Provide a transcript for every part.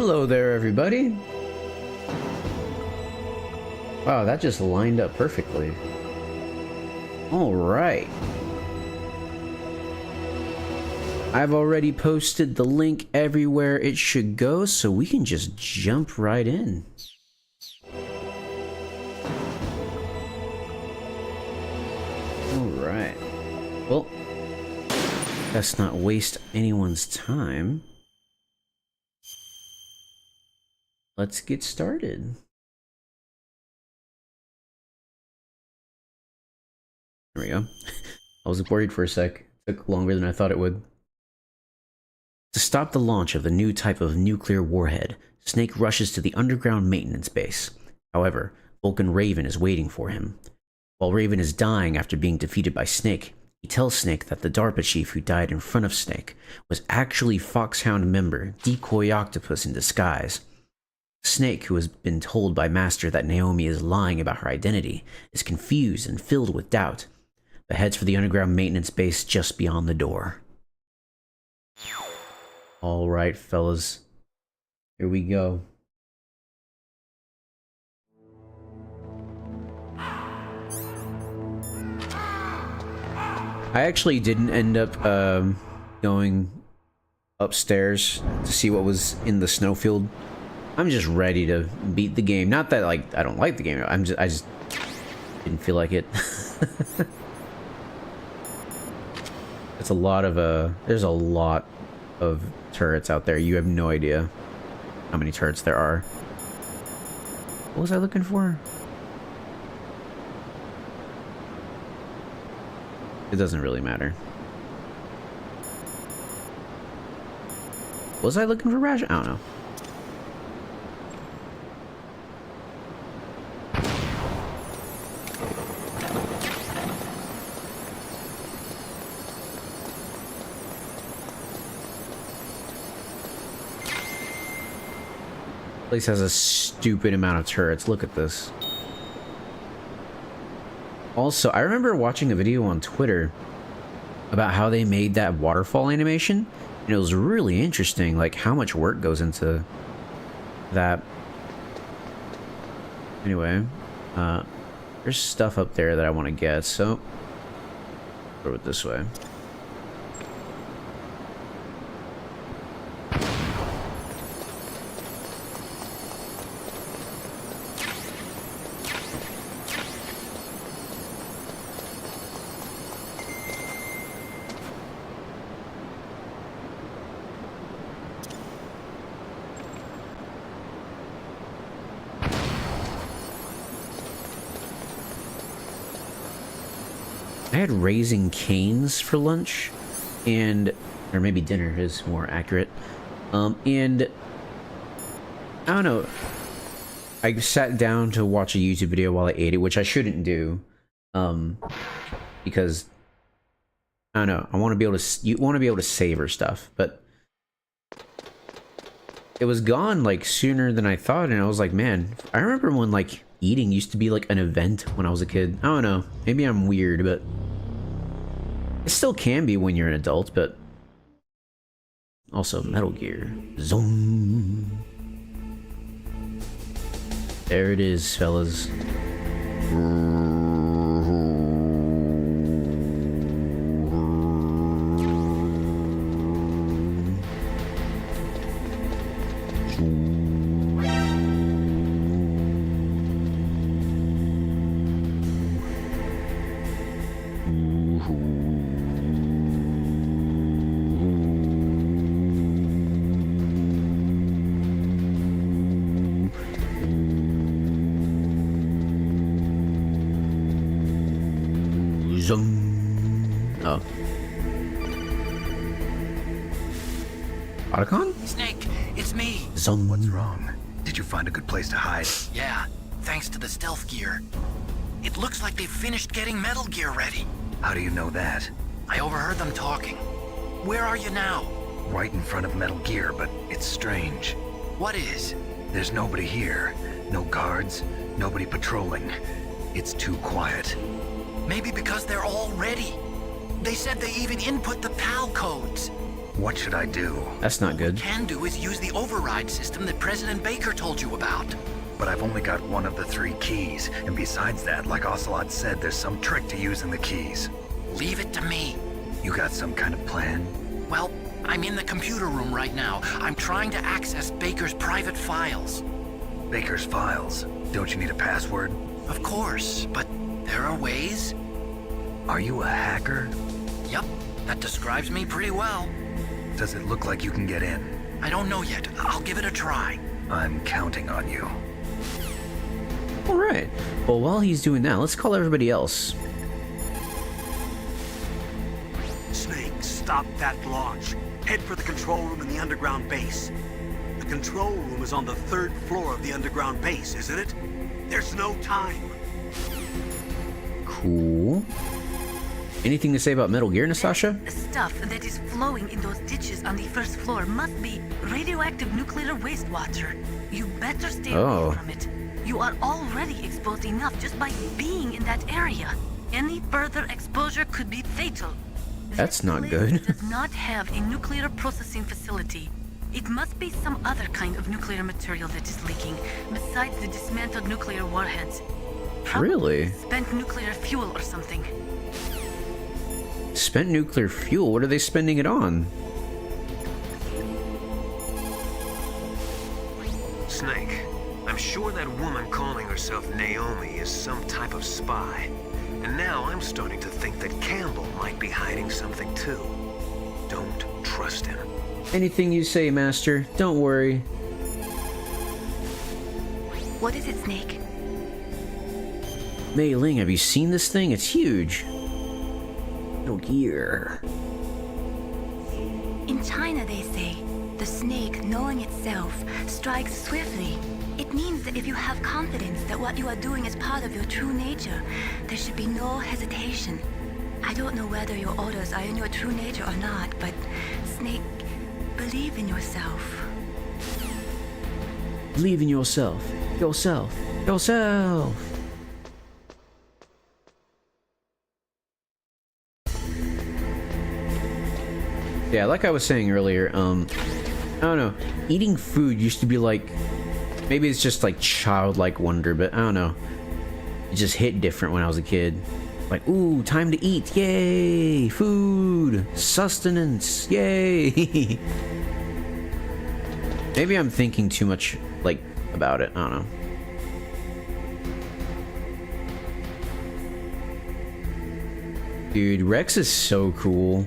Hello there, everybody. Wow, that just lined up perfectly. All right. I've already posted the link everywhere it should go, so we can just jump right in. All right. Well, let's not waste anyone's time. Let's get started. There we go. I was worried for a sec. It took longer than I thought it would. To stop the launch of the new type of nuclear warhead, Snake rushes to the underground maintenance base. However, Vulcan Raven is waiting for him. While Raven is dying after being defeated by Snake, he tells Snake that the DARPA chief who died in front of Snake was actually Foxhound member Decoy Octopus in disguise. Snake, who has been told by Master that Naomi is lying about her identity, is confused and filled with doubt, but heads for the underground maintenance base just beyond the door. All right, fellas. Here we go. I actually didn't end up going upstairs to see what was in the snowfield. I'm just ready to beat the game. Not that like I don't like the game. I just didn't feel like it. It's a lot of there's a lot of turrets out there. You have no idea how many turrets there are. What was I looking for? It doesn't really matter. Was I looking for ration? I don't know. Place has a stupid amount of turrets. Look at this. Also, I remember watching a video on Twitter about how they made that waterfall animation, and it was really interesting, like how much work goes into that. Anyway, there's stuff up there that I want to get, so throw it this way. I had Raising Cane's for lunch, and or maybe dinner is more accurate. And I don't know. I sat down to watch a YouTube video while I ate it, which I shouldn't do, because I don't know. I want to be able to. You want to be able to savor stuff, but it was gone like sooner than I thought, and I was like, man, I remember when like eating used to be like an event when I was a kid. I don't know. Maybe I'm weird, but it still can be when you're an adult, but also Metal Gear. Zoom. There it is, fellas. Oh. Otacon? Snake, it's me. Zone. What's wrong? Did you find a good place to hide? Yeah, thanks to the stealth gear. It looks like they've finished getting Metal Gear ready. How do you know that? I overheard them talking. Where are you now? Right in front of Metal Gear, but it's strange. What is? There's nobody here. No guards, nobody patrolling. It's too quiet. Maybe because they're all ready. They said they even input the PAL codes. What should I do? That's not good. Can do is use the override system that President Baker told you about. But I've only got one of the 3 keys, and besides that, like Ocelot said, there's some trick to using the keys. Leave it to me. You got some kind of plan? Well, I'm in the computer room right now. I'm trying to access Baker's private files. Baker's files. Don't you need a password? Of course, but there are ways. Are you a hacker? Yep, that describes me pretty well. Does it look like you can get in? I don't know yet. I'll give it a try. I'm counting on you. Alright. Well, while he's doing that, let's call everybody else. Snake, stop that launch. Head for the control room in the underground base. The control room is on the 3rd floor of the underground base, isn't it? There's no time. Cool. Anything to say about Metal Gear, Nastasha? The stuff that is flowing in those ditches on the 1st floor must be radioactive nuclear wastewater. You better stay away from it. You are already exposed enough just by being in that area. Any further exposure could be fatal. That's This not place good. does not have a nuclear processing facility. It must be some other kind of nuclear material that is leaking, besides the dismantled nuclear warheads. Probably Really? spent nuclear fuel or something. Spent nuclear fuel? What are they spending it on? Snake, I'm sure that woman calling herself Naomi is some type of spy. And now I'm starting to think that Campbell might be hiding something too. Don't trust him. Anything you say, Master. Don't worry. What is it, Snake? Mei Ling, have you seen this thing? It's huge. Metal Gear. In China, they say, the snake, knowing itself, strikes swiftly. It means that if you have confidence that what you are doing is part of your true nature, there should be no hesitation. I don't know whether your orders are in your true nature or not, but Snake, believe in yourself. Believe in yourself. Yourself. Yourself. Yeah, like I was saying earlier, I don't know. Eating food used to be like, maybe it's just like childlike wonder, but I don't know. It just hit different when I was a kid. Like, ooh, time to eat. Yay! Food! Sustenance! Yay! Maybe I'm thinking too much, like, about it. I don't know. Dude, Rex is so cool.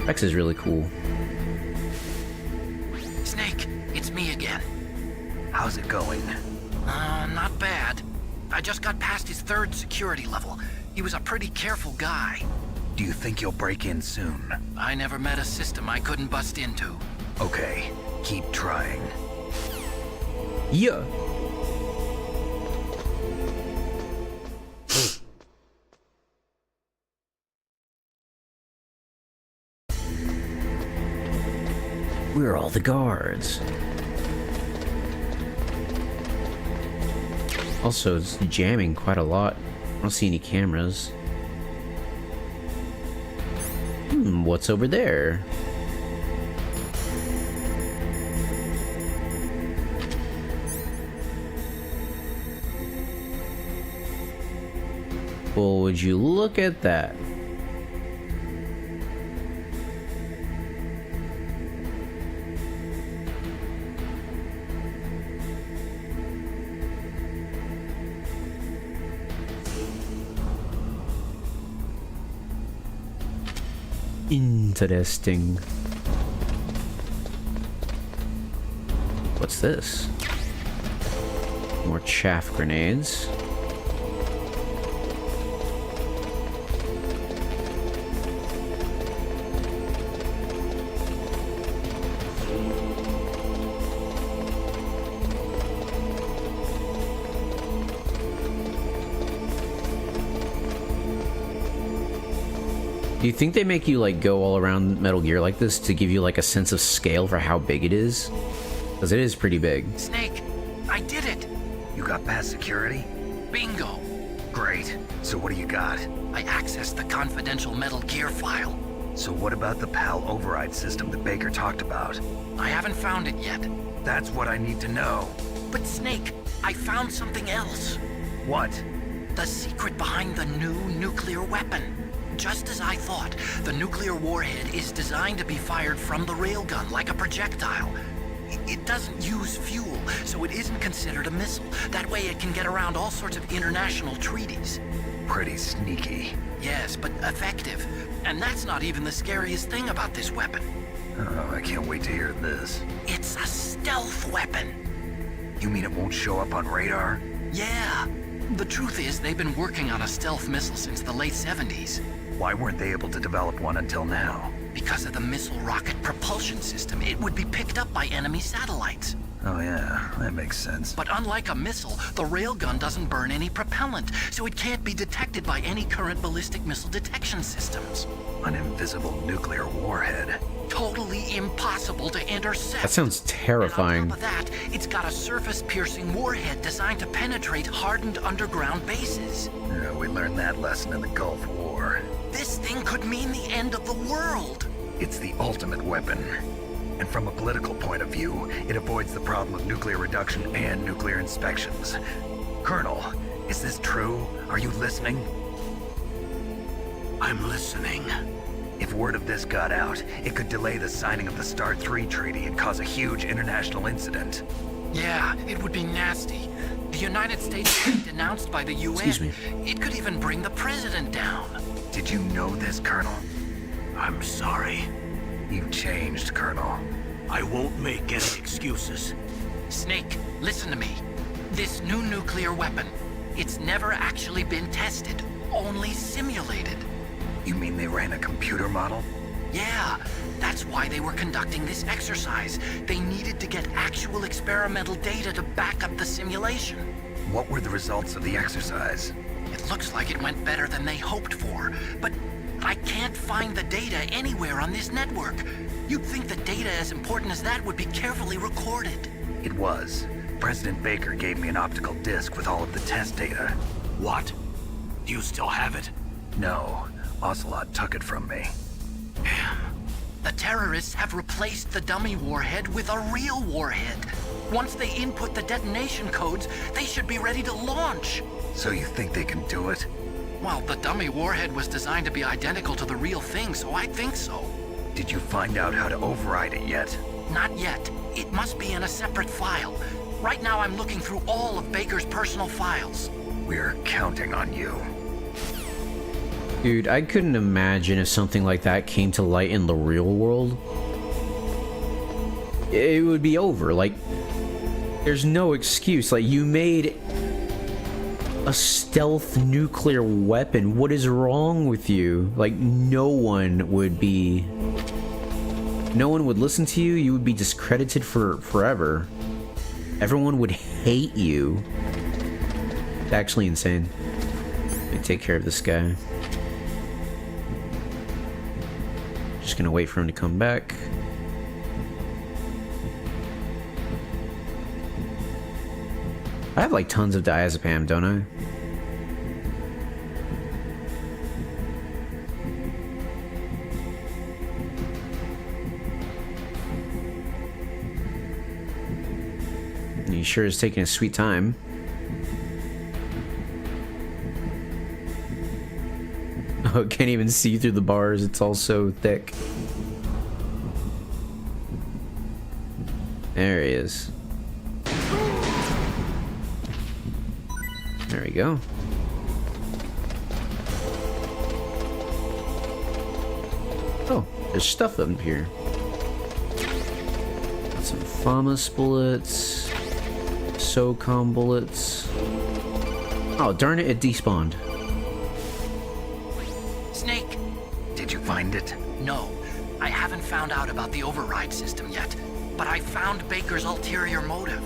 Rex is really cool. Snake, it's me again. How's it going? Not bad. I just got past his 3rd security level. He was a pretty careful guy. Do you think you'll break in soon? I never met a system I couldn't bust into. Okay, keep trying. Yeah. Where are all the guards? Also, it's jamming quite a lot. I don't see any cameras. What's over there? Well, would you look at that? Interesting. What's this? More chaff grenades. Do you think they make you like go all around Metal Gear like this to give you like a sense of scale for how big it is? Because it is pretty big. Snake, I did it! You got past security? Bingo! Great. So what do you got? I accessed the confidential Metal Gear file. So what about the PAL override system that Baker talked about? I haven't found it yet. That's what I need to know. But Snake, I found something else. What? The secret behind the new nuclear weapon. Just as I thought, the nuclear warhead is designed to be fired from the railgun like a projectile. It doesn't use fuel, so it isn't considered a missile. That way it can get around all sorts of international treaties. Pretty sneaky. Yes, but effective. And that's not even the scariest thing about this weapon. Oh, I can't wait to hear this. It's a stealth weapon. You mean it won't show up on radar? Yeah. The truth is, they've been working on a stealth missile since the late 70s. Why weren't they able to develop one until now? Because of the missile rocket propulsion system, it would be picked up by enemy satellites. Oh yeah, that makes sense. But unlike a missile, the railgun doesn't burn any propellant, so it can't be detected by any current ballistic missile detection systems. An invisible nuclear warhead. Totally impossible to intercept. That sounds terrifying. And on top of that, it's got a surface-piercing warhead designed to penetrate hardened underground bases. Yeah, we learned that lesson in the Gulf War. This thing could mean the end of the world. It's the ultimate weapon. And from a political point of view, it avoids the problem of nuclear reduction and nuclear inspections. Colonel, is this true? Are you listening? I'm listening. If word of this got out, it could delay the signing of the START 3 treaty and cause a huge international incident. Yeah, it would be nasty. The United States would be denounced by the UN. Excuse me. It could even bring the president down. Did you know this, Colonel? I'm sorry. You changed, Colonel. I won't make any excuses. Snake, listen to me. This new nuclear weapon, it's never actually been tested, only simulated. You mean they ran a computer model? Yeah, that's why they were conducting this exercise. They needed to get actual experimental data to back up the simulation. What were the results of the exercise? It looks like it went better than they hoped for, but I can't find the data anywhere on this network. You'd think the data as important as that would be carefully recorded. It was. President Baker gave me an optical disc with all of the test data. What? Do you still have it? No, Ocelot took it from me. The terrorists have replaced the dummy warhead with a real warhead. Once they input the detonation codes, they should be ready to launch. So you think they can do it? Well, the dummy warhead was designed to be identical to the real thing, so I think so. Did you find out how to override it yet? Not yet. It must be in a separate file. Right now I'm looking through all of Baker's personal files. We're counting on you. Dude, I couldn't imagine if something like that came to light in the real world. It would be over. Like, there's no excuse. Like, you made a stealth nuclear weapon. What is wrong with you? Like, no one would listen to you. You would be discredited for forever. Everyone would hate you. It's actually insane. Let me take care of this guy. Just gonna wait for him to come back. I have like tons of diazepam, don't I? He sure is taking a sweet time. Oh, can't even see through the bars. It's all so thick. There he is. There we go. Oh, there's stuff up here. Got some FAMAS bullets. SOCOM bullets. Oh, darn it, it despawned. Snake! Did you find it? No, I haven't found out about the override system yet, but I found Baker's ulterior motive.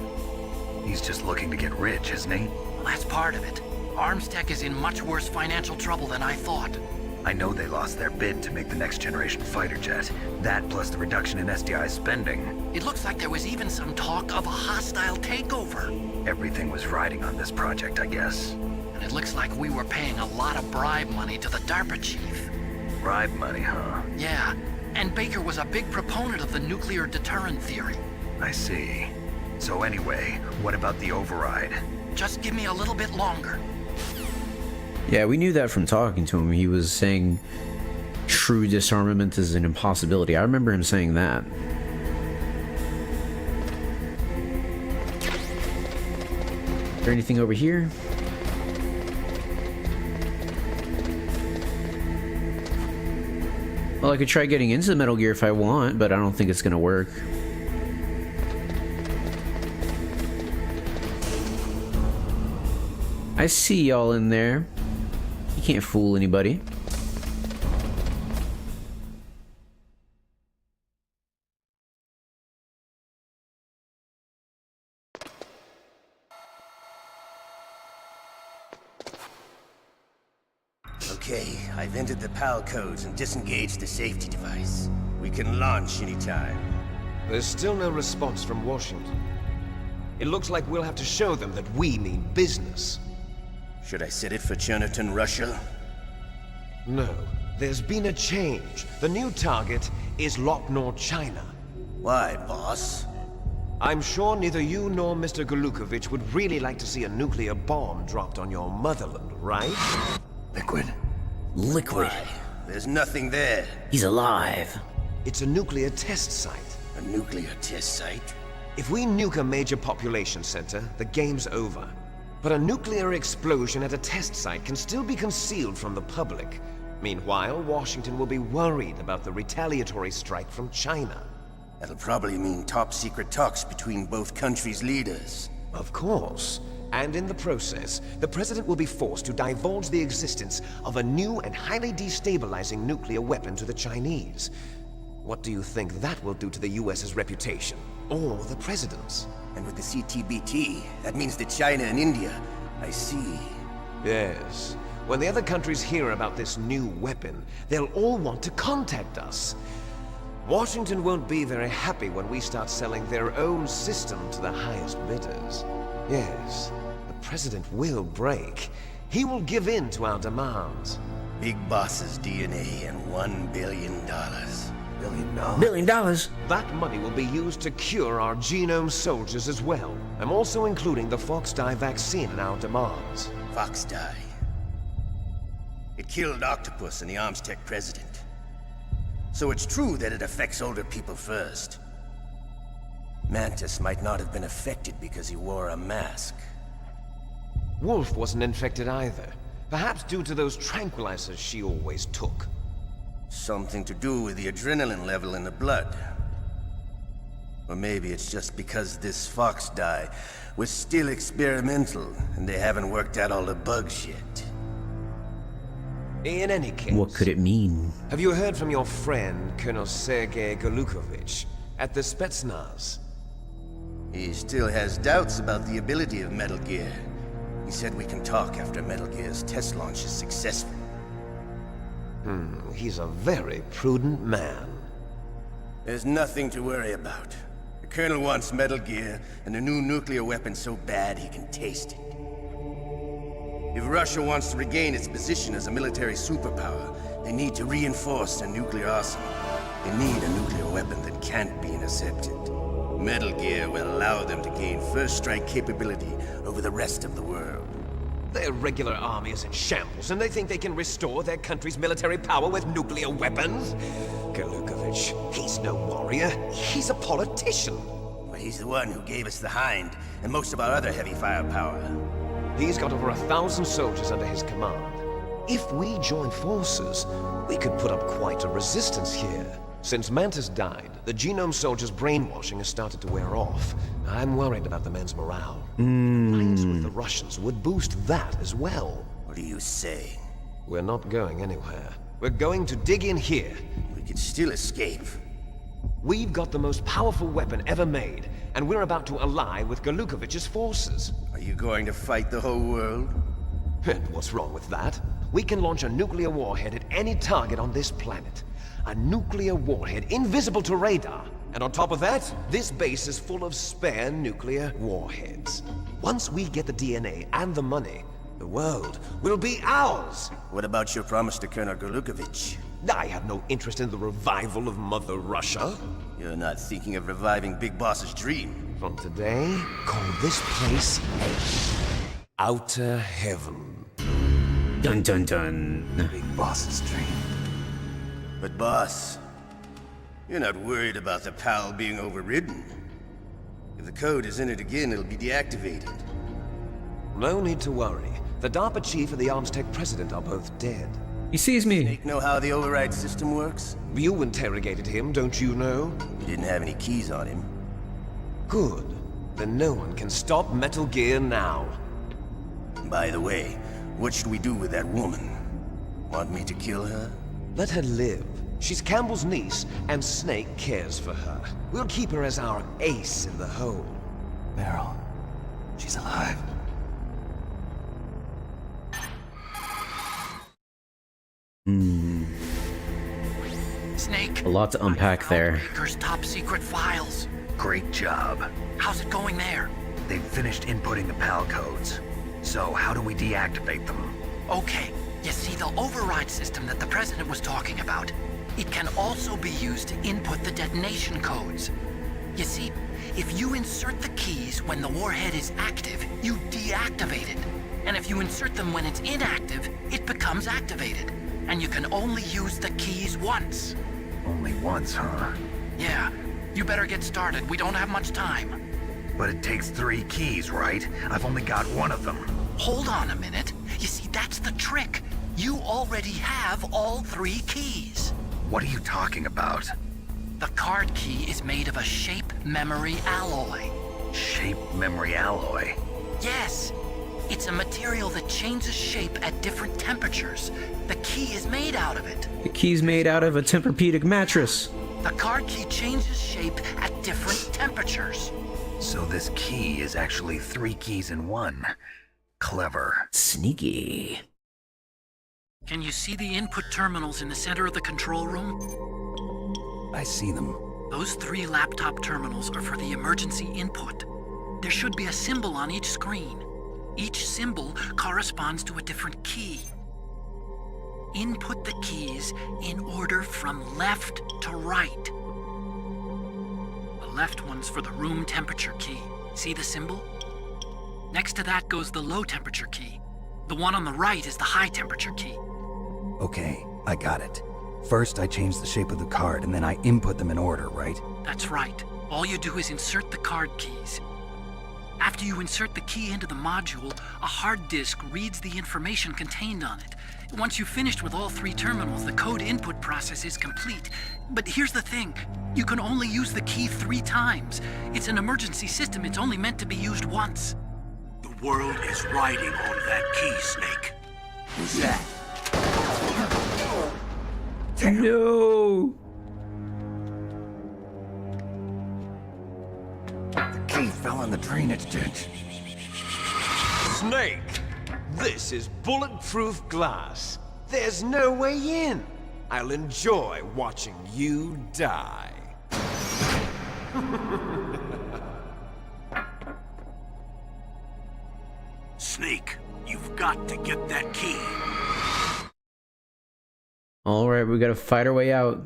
He's just looking to get rich, isn't he? Well, that's part of it. Armstech is in much worse financial trouble than I thought. I know they lost their bid to make the next generation fighter jet. That plus the reduction in SDI spending. It looks like there was even some talk of a hostile takeover. Everything was riding on this project, I guess. And it looks like we were paying a lot of bribe money to the DARPA chief. Bribe money, huh? Yeah, and Baker was a big proponent of the nuclear deterrent theory. I see. So anyway, what about the override? Just give me a little bit longer. Yeah, we knew that from talking to him. He was saying true disarmament is an impossibility. I remember him saying that. Is there anything over here? Well, I could try getting into the Metal Gear if I want, but I don't think it's gonna work. I see y'all in there. You can't fool anybody. Okay, I've entered the PAL codes and disengaged the safety device. We can launch anytime. There's still no response from Washington. It looks like we'll have to show them that we mean business. Should I set it for Cherniton, Russia? No, there's been a change. The new target is Lok Nor, China. Why, boss? I'm sure neither you nor Mr. Golukovich would really like to see a nuclear bomb dropped on your motherland, right? Liquid? Liquid. Why? There's nothing there. He's alive. It's a nuclear test site. A nuclear test site? If we nuke a major population center, the game's over. But a nuclear explosion at a test site can still be concealed from the public. Meanwhile, Washington will be worried about the retaliatory strike from China. That'll probably mean top-secret talks between both countries' leaders. Of course. And in the process, the President will be forced to divulge the existence of a new and highly destabilizing nuclear weapon to the Chinese. What do you think that will do to the US's reputation? Or the President's? And with the CTBT, that means that China and India. I see. Yes. When the other countries hear about this new weapon, they'll all want to contact us. Washington won't be very happy when we start selling their own system to the highest bidders. Yes, the President will break. He will give in to our demands. Big Boss's DNA and $1 billion. $1 $1 billion? That money will be used to cure our genome soldiers as well. I'm also including the Fox-Die vaccine in our demands. Fox-Die. It killed Octopus and the Armstech president. So it's true that it affects older people first. Mantis might not have been affected because he wore a mask. Wolf wasn't infected either. Perhaps due to those tranquilizers she always took. Something to do with the adrenaline level in the blood. Or maybe it's just because this Fox-Die was still experimental and they haven't worked out all the bugs yet. In any case... What could it mean? Have you heard from your friend, Colonel Sergei Golukovich, at the Spetsnaz? He still has doubts about the ability of Metal Gear. He said we can talk after Metal Gear's test launch is successful. He's a very prudent man. There's nothing to worry about. The Colonel wants Metal Gear and a new nuclear weapon so bad he can taste it. If Russia wants to regain its position as a military superpower, they need to reinforce their nuclear arsenal. They need a nuclear weapon that can't be intercepted. Metal Gear will allow them to gain first strike capability over the rest of the world. Their regular army is in shambles, and they think they can restore their country's military power with nuclear weapons? Golukovich, he's no warrior. He's a politician. Well, he's the one who gave us the Hind and most of our other heavy firepower. He's got over 1,000 soldiers under his command. If we join forces, we could put up quite a resistance here. Since Mantis died, the genome soldiers' brainwashing has started to wear off. I'm worried about the men's morale. Alliance with the Russians would boost that as well. What are you saying? We're not going anywhere. We're going to dig in here. We could still escape. We've got the most powerful weapon ever made, and we're about to ally with Golukovich's forces. Are you going to fight the whole world? And what's wrong with that? We can launch a nuclear warhead at any target on this planet. A nuclear warhead invisible to radar. And on top of that, this base is full of spare nuclear warheads. Once we get the DNA and the money, the world will be ours! What about your promise to Colonel Golukovich? I have no interest in the revival of Mother Russia. You're not thinking of reviving Big Boss's dream. From today, call this place Outer Heaven. Dun dun dun. Big Boss's dream. But boss, you're not worried about the PAL being overridden. If the code is in it again, it'll be deactivated. No need to worry. The DARPA chief and the Armstech president are both dead. He sees me. Snake know how the override system works? You interrogated him, don't you know? You didn't have any keys on him. Good. Then no one can stop Metal Gear now. By the way, what should we do with that woman? Want me to kill her? Let her live. She's Campbell's niece, and Snake cares for her. We'll keep her as our ace in the hole. Meryl, she's alive. Snake. A lot to unpack I found there. Baker's top secret files. Great job. How's it going there? They've finished inputting the PAL codes. So how do we deactivate them? Okay, you see the override system that the president was talking about. It can also be used to input the detonation codes. You see, if you insert the keys when the warhead is active, you deactivate it. And if you insert them when it's inactive, it becomes activated. And you can only use the keys once. Only once, huh? Yeah, you better get started. We don't have much time. But it takes 3 keys, right? I've only got one of them. Hold on a minute. You see, that's the trick. You already have all 3 keys. What are you talking about? The card key is made of a shape memory alloy. Shape memory alloy? Yes. It's a material that changes shape at different temperatures. The key is made out of it. The key's made out of a Tempur-Pedic mattress. The card key changes shape at different temperatures. So this key is actually 3 keys in one. Clever. Sneaky. Can you see the input terminals in the center of the control room? I see them. Those 3 laptop terminals are for the emergency input. There should be a symbol on each screen. Each symbol corresponds to a different key. Input the keys in order from left to right. The left one's for the room temperature key. See the symbol? Next to that goes the low temperature key. The one on the right is the high temperature key. Okay, I got it. First, I change the shape of the card, and then I input them in order, right? That's right. All you do is insert the card keys. After you insert the key into the module, a hard disk reads the information contained on it. Once you've finished with all 3 terminals, the code input process is complete. But here's the thing. You can only use the key 3 times. It's an emergency system. It's only meant to be used once. The world is riding on that key, Snake. Who's that? No. The key fell in the drainage ditch. Snake! This is bulletproof glass. There's no way in. I'll enjoy watching you die. Snake, you've got to get that key. All right, we gotta fight our way out.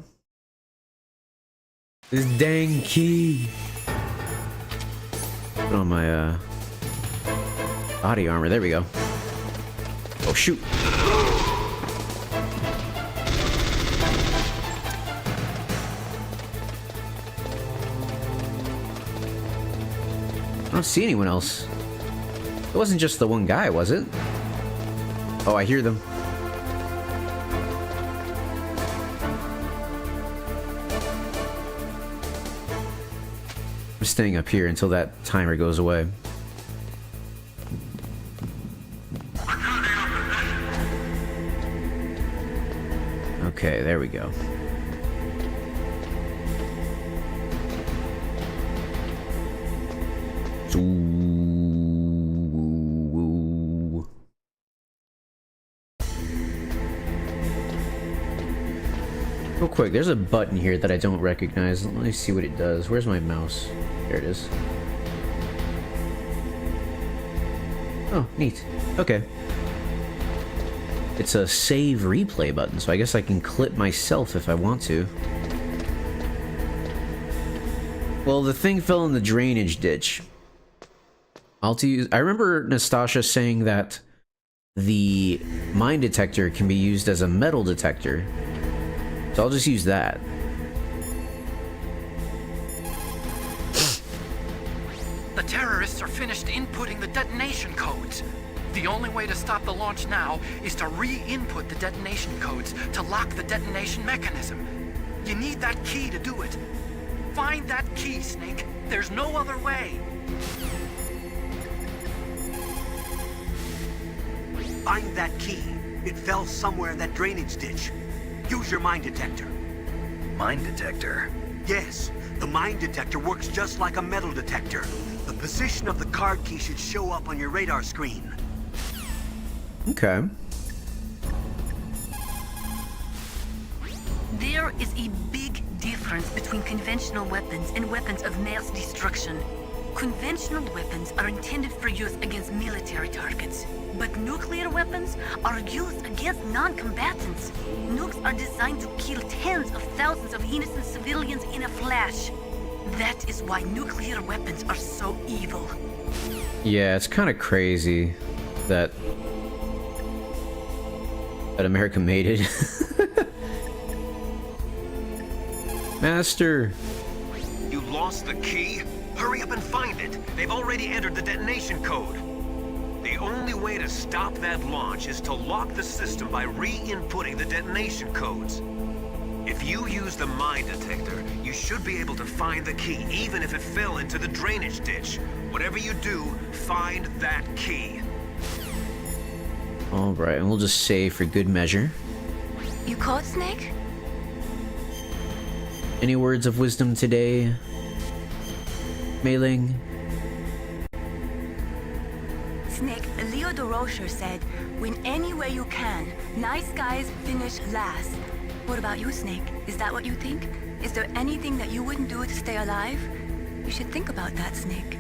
This dang key. Put on my body armor. There we go. Oh shoot. I don't see anyone else. It wasn't just the one guy, was it? Oh, I hear them. I'm staying up here until that timer goes away. Okay, there we go. Ooh. Real quick, there's a button here that I don't recognize. Let me see what it does. Where's my mouse? There it is. Oh, neat. Okay. it's a save replay button, so I guess I can clip myself if I want to. Well, the thing fell in the drainage ditch. I remember Nastasha saying that the mine detector can be used as a metal detector, so I'll just use that. The terrorists are finished inputting the detonation codes. The only way to stop the launch now is to re-input the detonation codes to lock the detonation mechanism. You need that key to do it. Find that key, Snake. There's no other way. Find that key. It fell somewhere in that drainage ditch. Use your mine detector. Mine detector? Yes, the mine detector works just like a metal detector. The position of the card key should show up on your radar screen. Okay. There is a big difference between conventional weapons and weapons of mass destruction. Conventional weapons are intended for use against military targets, but nuclear weapons are used against non-combatants. Nukes are designed to kill tens of thousands of innocent civilians in a flash. That is why nuclear weapons are so evil. Yeah, it's kind of crazy that America made it. Master! You lost the key? Hurry up and find it. They've already entered the detonation code. The only way to stop that launch is to lock the system by re-inputting the detonation codes. If you use the mine detector, you should be able to find the key even if it fell into the drainage ditch. Whatever you do, find that key. Alright, and we'll just save for good measure. You caught Snake? Any words of wisdom today, Mei-Ling? Snake, Leo DeRocher said, win any way you can. Nice guys finish last. What about you, Snake? Is that what you think? Is there anything that you wouldn't do to stay alive? You should think about that, Snake.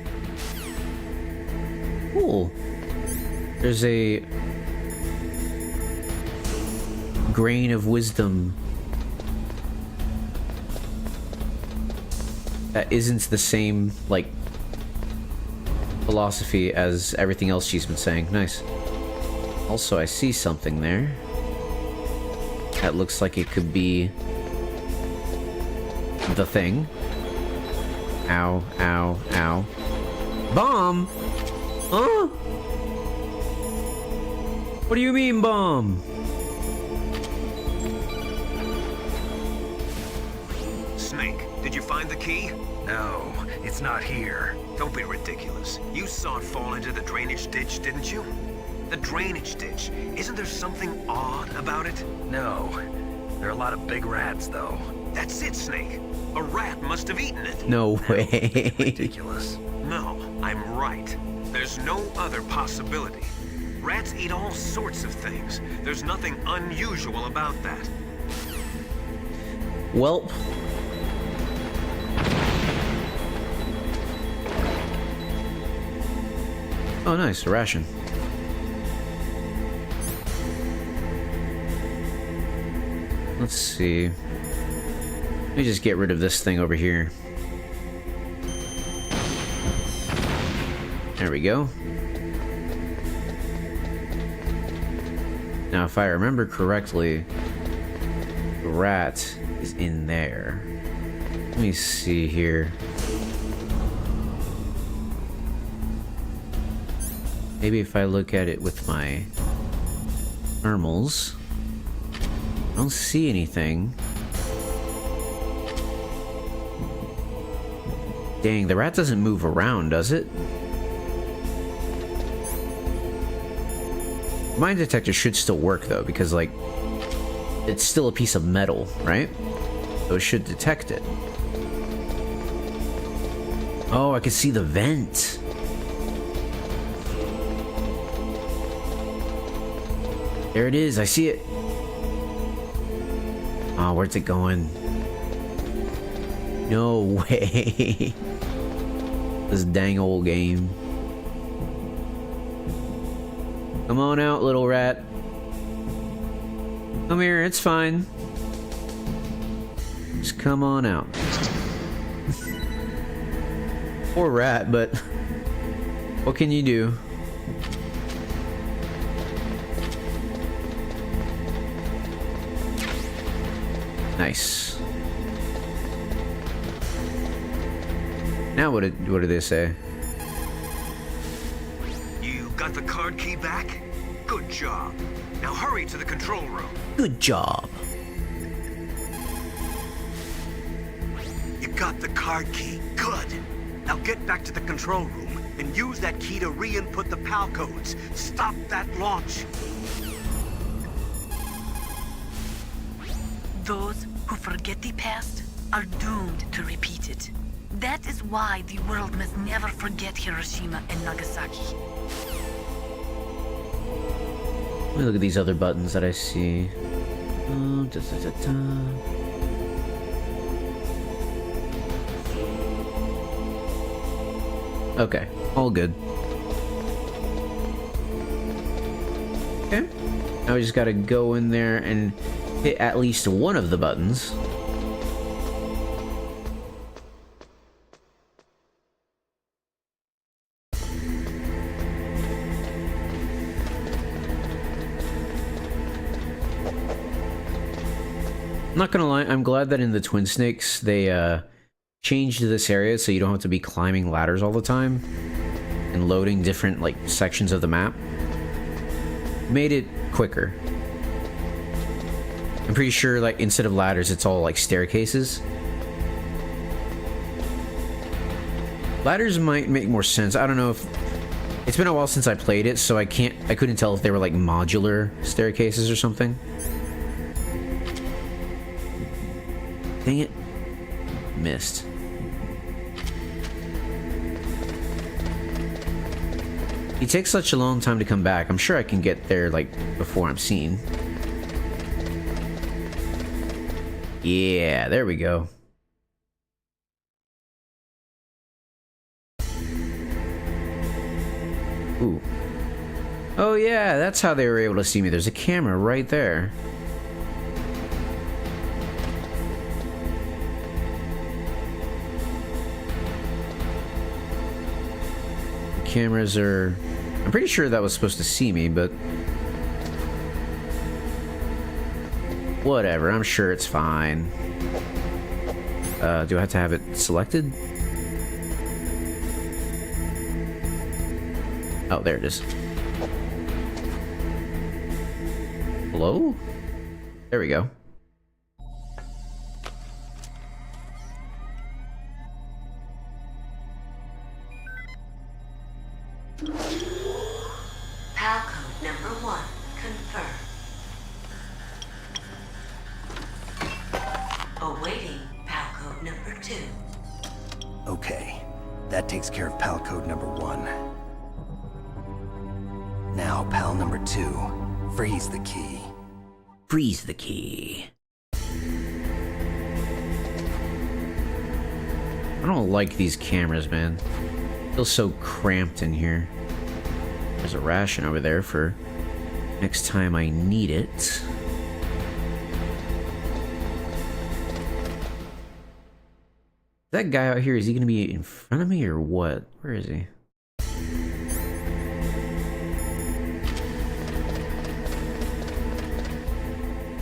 Cool. There's a grain of wisdom that isn't the same, like, philosophy as everything else she's been saying. Nice. Also, I see something there. That looks like it could be the thing. Ow, ow, ow. Bomb? Huh? What do you mean, bomb? Snake, did you find the key? No, it's not here. Don't be ridiculous. You saw it fall into the drainage ditch, didn't you? The drainage ditch. Isn't there something odd about it? No. There are a lot of big rats, though. That's it, Snake. A rat must have eaten it. No way. Ridiculous. No, I'm right. There's no other possibility. Rats eat all sorts of things. There's nothing unusual about that. Welp. Oh, nice. A ration. Let's see. Let me just get rid of this thing over here. There we go. Now, if I remember correctly, the rat is in there. Let me see here. Maybe if I look at it with my thermals. I don't see anything. Dang, the rat doesn't move around, does it? Mine detector should still work though, because like, it's still a piece of metal, right? So it should detect it. Oh, I can see the vent. There it is, I see it. Oh, where's it going? No way. This dang old game. Come on out, little rat. Come here, it's fine. Just come on out. Poor rat, but what can you do? Nice. Now what do they say? You got the card key back? Good job. Now hurry to the control room. Good job. You got the card key. Good. Now get back to the control room and use that key to re-input the PAL codes. Stop that launch. Those who forget the past are doomed to repeat it. That is why the world must never forget Hiroshima and Nagasaki. Let me look at these other buttons that I see. Okay, all good. Okay, now we just gotta go in there and hit at least one of the buttons. I'm not gonna lie, I'm glad that in the Twin Snakes they changed this area so you don't have to be climbing ladders all the time and loading different like sections of the map. Made it quicker. I'm pretty sure like instead of ladders it's all like staircases. Ladders might make more sense. I don't know if it's been a while since I played it, so I couldn't tell if they were like modular staircases or something. Dang it. Missed. He takes such a long time to come back. I'm sure I can get there, like, before I'm seen. Yeah, there we go. Ooh. Oh yeah, that's how they were able to see me. There's a camera right there. Cameras are... I'm pretty sure that was supposed to see me, but... whatever, I'm sure it's fine. Do I have to have it selected? Oh, there it is. Hello? There we go. PAL code number 1, confirmed. Awaiting PAL code number 2. Okay, that takes care of PAL code number 1. Now, PAL number 2, freeze the key. Freeze the key. I don't like these cameras, man. It feels so cramped in here. There's a ration over there for next time I need it. That guy out here, is he gonna be in front of me or what? Where is he?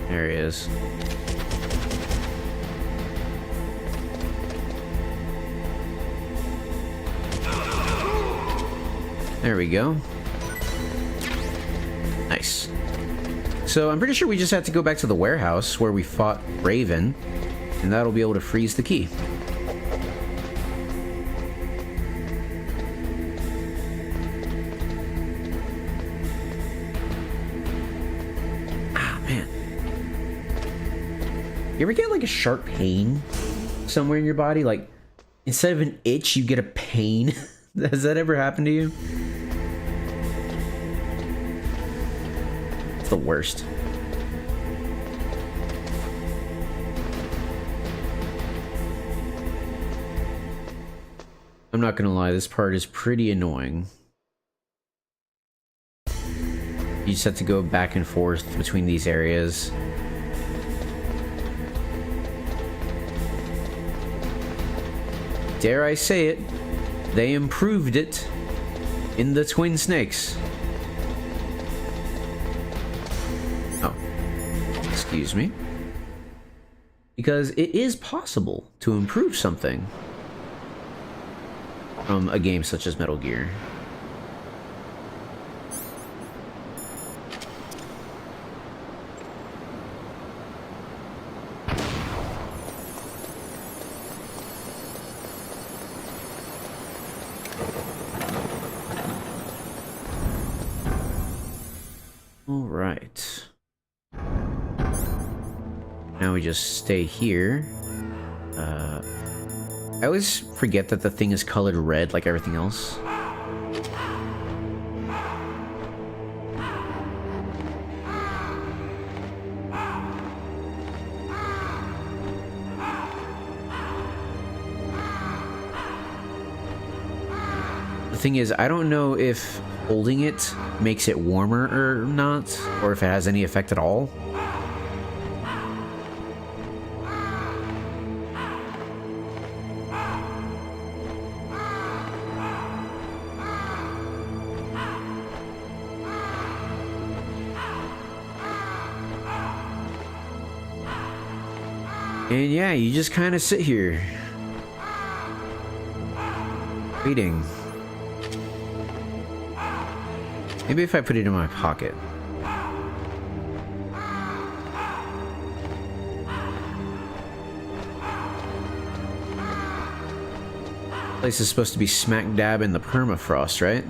There he is. There we go. Nice. So I'm pretty sure we just have to go back to the warehouse where we fought Raven, and that'll be able to freeze the key. Ah, man. You ever get like a sharp pain somewhere in your body? Like, instead of an itch, you get a pain? Has that ever happened to you? It's the worst. I'm not gonna lie, this part is pretty annoying. You just have to go back and forth between these areas. dare I say it, they improved it in the Twin Snakes. Oh, excuse me. Because it is possible to improve something from a game such as Metal Gear. Alright. Now we just stay here. I always forget that the thing is colored red like everything else. The thing is, I don't know if holding it makes it warmer or not, or if it has any effect at all. And yeah, you just kind of sit here waiting. Maybe if I put it in my pocket. Place is supposed to be smack dab in the permafrost, right?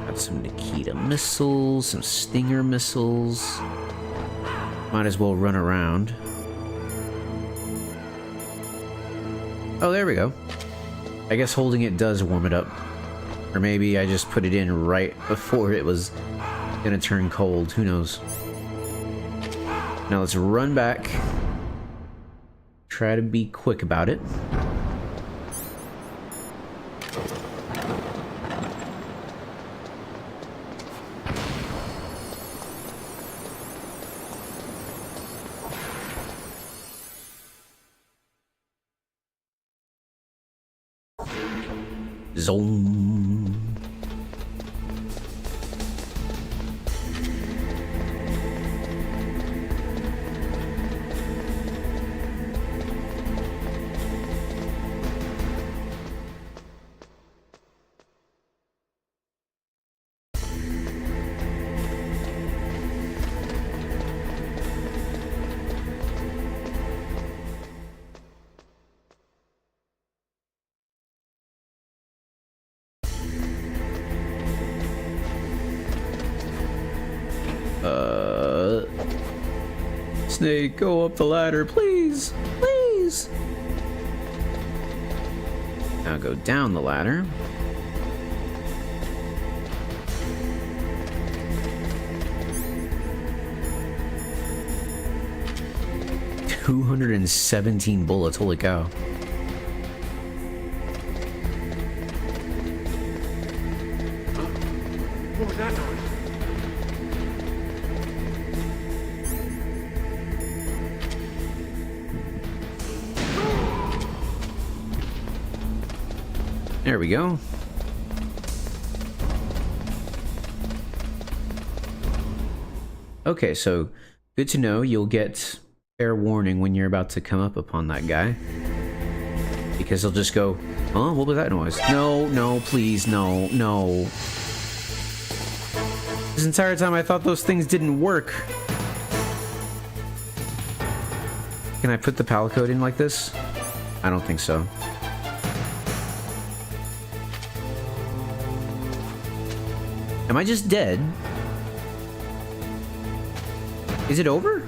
Got some Nikita missiles, some Stinger missiles. Might as well run around. Oh, there we go. I guess holding it does warm it up. Or maybe I just put it in right before it was gonna turn cold. Who knows? Now let's run back. Try to be quick about it. Zone. Snake, go up the ladder, please, please. Now go down the ladder. $217 bullets, holy cow. What was that noise? There we go. Okay, so good to know. You'll get fair warning when you're about to come up upon that guy. Because he'll just go, huh? What was that noise? No, no, please, no, no. This entire time I thought those things didn't work. Can I put the PAL code in like this? I don't think so. Am I just dead? Is it over?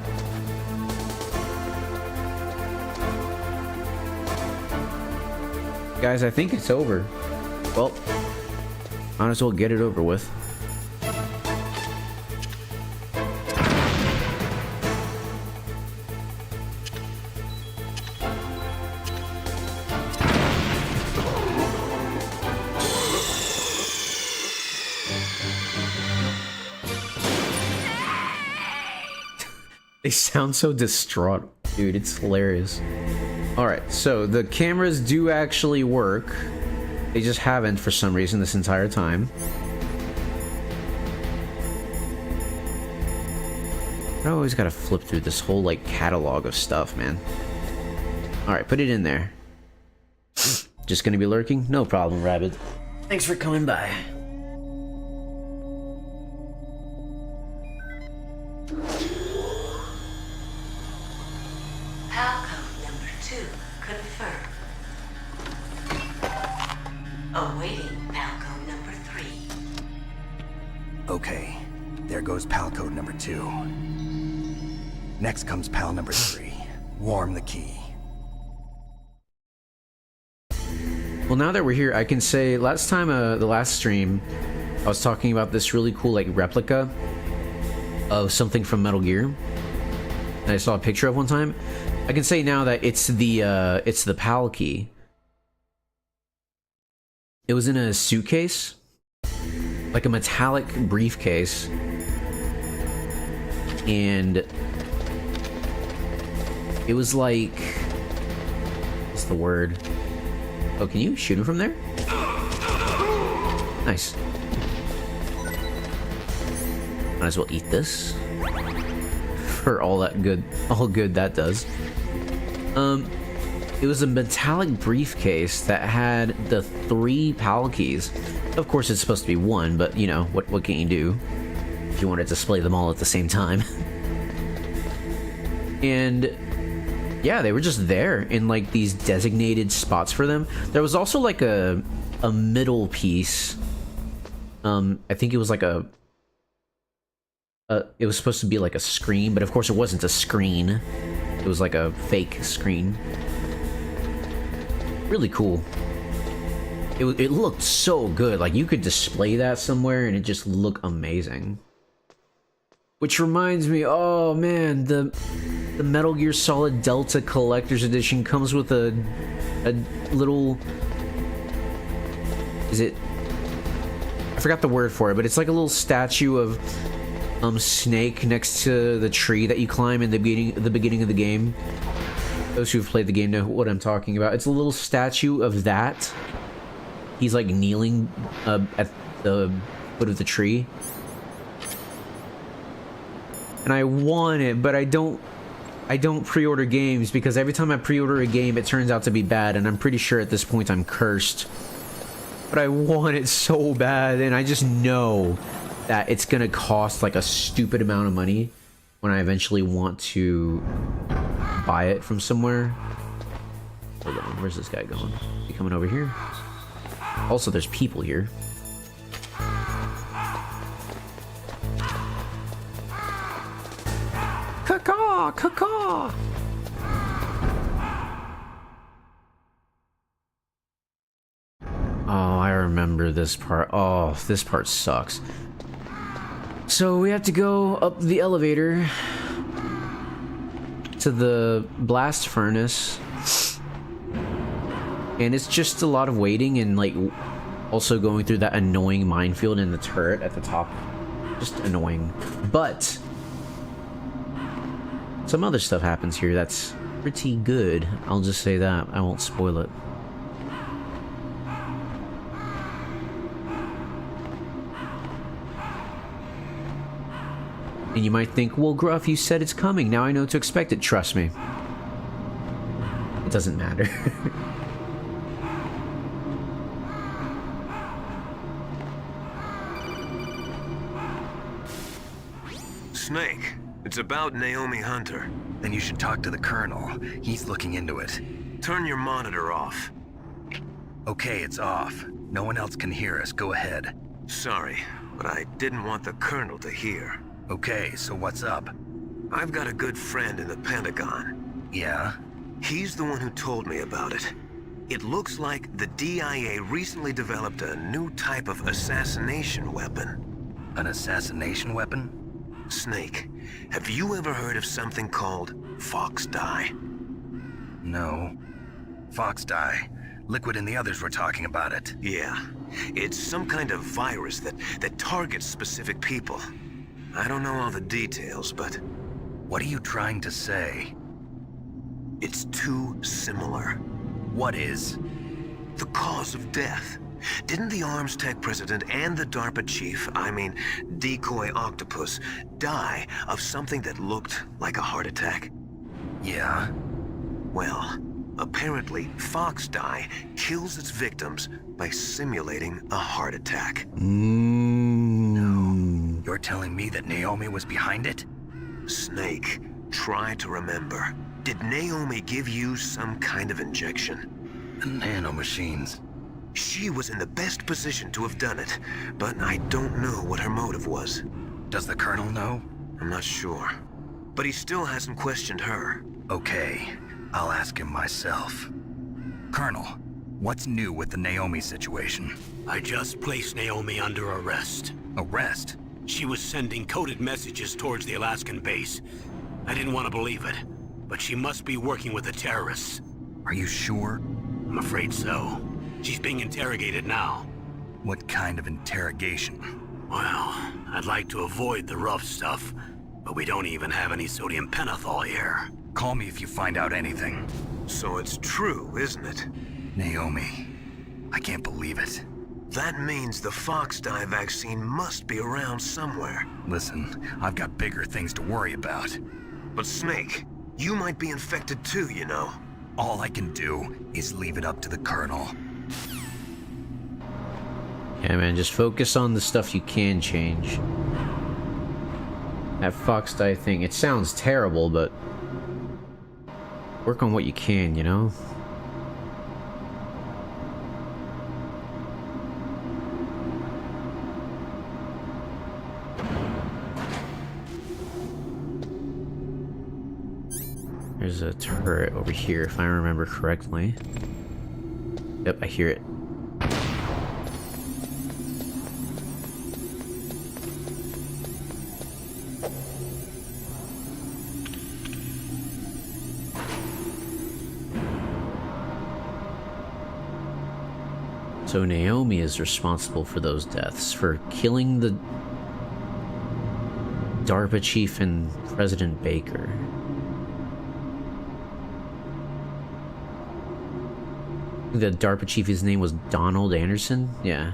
Guys, I think it's over. Well, might as well get it over with. They sound so distraught. Dude, it's hilarious. Alright, so the cameras do actually work. They just haven't for some reason this entire time. I always gotta flip through this whole, like, catalog of stuff, man. Alright, put it in there. Just gonna be lurking? No problem, Rabbit. Thanks for coming by. Palcode number 2 confirmed. Awaiting Palcode number 3. Okay, there goes pal code number 2. Next comes pal number 3. Warm the key. Well, now that we're here, I can say last time, the last stream, I was talking about this really cool, like, replica of something from Metal Gear that I saw a picture of one time. I can say now that it's the PAL key. It was in a suitcase, like a metallic briefcase, and it was like, what's the word? Oh, can you shoot him from there? Nice. Might as well eat this for all good that does. It was a metallic briefcase that had the 3 PAL keys. Of course, it's supposed to be 1, but you know what can you do if you want to display them all at the same time? And yeah, they were just there in like these designated spots for them. There was also like a middle piece. I think it was like it was supposed to be like a screen, but of course it wasn't a screen. It was like a fake screen. Really cool. It looked so good. Like you could display that somewhere and it just looked amazing. Which reminds me, oh man, the Metal Gear Solid Delta Collector's Edition comes with a little, is it, I forgot the word for it, but it's like a little statue of Snake next to the tree that you climb in the beginning of the game. Those who've played the game know what I'm talking about. It's a little statue of that. He's like kneeling at the foot of the tree. And I want it, but I don't pre-order games because every time I pre-order a game, it turns out to be bad, and I'm pretty sure at this point I'm cursed. But I want it so bad, and I just know that it's gonna cost like a stupid amount of money when I eventually want to buy it from somewhere. Hold on, where's this guy going? Is he coming over here? Also, there's people here. Caw-caw! Caw-caw! Oh, I remember this part. Oh, this part sucks. So we have to go up the elevator to the blast furnace. And it's just a lot of waiting and like also going through that annoying minefield in the turret at the top. Just annoying. But some other stuff happens here that's pretty good. I'll just say that. I won't spoil it. And you might think, well, Gruff, you said it's coming. Now I know to expect it. Trust me. It doesn't matter. Snake, it's about Naomi Hunter. Then you should talk to the Colonel. He's looking into it. Turn your monitor off. Okay, it's off. No one else can hear us. Go ahead. Sorry, but I didn't want the Colonel to hear. Okay, so what's up? I've got a good friend in the Pentagon. Yeah? He's the one who told me about it. It looks like the DIA recently developed a new type of assassination weapon. An assassination weapon? Snake, have you ever heard of something called Fox Dye? No. Fox Dye. Liquid and the others were talking about it. Yeah. It's some kind of virus that targets specific people. I don't know all the details, but... What are you trying to say? It's too similar. What is? The cause of death. Didn't the Arms Tech president and the DARPA chief, Decoy Octopus, die of something that looked like a heart attack? Yeah. Well, apparently Fox Die kills its victims by simulating a heart attack. No. You're telling me that Naomi was behind it? Snake, try to remember. Did Naomi give you some kind of injection? The nanomachines. She was in the best position to have done it, but I don't know what her motive was. Does the Colonel know? I'm not sure. But he still hasn't questioned her. Okay, I'll ask him myself. Colonel, what's new with the Naomi situation? I just placed Naomi under arrest. Arrest? She was sending coded messages towards the Alaskan base. I didn't want to believe it, but she must be working with the terrorists. Are you sure? I'm afraid so. She's being interrogated now. What kind of interrogation? Well, I'd like to avoid the rough stuff, but we don't even have any sodium pentothal here. Call me if you find out anything. So it's true, isn't it? Naomi, I can't believe it. That means the Fox Die vaccine must be around somewhere. Listen, I've got bigger things to worry about. But Snake, you might be infected too, you know. All I can do is leave it up to the Colonel. Yeah, man, just focus on the stuff you can change. That Fox Die thing, it sounds terrible, but work on what you can, you know? There's a turret over here, if I remember correctly. Yep, I hear it. So Naomi is responsible for those deaths, for killing the DARPA chief and President Baker. The DARPA chief, his name was Donald Anderson? Yeah.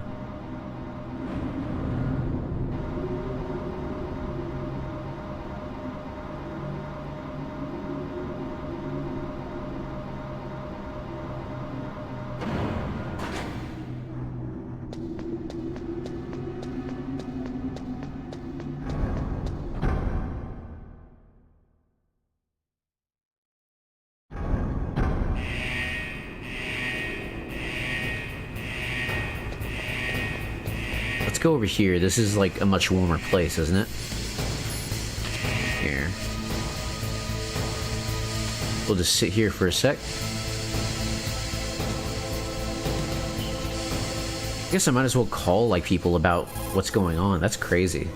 Let's go over here. This is like a much warmer place, isn't it? Here. We'll just sit here for a sec. I guess I might as well call like people about what's going on. That's crazy.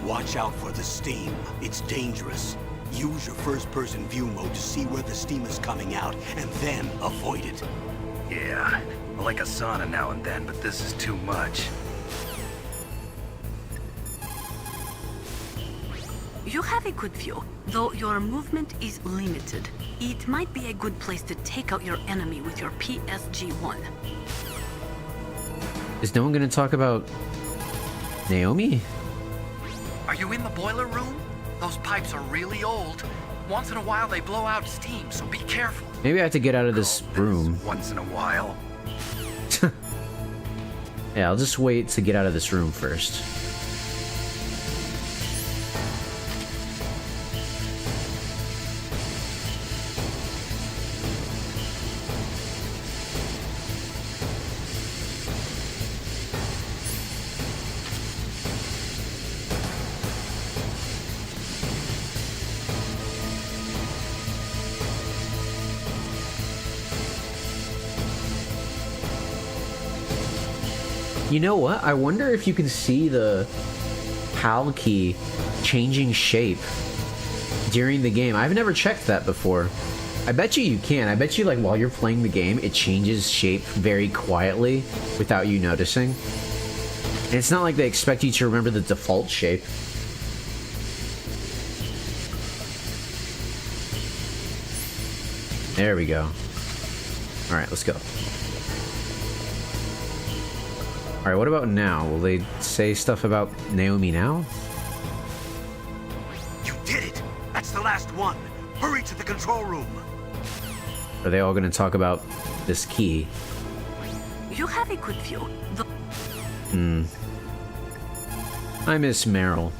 Watch out for the steam. It's dangerous. Use your first-person view mode to see where the steam is coming out, and then avoid it. Yeah, I like a sauna now and then, but this is too much. You have a good view, though your movement is limited. It might be a good place to take out your enemy with your PSG-1. Is no one going to talk about Naomi? Are you in the boiler room? Those pipes are really old. Once in a while they blow out steam, so be careful. Maybe I have to get out of this room. Once in a while. Yeah, I'll just wait to get out of this room first. You know what? I wonder if you can see the PAL key changing shape during the game. I've never checked that before. I bet you can. I bet you, like, while you're playing the game, it changes shape very quietly without you noticing. And it's not like they expect you to remember the default shape. There we go. Alright, let's go. Alright, what about now? Will they say stuff about Naomi now? You did it! That's the last one! Hurry to the control room! Are they all gonna talk about this key? You have a good view. I miss Meryl.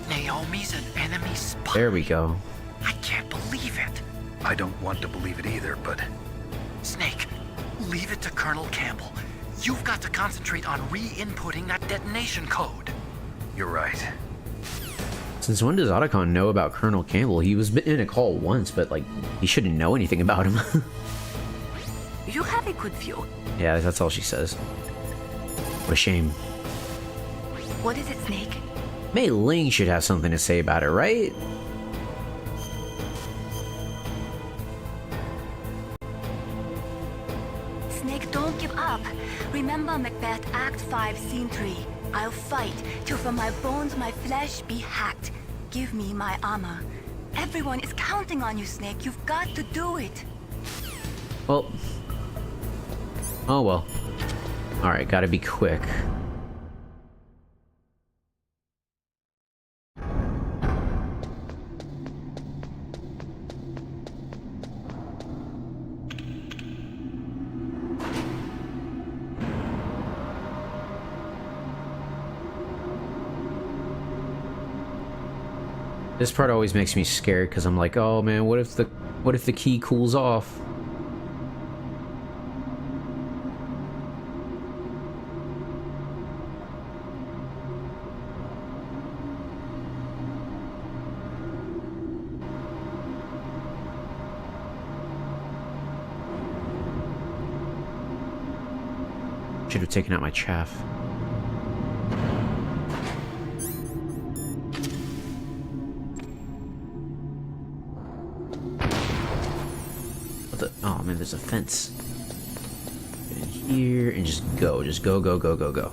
Naomi's an enemy spy. There we go. I can't believe it. I don't want to believe it either, but Snake, leave it to Colonel Campbell. You've got to concentrate on re-inputting that detonation code. you're right. Since when does Otacon know about Colonel Campbell? He was in a call once, but like, he shouldn't know anything about him. You have a good view. Yeah, that's all she says. What a shame. What is it, Snake? Mei Ling should have something to say about it, right? Snake, don't give up. Remember Macbeth Act 5, Scene 3. I'll fight till from my bones my flesh be hacked. Give me my armor. Everyone is counting on you, Snake. You've got to do it. Well. Oh well. Alright, gotta be quick. This part always makes me scared because I'm like, oh man, what if the key cools off? Should have taken out my chaff. What the? Oh man, there's a fence. Get in here and just go. Just go, go, go, go, go.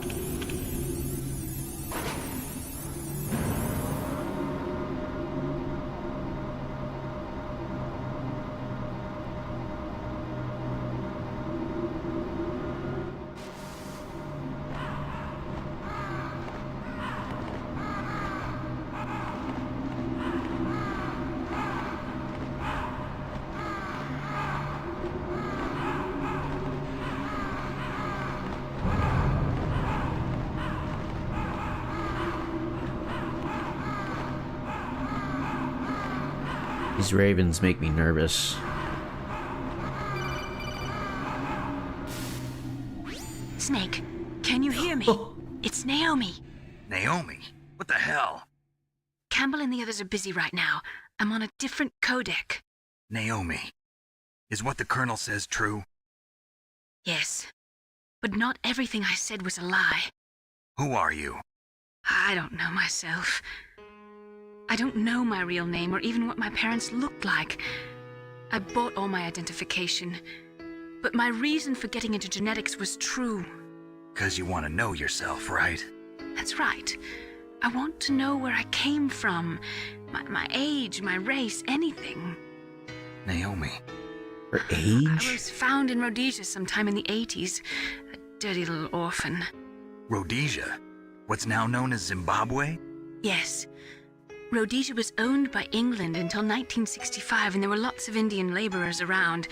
These ravens make me nervous. Snake, can you hear me? It's Naomi. Naomi? What the hell? Campbell and the others are busy right now. I'm on a different codec. Naomi, is what the Colonel says true? Yes, but not everything I said was a lie. Who are you? I don't know myself. I don't know my real name or even what my parents looked like. I bought all my identification, but my reason for getting into genetics was true. 'Cause you want to know yourself, right? That's right. I want to know where I came from, my age, my race, anything. Naomi. Her age? I was found in Rhodesia sometime in the 80s, a dirty little orphan. Rhodesia? What's now known as Zimbabwe? Yes. Rhodesia was owned by England until 1965, and there were lots of Indian laborers around.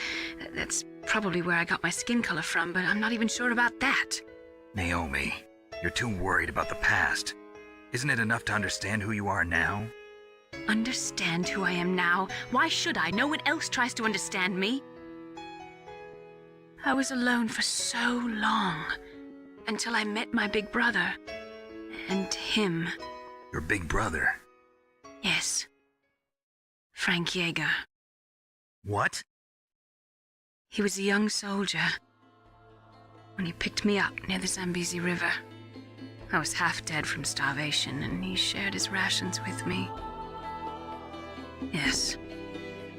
That's probably where I got my skin color from, but I'm not even sure about that. Naomi, you're too worried about the past. Isn't it enough to understand who you are now? Understand who I am now? Why should I? No one else tries to understand me. I was alone for so long, until I met my big brother. And him. Your big brother? Yes. Frank Yeager. What? He was a young soldier when he picked me up near the Zambezi River. I was half dead from starvation, and he shared his rations with me. Yes,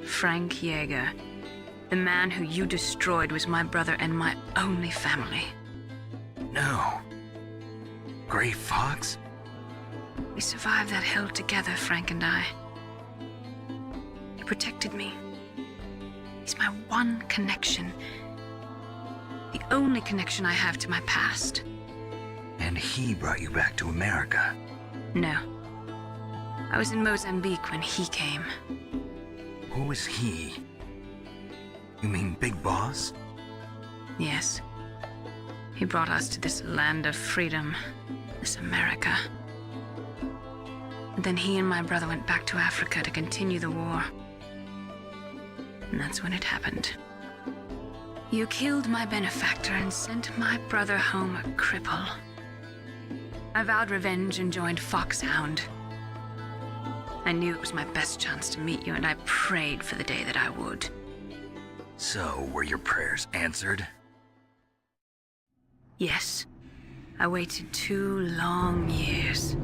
Frank Yeager. The man who you destroyed was my brother and my only family. No. Gray Fox? We survived that hell together, Frank and I. He protected me. He He's my one connection. The only connection I have to my past. And he brought you back to America? No. I was in Mozambique when he came. Who is he? You mean Big Boss? Yes. He brought us to this land of freedom, this America. And then he and my brother went back to Africa to continue the war. And that's when it happened. You killed my benefactor and sent my brother home a cripple. I vowed revenge and joined Foxhound. I knew it was my best chance to meet you, and I prayed for the day that I would. So, were your prayers answered? Yes. I waited 2 long years.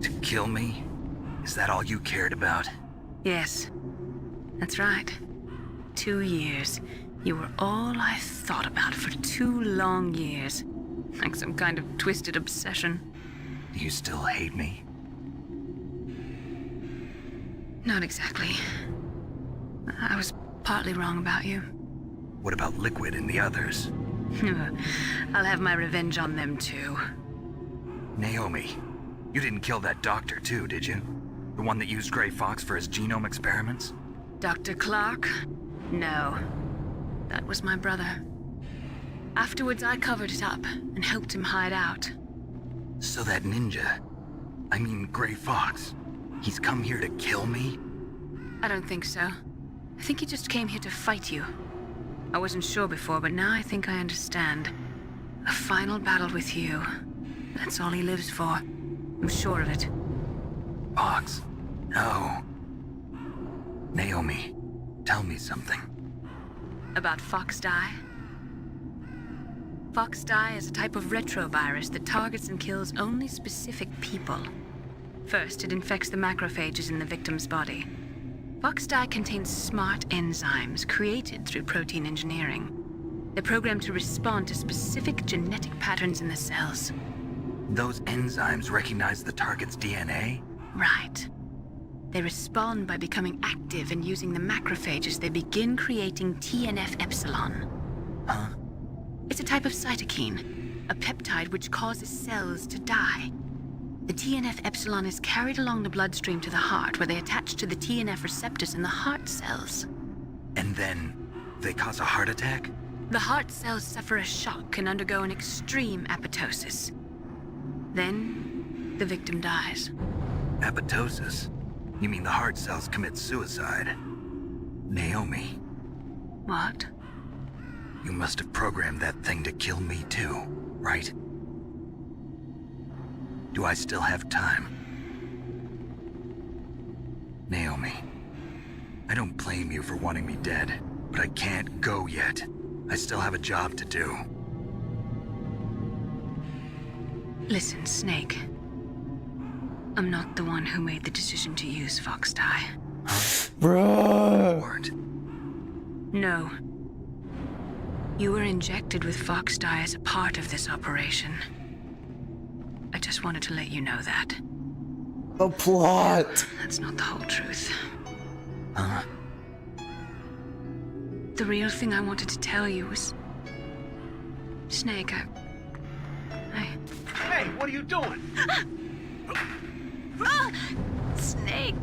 To kill me? Is that all you cared about? Yes. That's right. 2 years. You were all I thought about for 2 long years. Like some kind of twisted obsession. Do you still hate me? Not exactly. I was partly wrong about you. What about Liquid and the others? I'll have my revenge on them too. Naomi, you didn't kill that doctor too, did you? The one that used Gray Fox for his genome experiments? Dr. Clark? No. That was my brother. Afterwards, I covered it up and helped him hide out. So that ninja, I mean Gray Fox, he's come here to kill me? I don't think so. I think he just came here to fight you. I wasn't sure before, but now I think I understand. A final battle with you. That's all he lives for. I'm sure of it. Fox? No. Naomi, tell me something. About Foxdie? Foxdie is a type of retrovirus that targets and kills only specific people. First, it infects the macrophages in the victim's body. Foxdie contains smart enzymes created through protein engineering. They're programmed to respond to specific genetic patterns in the cells. Those enzymes recognize the target's DNA? Right. They respond by becoming active and using the macrophages. They begin creating TNF-epsilon. Huh? It's a type of cytokine, a peptide which causes cells to die. The TNF-epsilon is carried along the bloodstream to the heart, where they attach to the TNF receptors in the heart cells. And then they cause a heart attack? The heart cells suffer a shock and undergo an extreme apoptosis. Then, the victim dies. Apoptosis? You mean the heart cells commit suicide? Naomi. What? You must have programmed that thing to kill me too, right? Do I still have time? Naomi, I don't blame you for wanting me dead, but I can't go yet. I still have a job to do. Listen, Snake. I'm not the one who made the decision to use Foxdie. Huh? Bruh! Weren't. No. You were injected with Foxdie as a part of this operation. I just wanted to let you know that. The plot! That's not the whole truth. Huh? The real thing I wanted to tell you was... Snake, I... Hey, what are you doing? Snake!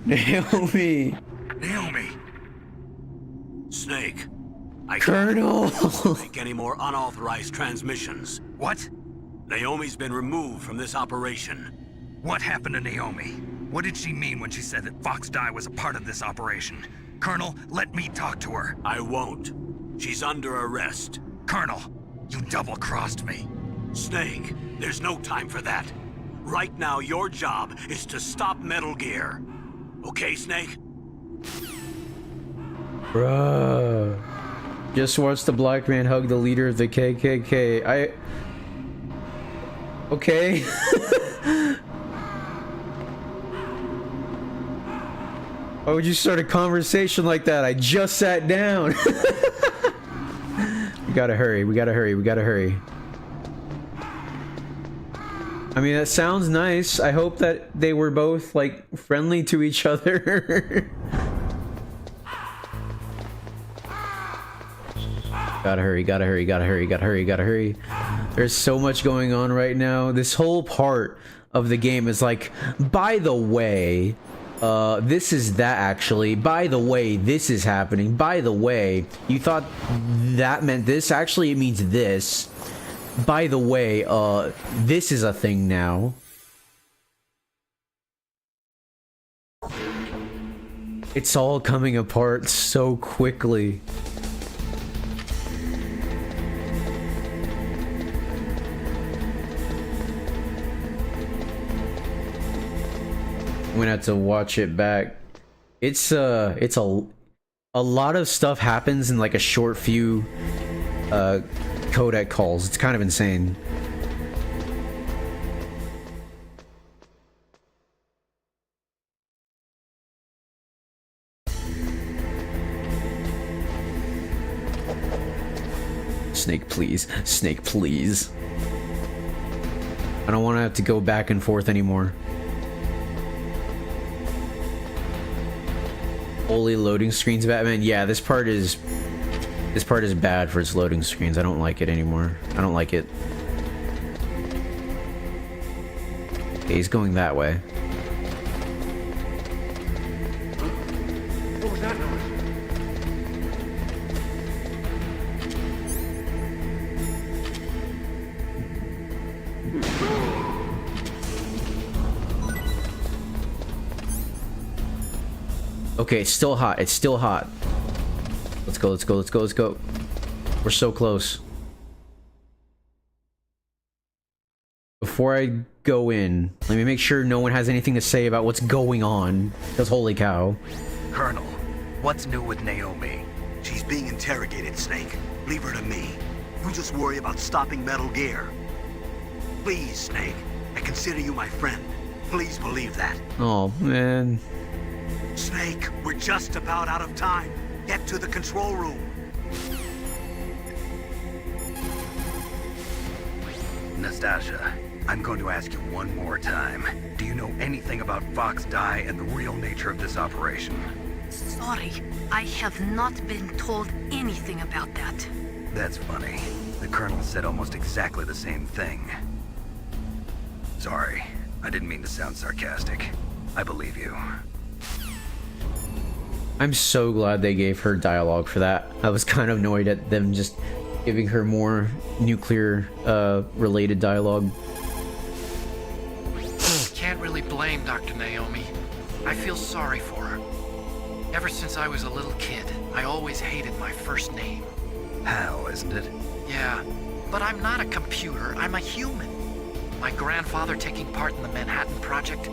Naomi! Naomi! Snake, I Colonel! can't make any more unauthorized transmissions. What? Naomi's been removed from this operation. What happened to Naomi? What did she mean when she said that Foxdie was a part of this operation? Colonel, let me talk to her. I won't. She's under arrest. Colonel, you double-crossed me. Snake, there's no time for that. Right now, your job is to stop Metal Gear. Okay, Snake? Bruh. Just watched the black man hug the leader of the KKK. Okay. Why would you start a conversation like that? I just sat down. We gotta hurry, we gotta hurry, we gotta hurry. I mean, that sounds nice. I hope that they were both, like, friendly to each other. Gotta hurry, gotta hurry, gotta hurry, gotta hurry, gotta hurry. There's so much going on right now. This whole part of the game is like, by the way, this is that actually. By the way, this is happening. By the way, you thought that meant this. Actually, it means this. By the way, this is a thing now. It's all coming apart so quickly. I'm gonna have to watch it back. It's a lot of stuff happens in like a short few codec calls. It's kind of insane. Snake, please. Snake, please. I don't want to have to go back and forth anymore. Only loading screens, Batman. Yeah, this part is bad for its loading screens. I don't like it anymore. I don't like it. Okay, he's going that way. What was that noise? Okay, it's still hot. It's still hot. Let's go, let's go, let's go, let's go. We're so close. Before I go in, let me make sure no one has anything to say about what's going on. Because holy cow. Colonel, what's new with Naomi? She's being interrogated, Snake. Leave her to me. You just worry about stopping Metal Gear. Please, Snake. I consider you my friend. Please believe that. Oh, man. Snake, we're just about out of time. Get to the control room. Nastasia, I'm going to ask you one more time. Do you know anything about Fox Die and the real nature of this operation? Sorry, I have not been told anything about that. That's funny. The Colonel said almost exactly the same thing. Sorry, I didn't mean to sound sarcastic. I believe you. I'm so glad they gave her dialogue for that. I was kind of annoyed at them just giving her more nuclear related dialogue. Can't really blame Dr. Naomi. I feel sorry for her. Ever since I was a little kid, I always hated my first name. Hal, isn't it? Yeah, but I'm not a computer, I'm a human. My grandfather taking part in the Manhattan Project,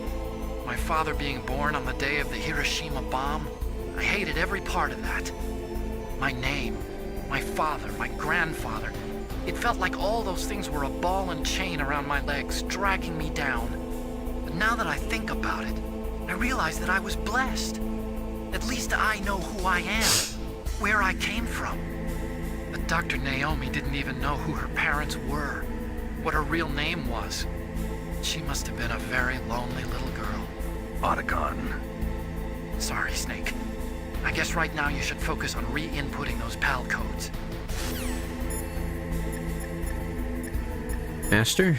my father being born on the day of the Hiroshima bomb. I hated every part of that. My name, my father, my grandfather. It felt like all those things were a ball and chain around my legs, dragging me down. But now that I think about it, I realize that I was blessed. At least I know who I am, where I came from. But Dr. Naomi didn't even know who her parents were, what her real name was. She must have been a very lonely little girl. Otacon. Sorry, Snake. I guess right now you should focus on re-inputting those PAL codes. Master?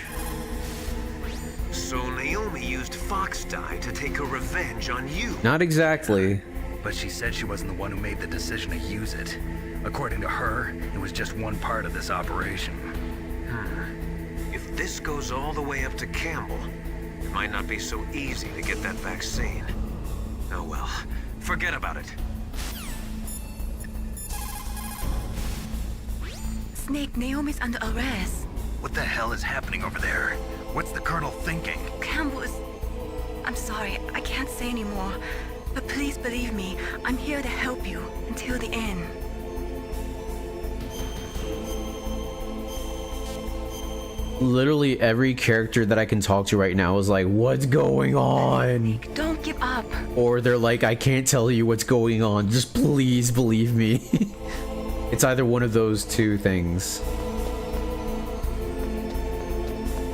So Naomi used Fox Die to take her revenge on you. Not exactly. But she said she wasn't the one who made the decision to use it. According to her, it was just one part of this operation. If this goes all the way up to Campbell, it might not be so easy to get that vaccine. Oh well, forget about it. Snake, Naomi's under arrest. What the hell is happening over there? What's the Colonel thinking? Campbell is... I'm sorry, I can't say anymore. But please believe me, I'm here to help you until the end. Literally every character that I can talk to right now is like, what's going on? Don't give up. Or they're like, I can't tell you what's going on. Just please believe me. It's either one of those two things.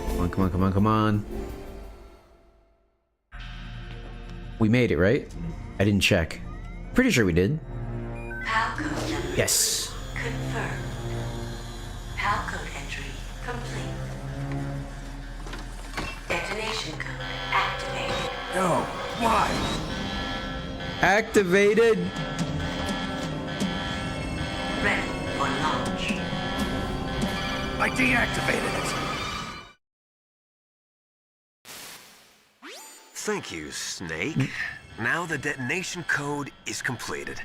Come on, come on, come on, come on. We made it, right? I didn't check. Pretty sure we did. PAL code number yes. confirmed. Palcode entry complete. Detonation code activated. No, why? Activated. Ready for launch. I deactivated it. Thank you, Snake. Now the detonation code is completed.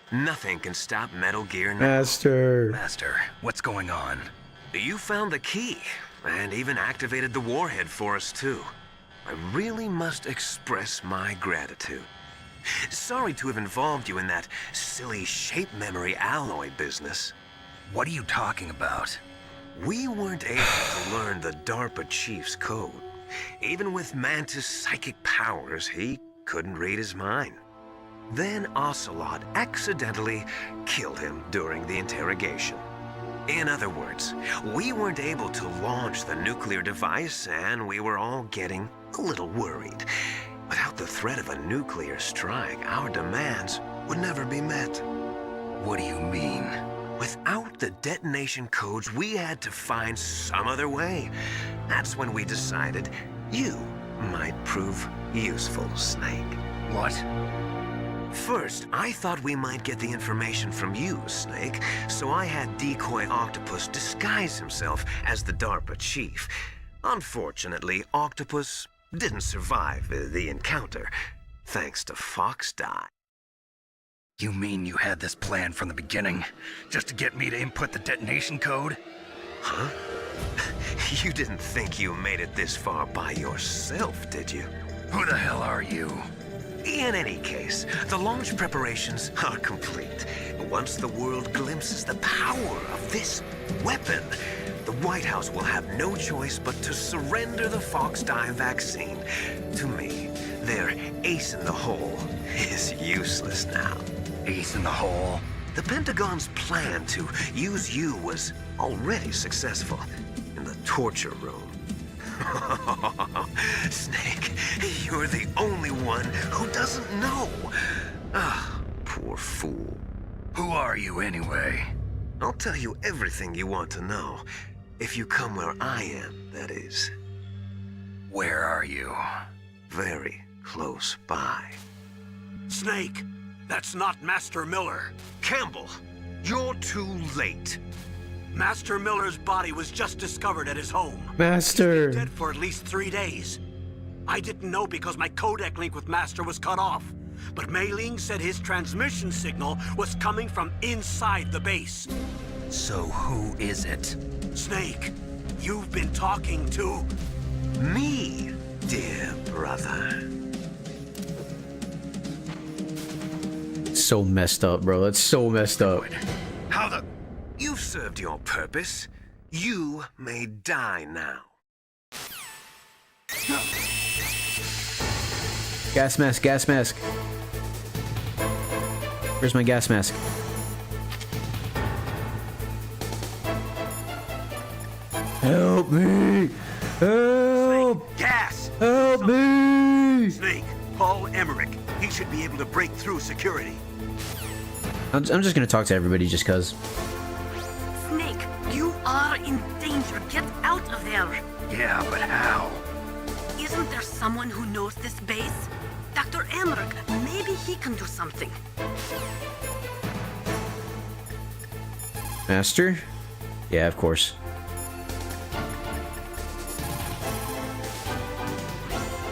Nothing can stop Metal Gear now. Master, what's going on? You found the key, and even activated the warhead for us, too. I really must express my gratitude. Sorry to have involved you in that silly shape memory alloy business. What are you talking about? We weren't able to learn the DARPA chief's code. Even with Mantis' psychic powers, he couldn't read his mind. Then Ocelot accidentally killed him during the interrogation. In other words, we weren't able to launch the nuclear device, and we were all getting a little worried. Without the threat of a nuclear strike, our demands would never be met. What do you mean? Without the detonation codes, we had to find some other way. That's when we decided you might prove useful, Snake. What? First, I thought we might get the information from you, Snake, so I had Decoy Octopus disguise himself as the DARPA chief. Unfortunately, Octopus didn't survive the encounter, thanks to Fox Die. You mean you had this plan from the beginning? Just to get me to input the detonation code? Huh? You didn't think you made it this far by yourself, did you? Who the hell are you? In any case, the launch preparations are complete. Once the world glimpses the power of this weapon, the White House will have no choice but to surrender the Fox Die vaccine. To me, their ace in the hole is useless now. Ace in the hole? The Pentagon's plan to use you was already successful in the torture room. Snake, you're the only one who doesn't know. Ah, poor fool. Who are you anyway? I'll tell you everything you want to know. If you come where I am, that is. Where are you? Very close by. Snake, that's not Master Miller. Campbell, you're too late. Master Miller's body was just discovered at his home. Master. He's been dead for at least 3 days. I didn't know because my codec link with Master was cut off. But Mei Ling said his transmission signal was coming from inside the base. So who is it? Snake, you've been talking to... me, dear brother. So messed up, bro. That's so messed up. How the... You've served your purpose. You may die now. Gas mask, gas mask. Where's my gas mask? Help me! Help! Snake, gas! Help me! Snake, Paul Emmerich. He should be able to break through security. I'm just gonna talk to everybody just cause. Snake, you are in danger. Get out of there. Yeah, but how? Isn't there someone who knows this base? Dr. Emmerich, maybe he can do something. Master? Yeah, of course.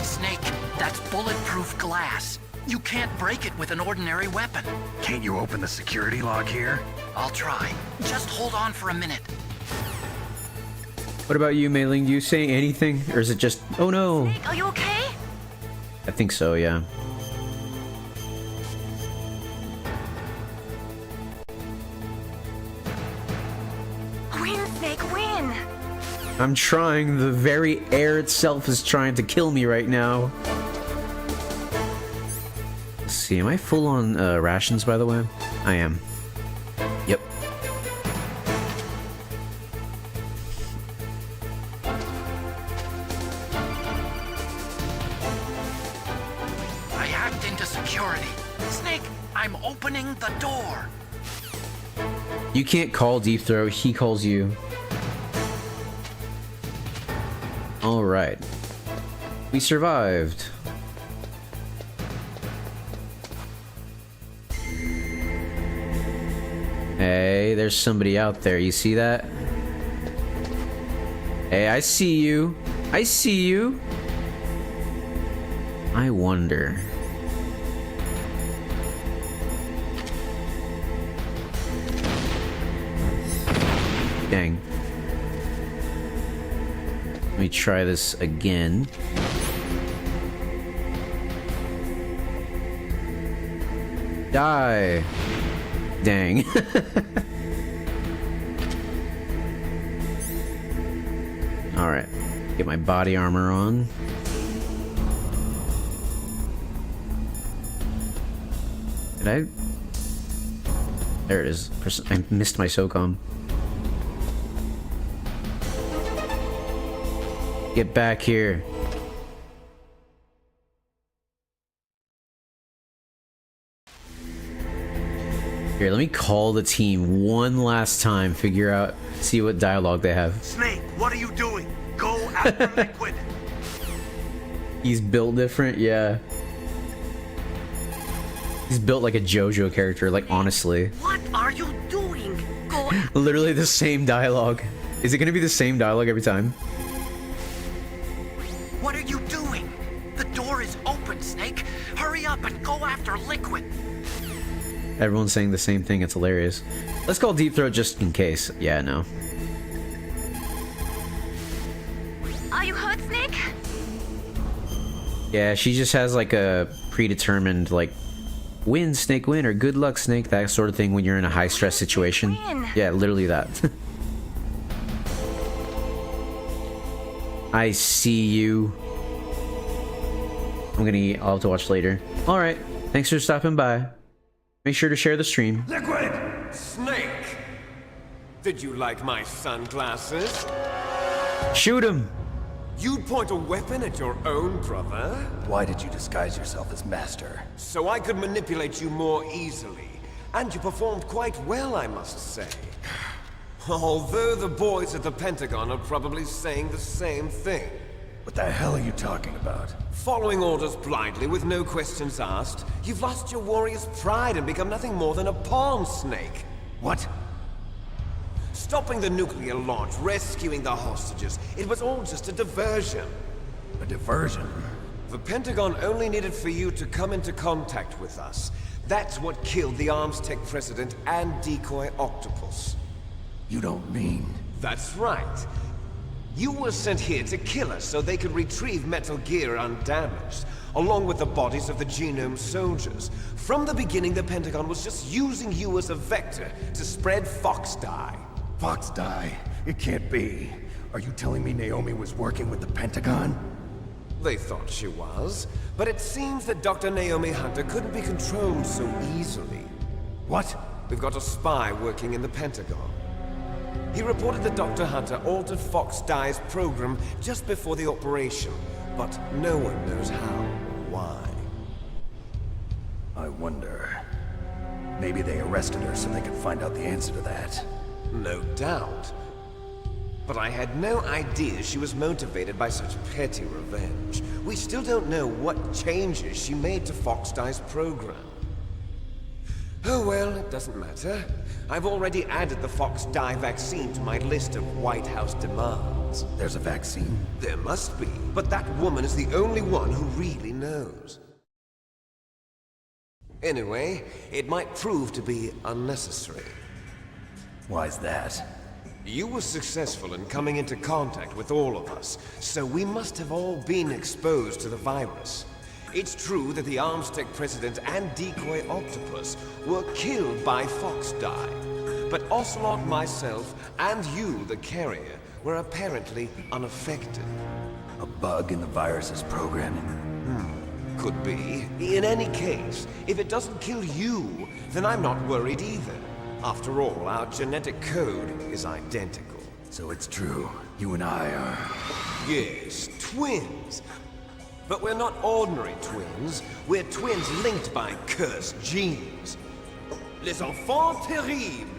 Snake, that's bulletproof glass. You can't break it with an ordinary weapon. Can't you open the security lock here? I'll try. Just hold on for a minute. What about you, Mei Ling? Do you say anything? Or is it just... Oh no! Snake, are you okay? I think so, yeah. Win, Snake, win! I'm trying. The very air itself is trying to kill me right now. Let's see, am I full on rations, by the way? I am. Yep. I hacked into security. Snake, I'm opening the door. You can't call Deep Throat, he calls you. Alright. We survived. Hey, there's somebody out there. You see that? Hey, I see you. I see you. I wonder. Dang. Let me try this again. Die. Dang. Alright. Get my body armor on. Did I? There it is. I missed my SOCOM. Get back here. Here, let me call the team one last time, figure out, see what dialogue they have. Snake, what are you doing? Go after Liquid. He's built different, yeah. He's built like a JoJo character, like honestly. What are you doing? Go. Literally the same dialogue. Is it gonna be the same dialogue every time? What are you doing? The door is open, Snake. Hurry up and go after Liquid. Everyone's saying the same thing, it's hilarious. Let's call Deep Throat just in case. Yeah, no. Are you hurt, Snake? Yeah, she just has like a predetermined like win, Snake, win, or good luck, Snake, that sort of thing when you're in a high stress situation. Win. Yeah, literally that. I see you. I'm gonna eat. I'll have to watch later. Alright, thanks for stopping by. Make sure to share the stream. Liquid! Snake! Did you like my sunglasses? Shoot him! You'd point a weapon at your own brother? Why did you disguise yourself as Master? So I could manipulate you more easily. And you performed quite well, I must say. Although the boys at the Pentagon are probably saying the same thing. What the hell are you talking about? Following orders blindly with no questions asked, you've lost your warrior's pride and become nothing more than a pawn, Snake. What? Stopping the nuclear launch, rescuing the hostages, it was all just a diversion. A diversion? The Pentagon only needed for you to come into contact with us. That's what killed the ArmsTech president and decoy Octopus. You don't mean... That's right. You were sent here to kill us so they could retrieve Metal Gear undamaged, along with the bodies of the Genome soldiers. From the beginning, the Pentagon was just using you as a vector to spread Fox Die. Fox Die? It can't be. Are you telling me Naomi was working with the Pentagon? They thought she was, but it seems that Dr. Naomi Hunter couldn't be controlled so easily. What? We've got a spy working in the Pentagon. He reported that Dr. Hunter altered Fox Die's program just before the operation, but no one knows how or why. I wonder... Maybe they arrested her so they could find out the answer to that. No doubt. But I had no idea she was motivated by such petty revenge. We still don't know what changes she made to Fox Die's program. Oh well, it doesn't matter. I've already added the Fox Die vaccine to my list of White House demands. There's a vaccine? There must be, but that woman is the only one who really knows. Anyway, it might prove to be unnecessary. Why's that? You were successful in coming into contact with all of us, so we must have all been exposed to the virus. It's true that the ArmsTech president and decoy Octopus were killed by Fox Die, but Ocelot, myself, and you, the carrier, were apparently unaffected. A bug in the virus's programming? Could be. In any case, if it doesn't kill you, then I'm not worried either. After all, our genetic code is identical. So it's true. You and I are... Yes, twins. But we're not ordinary twins. We're twins linked by cursed genes. Les enfants terribles.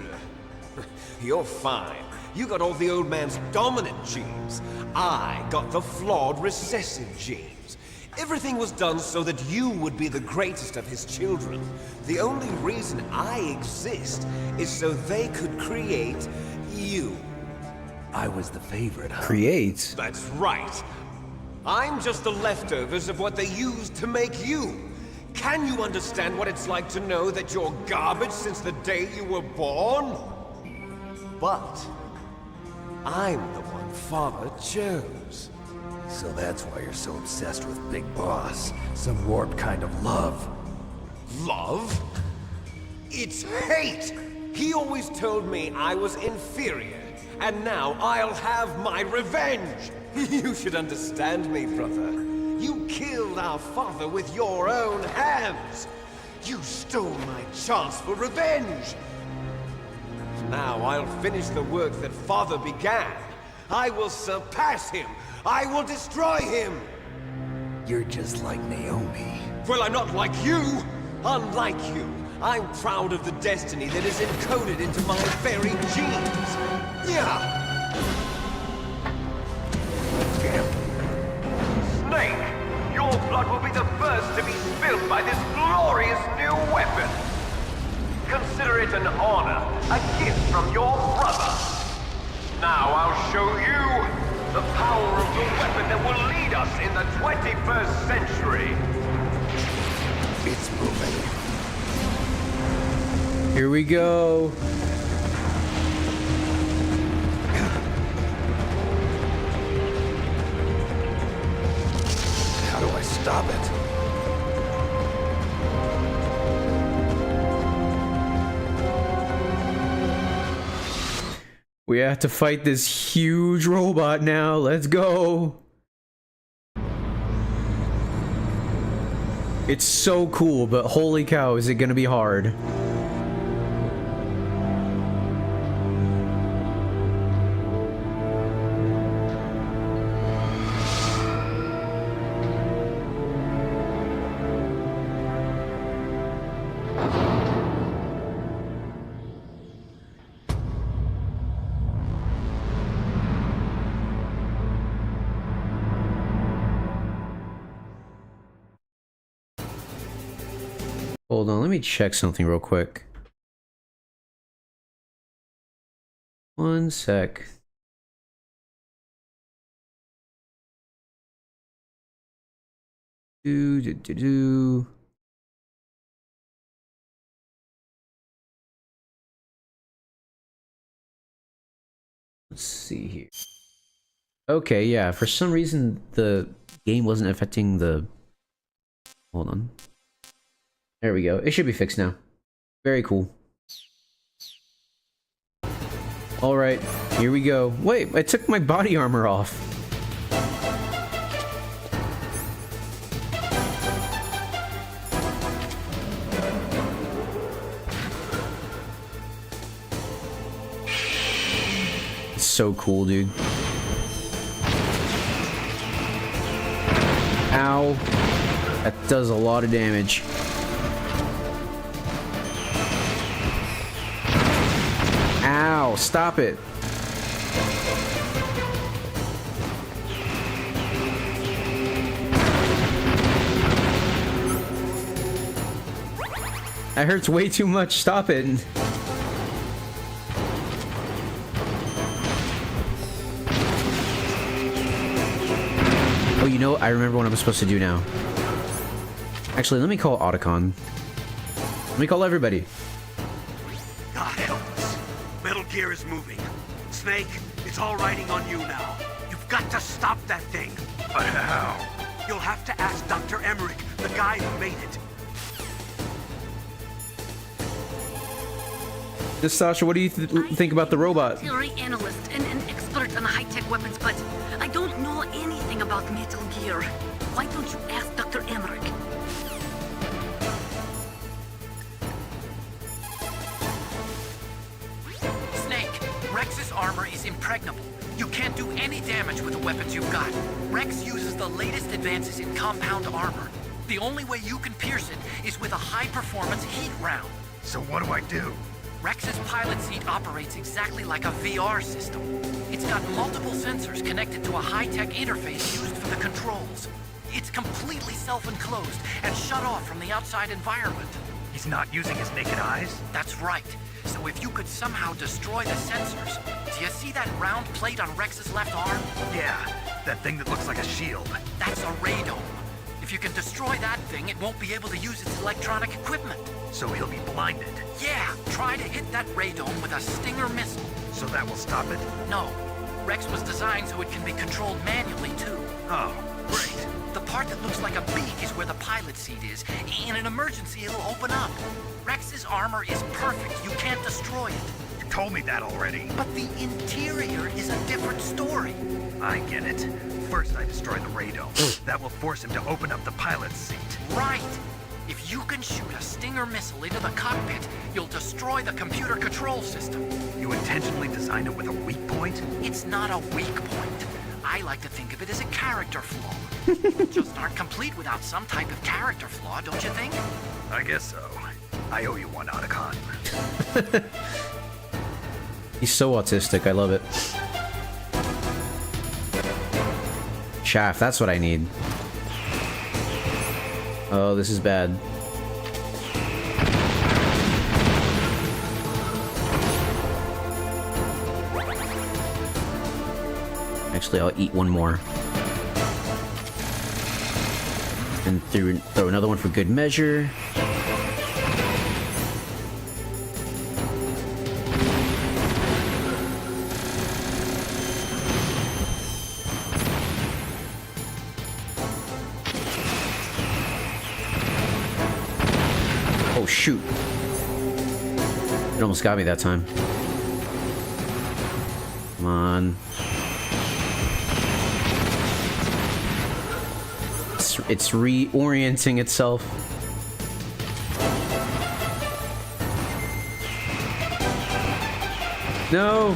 You're fine. You got all the old man's dominant genes. I got the flawed recessive genes. Everything was done so that you would be the greatest of his children. The only reason I exist is so they could create you. I was the favorite, huh? Create? That's right. I'm just the leftovers of what they used to make you. Can you understand what it's like to know that you're garbage since the day you were born? But I'm the one Father chose. So that's why you're so obsessed with Big Boss. Some warped kind of love. Love? It's hate! He always told me I was inferior, and now I'll have my revenge! You should understand me, brother. You killed our father with your own hands! You stole my chance for revenge! Now I'll finish the work that Father began. I will surpass him! I will destroy him! You're just like Naomi. Well, I'm not like you! Unlike you, I'm proud of the destiny that is encoded into my very genes! Yeah! Snake, your blood will be the first to be spilled by this glorious new weapon. Consider it an honor, a gift from your brother. Now I'll show you the power of the weapon that will lead us in the 21st century. It's moving. Here we go. How do I stop it? We have to fight this huge robot now. Let's go. It's so cool, but holy cow, is it gonna be hard. Hold on, let me check something real quick. One sec. Do. Let's see here. Okay, yeah, for some reason the game wasn't affecting the... Hold on. There we go. It should be fixed now. Very cool. Alright, here we go. Wait, I took my body armor off. It's so cool, dude. Ow. That does a lot of damage. Ow, stop it. That hurts way too much. Stop it. Oh, you know what? I remember what I'm supposed to do now. Actually, let me call Otacon. Let me call everybody. God help us. Metal Gear is moving. Snake, it's all riding on you now. You've got to stop that thing. But how? You'll have to ask Dr. Emmerich, the guy who made it. Nastasha, what do you think about the robot? Theory analyst and an expert on high-tech weapons, but I don't know anything about Metal Gear. Why don't you ask Dr. Emmerich? Snake, Rex's armor is impregnable. You can't do any damage with the weapons you've got. Rex uses the latest advances in compound armor. The only way you can pierce it is with a high-performance heat round. So what do I do? Rex's pilot seat operates exactly like a VR system. It's got multiple sensors connected to a high-tech interface used for the controls. It's completely self-enclosed and shut off from the outside environment. He's not using his naked eyes? That's right. So if you could somehow destroy the sensors, do you see that round plate on Rex's left arm? Yeah, that thing that looks like a shield. That's a radome. If you can destroy that thing, it won't be able to use its electronic equipment. So he'll be blinded. Yeah, try to hit that radome with a Stinger missile. So that will stop it? No. Rex was designed so it can be controlled manually, too. Oh, great. The part that looks like a beak is where the pilot seat is. In an emergency, it'll open up. Rex's armor is perfect. You can't destroy it. You told me that already. But the interior is a different story. I get it. First I destroy the radome. That will force him to open up the pilot's seat. Right. If you can shoot a Stinger missile into the cockpit, you'll destroy the computer control system. You intentionally designed it with a weak point? It's not a weak point. I like to think of it as a character flaw. People just aren't complete without some type of character flaw, don't you think? I guess so. I owe you one, Otacon. He's so autistic, I love it. Chaff, that's what I need. Oh, this is bad. Actually, I'll eat one more. And throw another one for good measure. Oh, shoot. It almost got me that time. Come on. It's reorienting itself. No!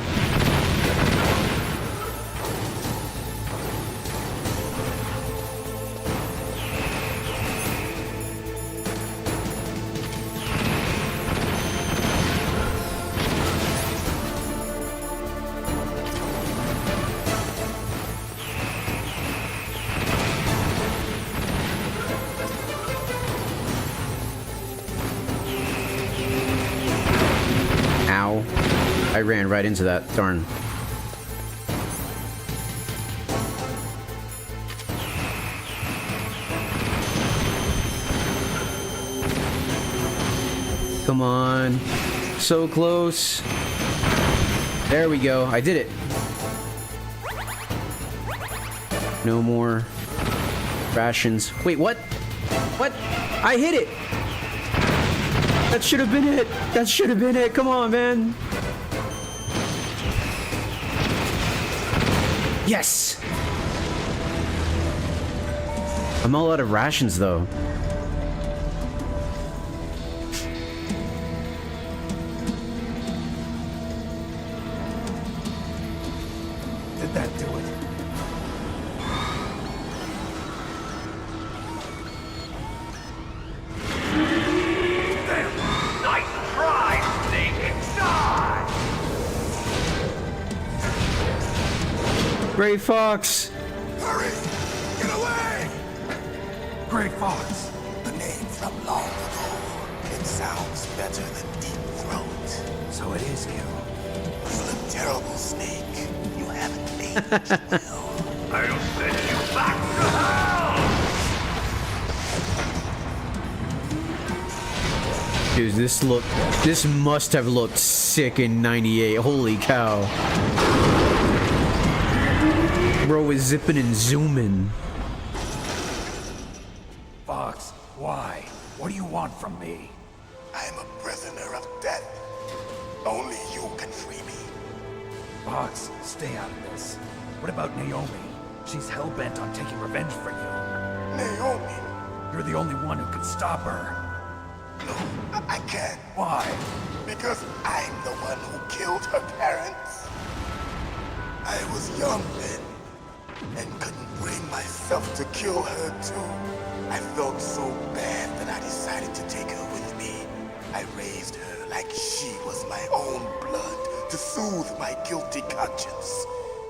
I ran right into that, darn. Come on. So close. There we go. I did it. No more rations. Wait, what? What? I hit it! That should have been it! That should have been it! Come on, man! Yes! I'm all out of rations, though. Did that do it? Nice try, Snake! Die! Gray Fox! Hurry! Get away! Gray Fox. The name from long ago. It sounds better than Deep Throat. So it is you. You look terrible, Snake. You haven't aged well. I'll send you back to hell! Dude, this must have looked sick in '98. Holy cow. Bro was zipping and zooming. Fox, why? What do you want from me? I am a prisoner of death. Only you can free me. Fox, stay out of this. What about Naomi? She's hell-bent on taking revenge for you. Naomi? You're the only one who can stop her. No, I can't. Why? Because I'm the one who killed her parents. I was young then, and couldn't bring myself to kill her too. I felt so bad that I decided to take her with me. I raised her like she was my own blood to soothe my guilty conscience.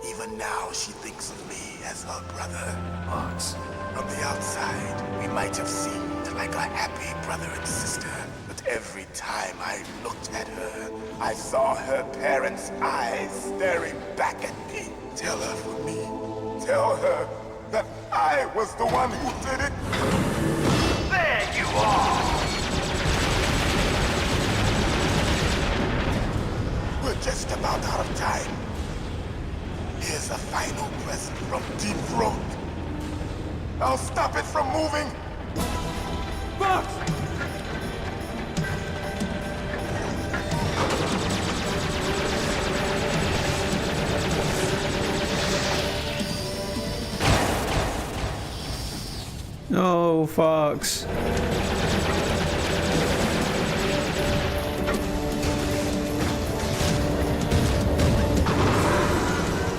Even now, she thinks of me as her brother. Fox. From the outside, we might have seemed like a happy brother and sister. But every time I looked at her, I saw her parents' eyes staring back at me. Tell her for me. Tell her that I was the one who did it. There you are! We're just about out of time. Here's a final present from Deep Throat. I'll stop it from moving. Fox! No, Fox.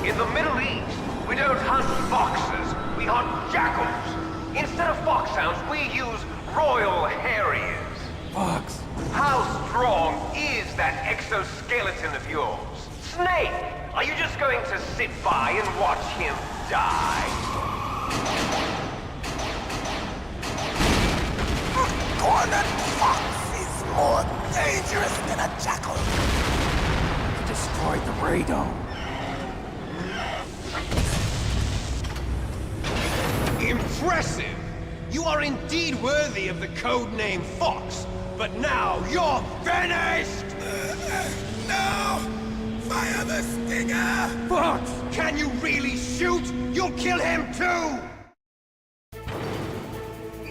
In the Middle East, we don't hunt foxes, we hunt jackals. Instead of foxhounds, we use Royal Harriers. Fox! How strong is that exoskeleton of yours? Snake, are you just going to sit by and watch him die? Cornered fox is more dangerous than a jackal. He destroyed the radome. Impressive! You are indeed worthy of the codename Fox, but now you're finished! No! Fire the stinger! Fox! Can you really shoot? You'll kill him too!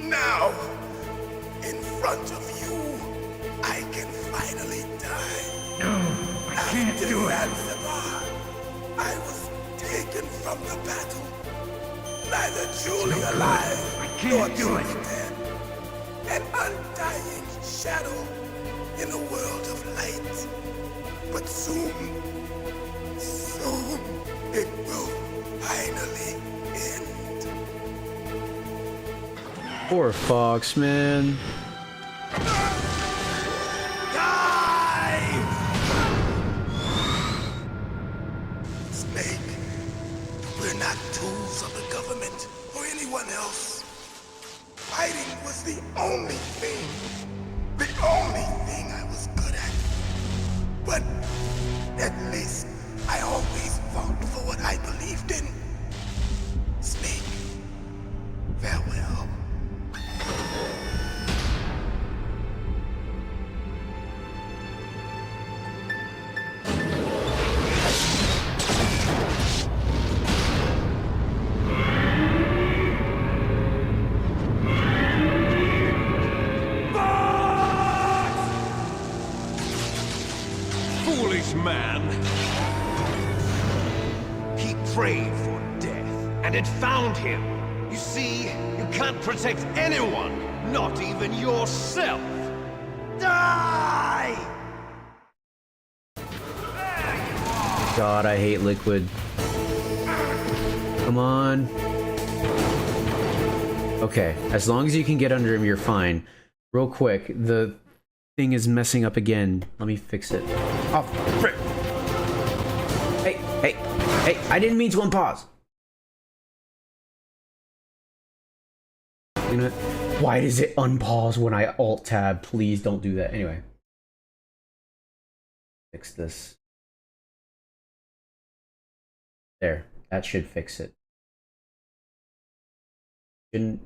Now! In front of you, I can finally die. No, I can't do it. Zanzibar, I was taken from the battle. Neither truly alive, I can't do it. dead. An undying shadow in a world of light. But soon, it will finally end. Poor Fox, man. Snake, we're not tools of the government or anyone else. Fighting was the only thing I was good at. But at least I always fought for what I believed in. Snake, farewell. Foolish man! He prayed for death, and it found him. You see, you can't protect anyone, not even yourself. Die! God, I hate Liquid. Come on. Okay, as long as you can get under him, you're fine. Real quick, the thing is messing up again. Let me fix it. Oh, frick! Hey, I didn't mean to unpause. You know what? Why does it unpause when I alt-tab? Please don't do that. Anyway. Fix this. There. That should fix it. Shouldn't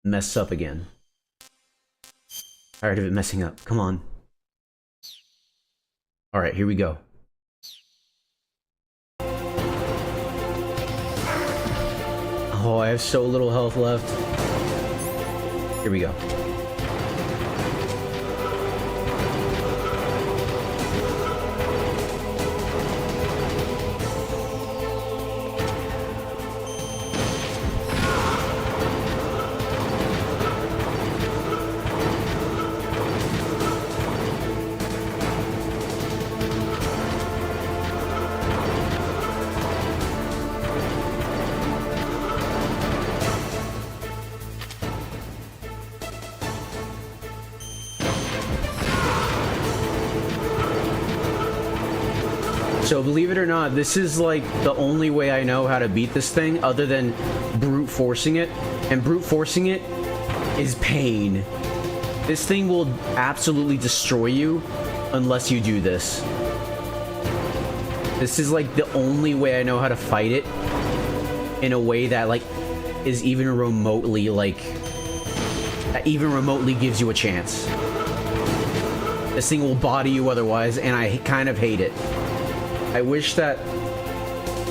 mess up again. Tired of it messing up. Come on. Alright, here we go. Oh, I have so little health left. Here we go. So believe it or not, this is like the only way I know how to beat this thing other than brute forcing it. And brute forcing it is pain. This thing will absolutely destroy you unless you do this. This is like the only way I know how to fight it in a way that like is even remotely like that even remotely gives you a chance. This thing will body you otherwise, and I kind of hate it. I wish that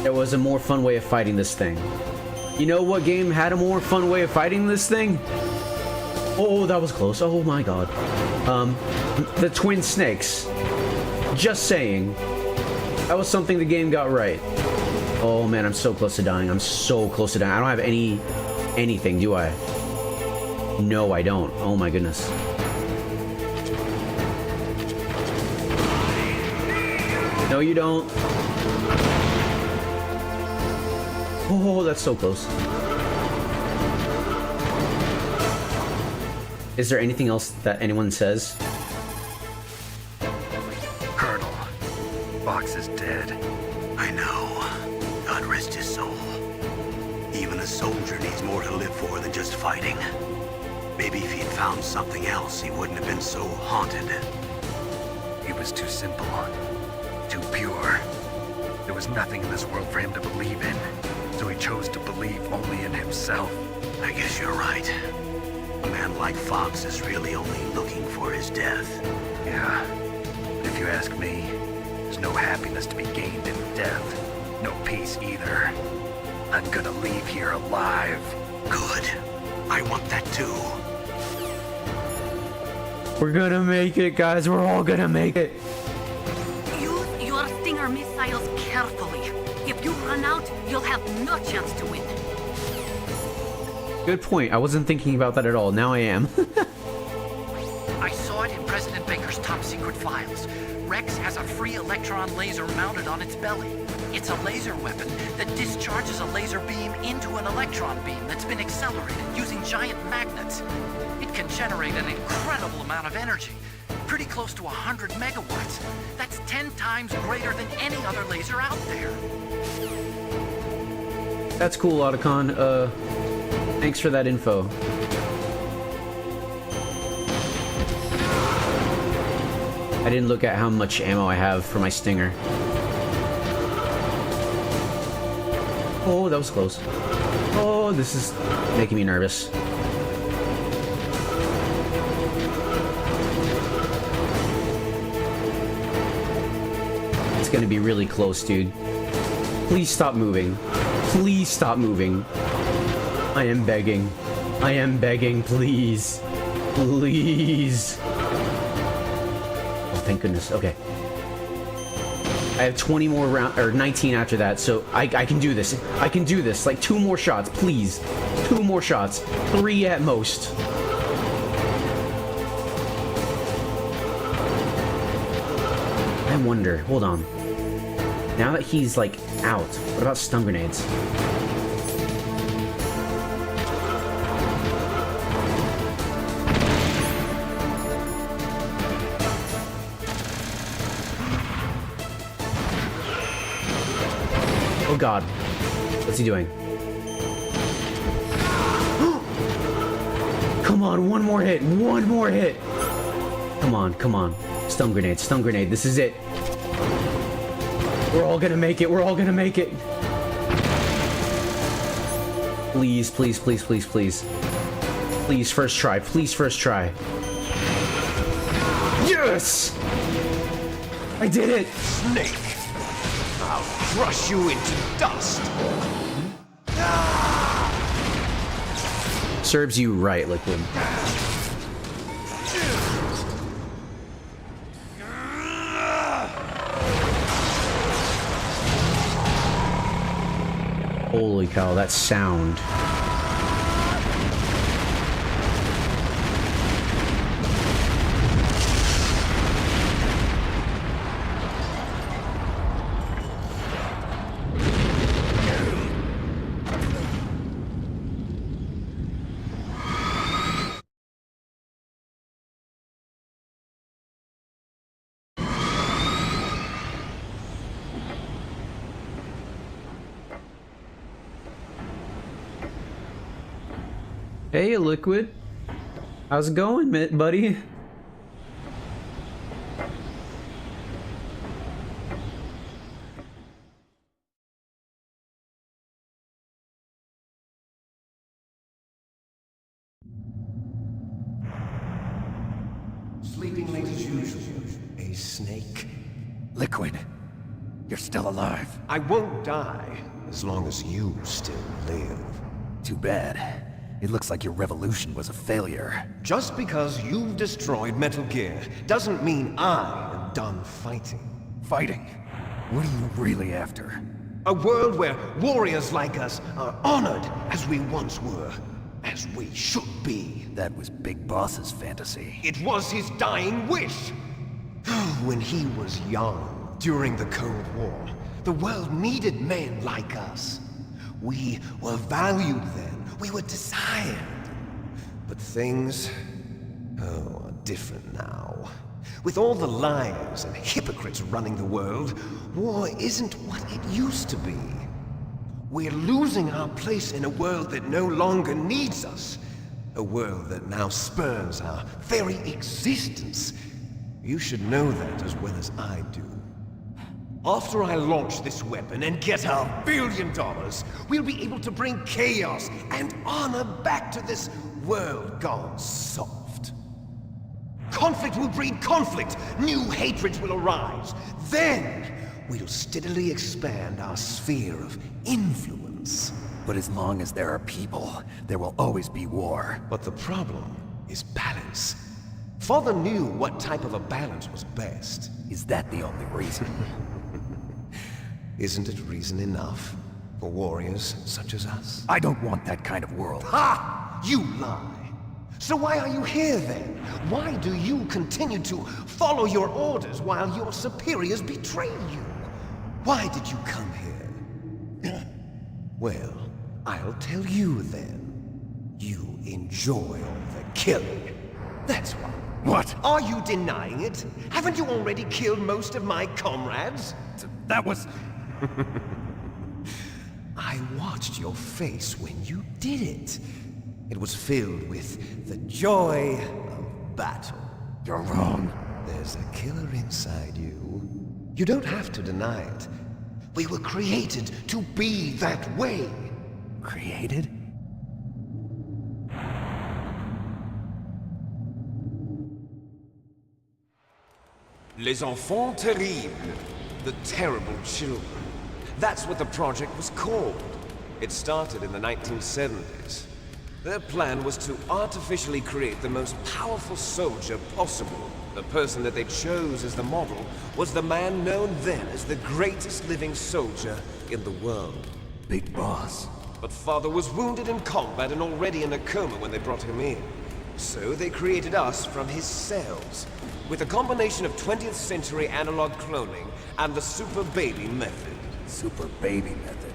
there was a more fun way of fighting this thing. You know what game had a more fun way of fighting this thing? Oh, that was close. Oh my god. The Twin Snakes. Just saying. That was something the game got right. Oh man, I'm so close to dying. I'm so close to dying. I don't have anything, do I? No, I don't. Oh my goodness. No, you don't. Oh, that's so close. Is there anything else that anyone says? Colonel, Fox is dead. I know. God rest his soul. Even a soldier needs more to live for than just fighting. Maybe if he'd found something else, he wouldn't have been so haunted. He was too simple, too pure. There was nothing in this world for him to believe in, so he chose to believe only in himself. I guess you're right. A man like Fox is really only looking for his death. Yeah. But if you ask me, there's no happiness to be gained in death. No peace either. I'm gonna leave here alive. Good. I want that too. We're gonna make it, guys. We're all gonna make it. Use your Stinger missiles carefully. If you run out, you'll have no chance to win. Good point. I wasn't thinking about that at all. Now I am. I saw it in President Baker's top secret files. Rex has a free electron laser mounted on its belly. It's a laser weapon that discharges a laser beam into an electron beam that's been accelerated using giant magnets. It can generate an incredible amount of energy, pretty close to 100 megawatts. That's 10 times greater than any other laser out there. That's cool, Otacon. Thanks for that info. I didn't look at how much ammo I have for my Stinger. Oh, that was close. Oh, this is making me nervous. It's gonna be really close, dude. Please stop moving. Please stop moving. I am begging. I am begging, please. Please. Oh, thank goodness. Okay. I have 20 more rounds, or 19 after that, so I can do this. I can do this. Like, 2 more shots, please. 2 more shots. 3 at most. I wonder, hold on. Now that he's, like, out, what about stun grenades? Oh god. What's he doing? Come on, one more hit. One more hit. Come on, come on. Stun grenade, stun grenade. This is it. We're all gonna make it. We're all gonna make it. Please, please, please, please, please. Please, first try. Please, first try. Yes! I did it! Snake! I'll crush you into dust! Serves you right, Liquid. Holy cow, that sound. Hey, Liquid. How's it going, buddy? Sleeping late as usual. A snake. Liquid. You're still alive. I won't die as long as you still live. Too bad. It looks like your revolution was a failure. Just because you've destroyed Metal Gear doesn't mean I am done fighting. Fighting? What are you really after? A world where warriors like us are honored as we once were. As we should be. That was Big Boss's fantasy. It was his dying wish! When he was young, during the Cold War, the world needed men like us. We were valued then. We were desired. But things, are different now. With all the liars and hypocrites running the world, war isn't what it used to be. We're losing our place in a world that no longer needs us. A world that now spurns our very existence. You should know that as well as I do. After I launch this weapon and get our $1 billion, we'll be able to bring chaos and honor back to this world gone soft. Conflict will breed conflict. New hatreds will arise. Then, we'll steadily expand our sphere of influence. But as long as there are people, there will always be war. But the problem is balance. Father knew what type of a balance was best. Is that the only reason? Isn't it reason enough for warriors such as us? I don't want that kind of world. Ha! You lie! So why are you here then? Why do you continue to follow your orders while your superiors betray you? Why did you come here? Well, I'll tell you then. You enjoy all the killing. That's why. What? Are you denying it? Haven't you already killed most of my comrades? That was... I watched your face when you did it. It was filled with the joy of battle. You're wrong. There's a killer inside you. You don't have to deny it. We were created to be that way. Created? Les enfants terribles. The terrible children. That's what the project was called. It started in the 1970s. Their plan was to artificially create the most powerful soldier possible. The person that they chose as the model was the man known then as the greatest living soldier in the world. Big Boss. But Father was wounded in combat and already in a coma when they brought him in. So they created us from his cells, with a combination of 20th century analog cloning and the Super Baby method. Super Baby method?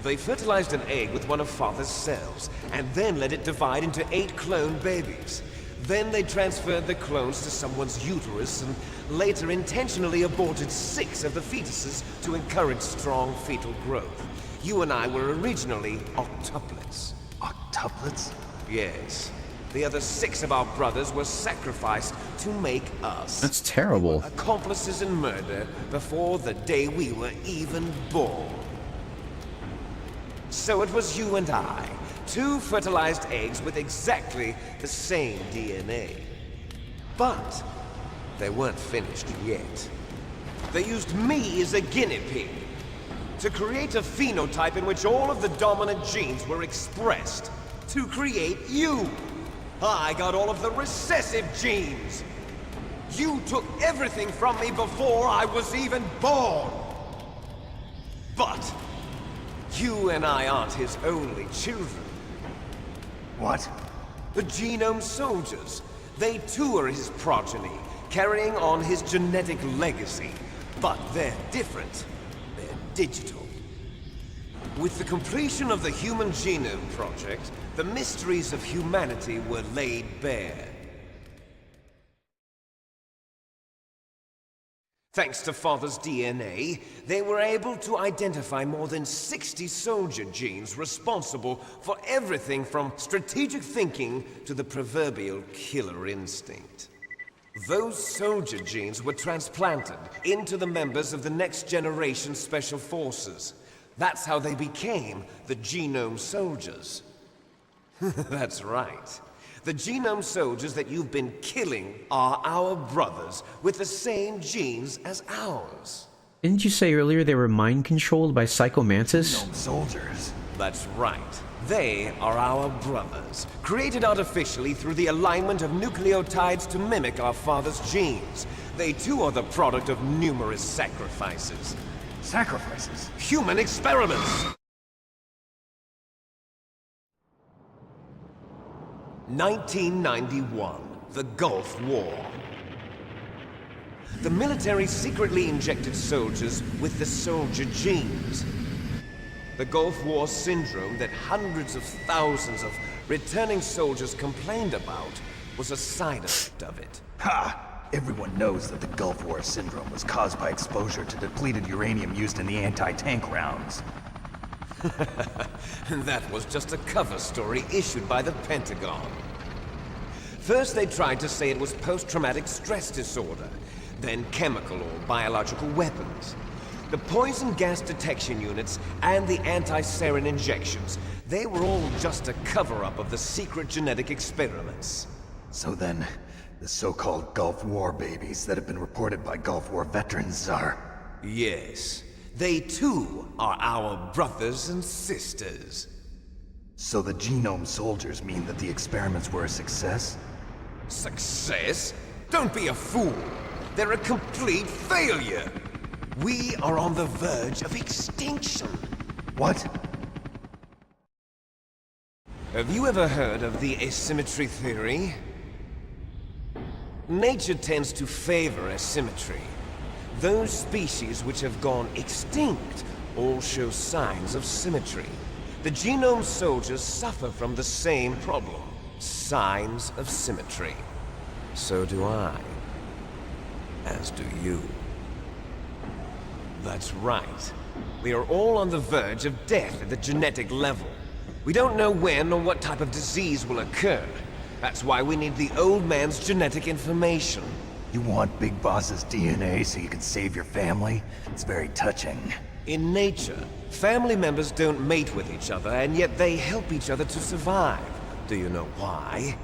They fertilized an egg with one of Father's cells, and then let it divide into 8 clone babies. Then they transferred the clones to someone's uterus, and later intentionally aborted 6 of the fetuses to encourage strong fetal growth. You and I were originally octuplets. Octuplets? Yes. The other 6 of our brothers were sacrificed to make us. That's terrible. We were accomplices in murder before the day we were even born. So it was you and I, 2 fertilized eggs with exactly the same DNA. But they weren't finished yet. They used me as a guinea pig to create a phenotype in which all of the dominant genes were expressed. To create you. I got all of the recessive genes. You took everything from me before I was even born. But you and I aren't his only children. What? The Genome Soldiers. They too are his progeny, carrying on his genetic legacy. But they're different. They're digital. With the completion of the Human Genome Project, the mysteries of humanity were laid bare. Thanks to Father's DNA, they were able to identify more than 60 soldier genes responsible for everything from strategic thinking to the proverbial killer instinct. Those soldier genes were transplanted into the members of the next generation Special Forces. That's how they became the Genome Soldiers. That's right. The Genome Soldiers that you've been killing are our brothers with the same genes as ours. Didn't you say earlier they were mind-controlled by Psycho Mantis? Genome Soldiers. That's right. They are our brothers, created artificially through the alignment of nucleotides to mimic our father's genes. They too are the product of numerous sacrifices. Sacrifices? Human experiments! 1991, the Gulf War. The military secretly injected soldiers with the soldier genes. The Gulf War syndrome that hundreds of thousands of returning soldiers complained about was a side effect of it. Ha! Everyone knows that the Gulf War syndrome was caused by exposure to depleted uranium used in the anti-tank rounds. That was just a cover story issued by the Pentagon. First they tried to say it was post-traumatic stress disorder, then chemical or biological weapons. The poison gas detection units and the anti-sarin injections, they were all just a cover-up of the secret genetic experiments. So then, the so-called Gulf War babies that have been reported by Gulf War veterans are... Yes. They too are our brothers and sisters. So the Genome Soldiers mean that the experiments were a success? Success? Don't be a fool! They're a complete failure! We are on the verge of extinction. What? Have you ever heard of the asymmetry theory? Nature tends to favor asymmetry. Those species which have gone extinct all show signs of symmetry. The Genome Soldiers suffer from the same problem. Signs of symmetry. So do I. As do you. That's right. We are all on the verge of death at the genetic level. We don't know when or what type of disease will occur. That's why we need the old man's genetic information. You want Big Boss's DNA so you can save your family? It's very touching. In nature, family members don't mate with each other, and yet they help each other to survive. Do you know why?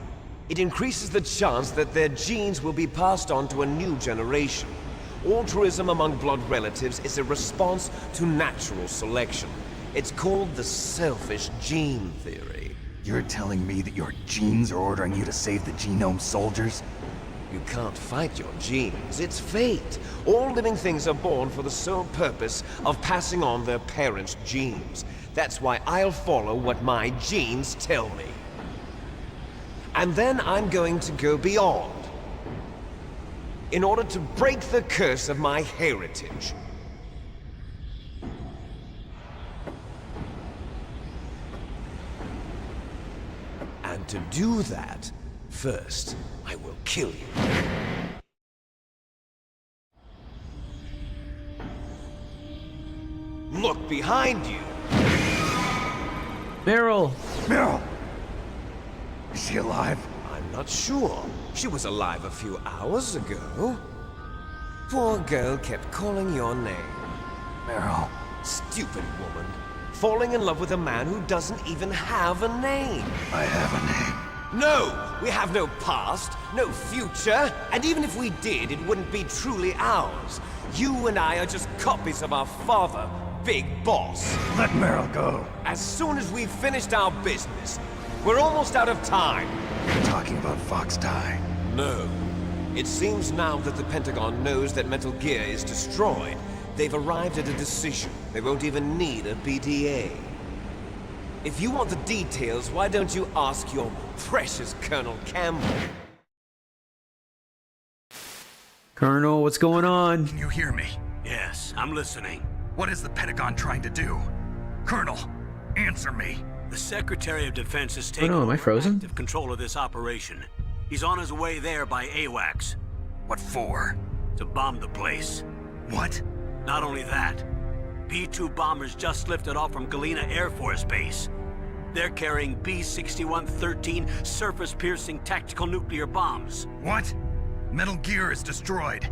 It increases the chance that their genes will be passed on to a new generation. Altruism among blood relatives is a response to natural selection. It's called the selfish gene theory. You're telling me that your genes are ordering you to save the Genome Soldiers? You can't fight your genes. It's fate. All living things are born for the sole purpose of passing on their parents' genes. That's why I'll follow what my genes tell me. And then I'm going to go beyond. In order to break the curse of my heritage. And to do that, first, I will kill you. Look behind you! Meryl! Meryl! Is she alive? I'm not sure. She was alive a few hours ago. Poor girl kept calling your name. Meryl. Stupid woman. Falling in love with a man who doesn't even have a name. I have a name. No! We have no past, no future, and even if we did, it wouldn't be truly ours. You and I are just copies of our father, Big Boss. Let Meryl go. As soon as we've finished our business, we're almost out of time. You're talking about Fox Die. No. It seems now that the Pentagon knows that Metal Gear is destroyed. They've arrived at a decision. They won't even need a BDA. If you want the details, why don't you ask your precious Colonel Campbell? Colonel, what's going on? Can you hear me? Yes, I'm listening. What is the Pentagon trying to do? Colonel, answer me. The Secretary of Defense is taking am I frozen? active control of this operation. He's on his way there by AWACS. What for? To bomb the place. What? Not only that, B-2 bombers just lifted off from Galena Air Force Base. They're carrying B-6113 surface-piercing tactical nuclear bombs. What? Metal Gear is destroyed.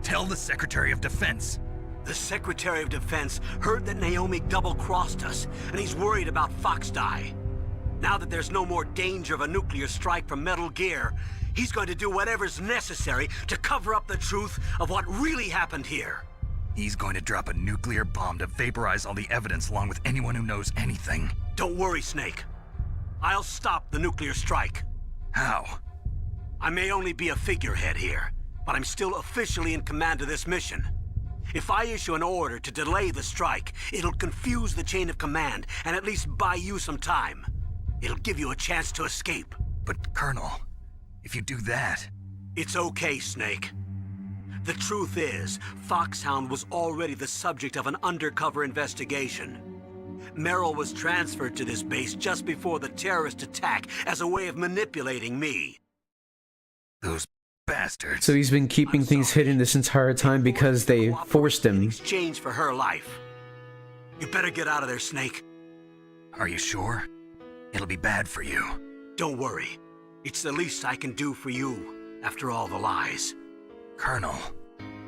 Tell the Secretary of Defense. The Secretary of Defense heard that Naomi double-crossed us, and he's worried about Foxdie. Now that there's no more danger of a nuclear strike from Metal Gear, he's going to do whatever's necessary to cover up the truth of what really happened here. He's going to drop a nuclear bomb to vaporize all the evidence along with anyone who knows anything. Don't worry, Snake. I'll stop the nuclear strike. How? I may only be a figurehead here, but I'm still officially in command of this mission. If I issue an order to delay the strike, it'll confuse the chain of command and at least buy you some time. It'll give you a chance to escape. But, Colonel, if you do that... It's okay, Snake. The truth is, Foxhound was already the subject of an undercover investigation. Merrill was transferred to this base just before the terrorist attack as a way of manipulating me. Those bastards. So he's been keeping things hidden this entire time because they forced him. In exchange for her life. You better get out of there, Snake. Are you sure? It'll be bad for you. Don't worry. It's the least I can do for you, after all the lies. Colonel.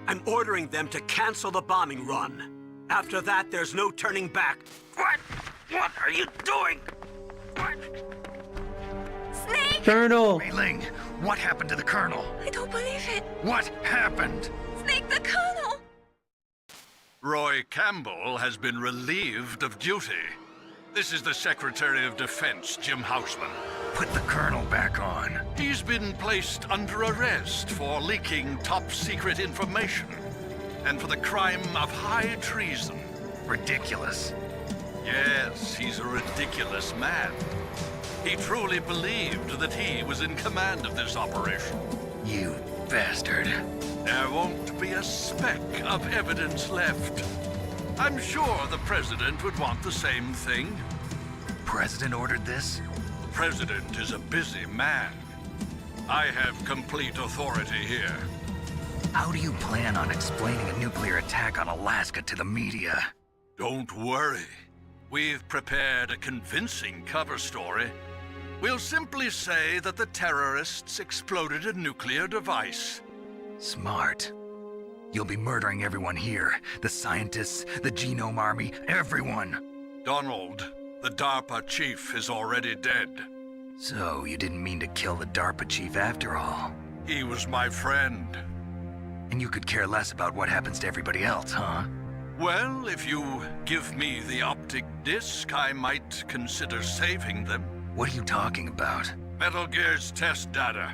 I'm ordering them to cancel the bombing run. After that, there's no turning back. What? What are you doing? What? Snake! Colonel! Mei Ling, what happened to the Colonel? I don't believe it. What happened? Snake, the Colonel! Roy Campbell has been relieved of duty. This is the Secretary of Defense, Jim Houseman. Put the Colonel back on. He's been placed under arrest for leaking top-secret information and for the crime of high treason. Ridiculous. Yes, he's a ridiculous man. He truly believed that he was in command of this operation. You bastard. There won't be a speck of evidence left. I'm sure the President would want the same thing. President ordered this? President is a busy man. I have complete authority here. How do you plan on explaining a nuclear attack on Alaska to the media? Don't worry. We've prepared a convincing cover story. We'll simply say that the terrorists exploded a nuclear device. Smart. You'll be murdering everyone here. The scientists, the Genome Army, everyone. Donald, the DARPA chief, is already dead. So, you didn't mean to kill the DARPA chief after all? He was my friend. And you could care less about what happens to everybody else, huh? Well, if you give me the optic disc, I might consider saving them. What are you talking about? Metal Gear's test data.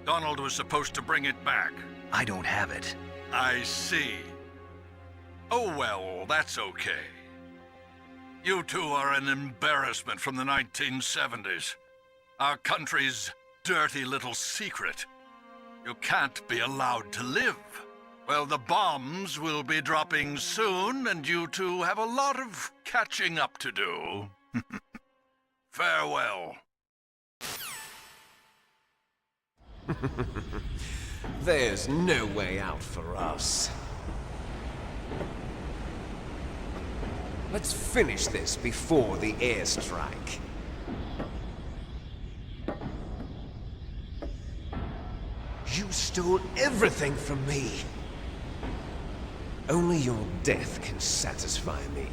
Donald was supposed to bring it back. I don't have it. I see. Oh well, that's okay. You two are an embarrassment from the 1970s. Our country's dirty little secret. You can't be allowed to live. Well, the bombs will be dropping soon, and you two have a lot of catching up to do. Farewell. There's no way out for us. Let's finish this before the airstrike. You stole everything from me. Only your death can satisfy me.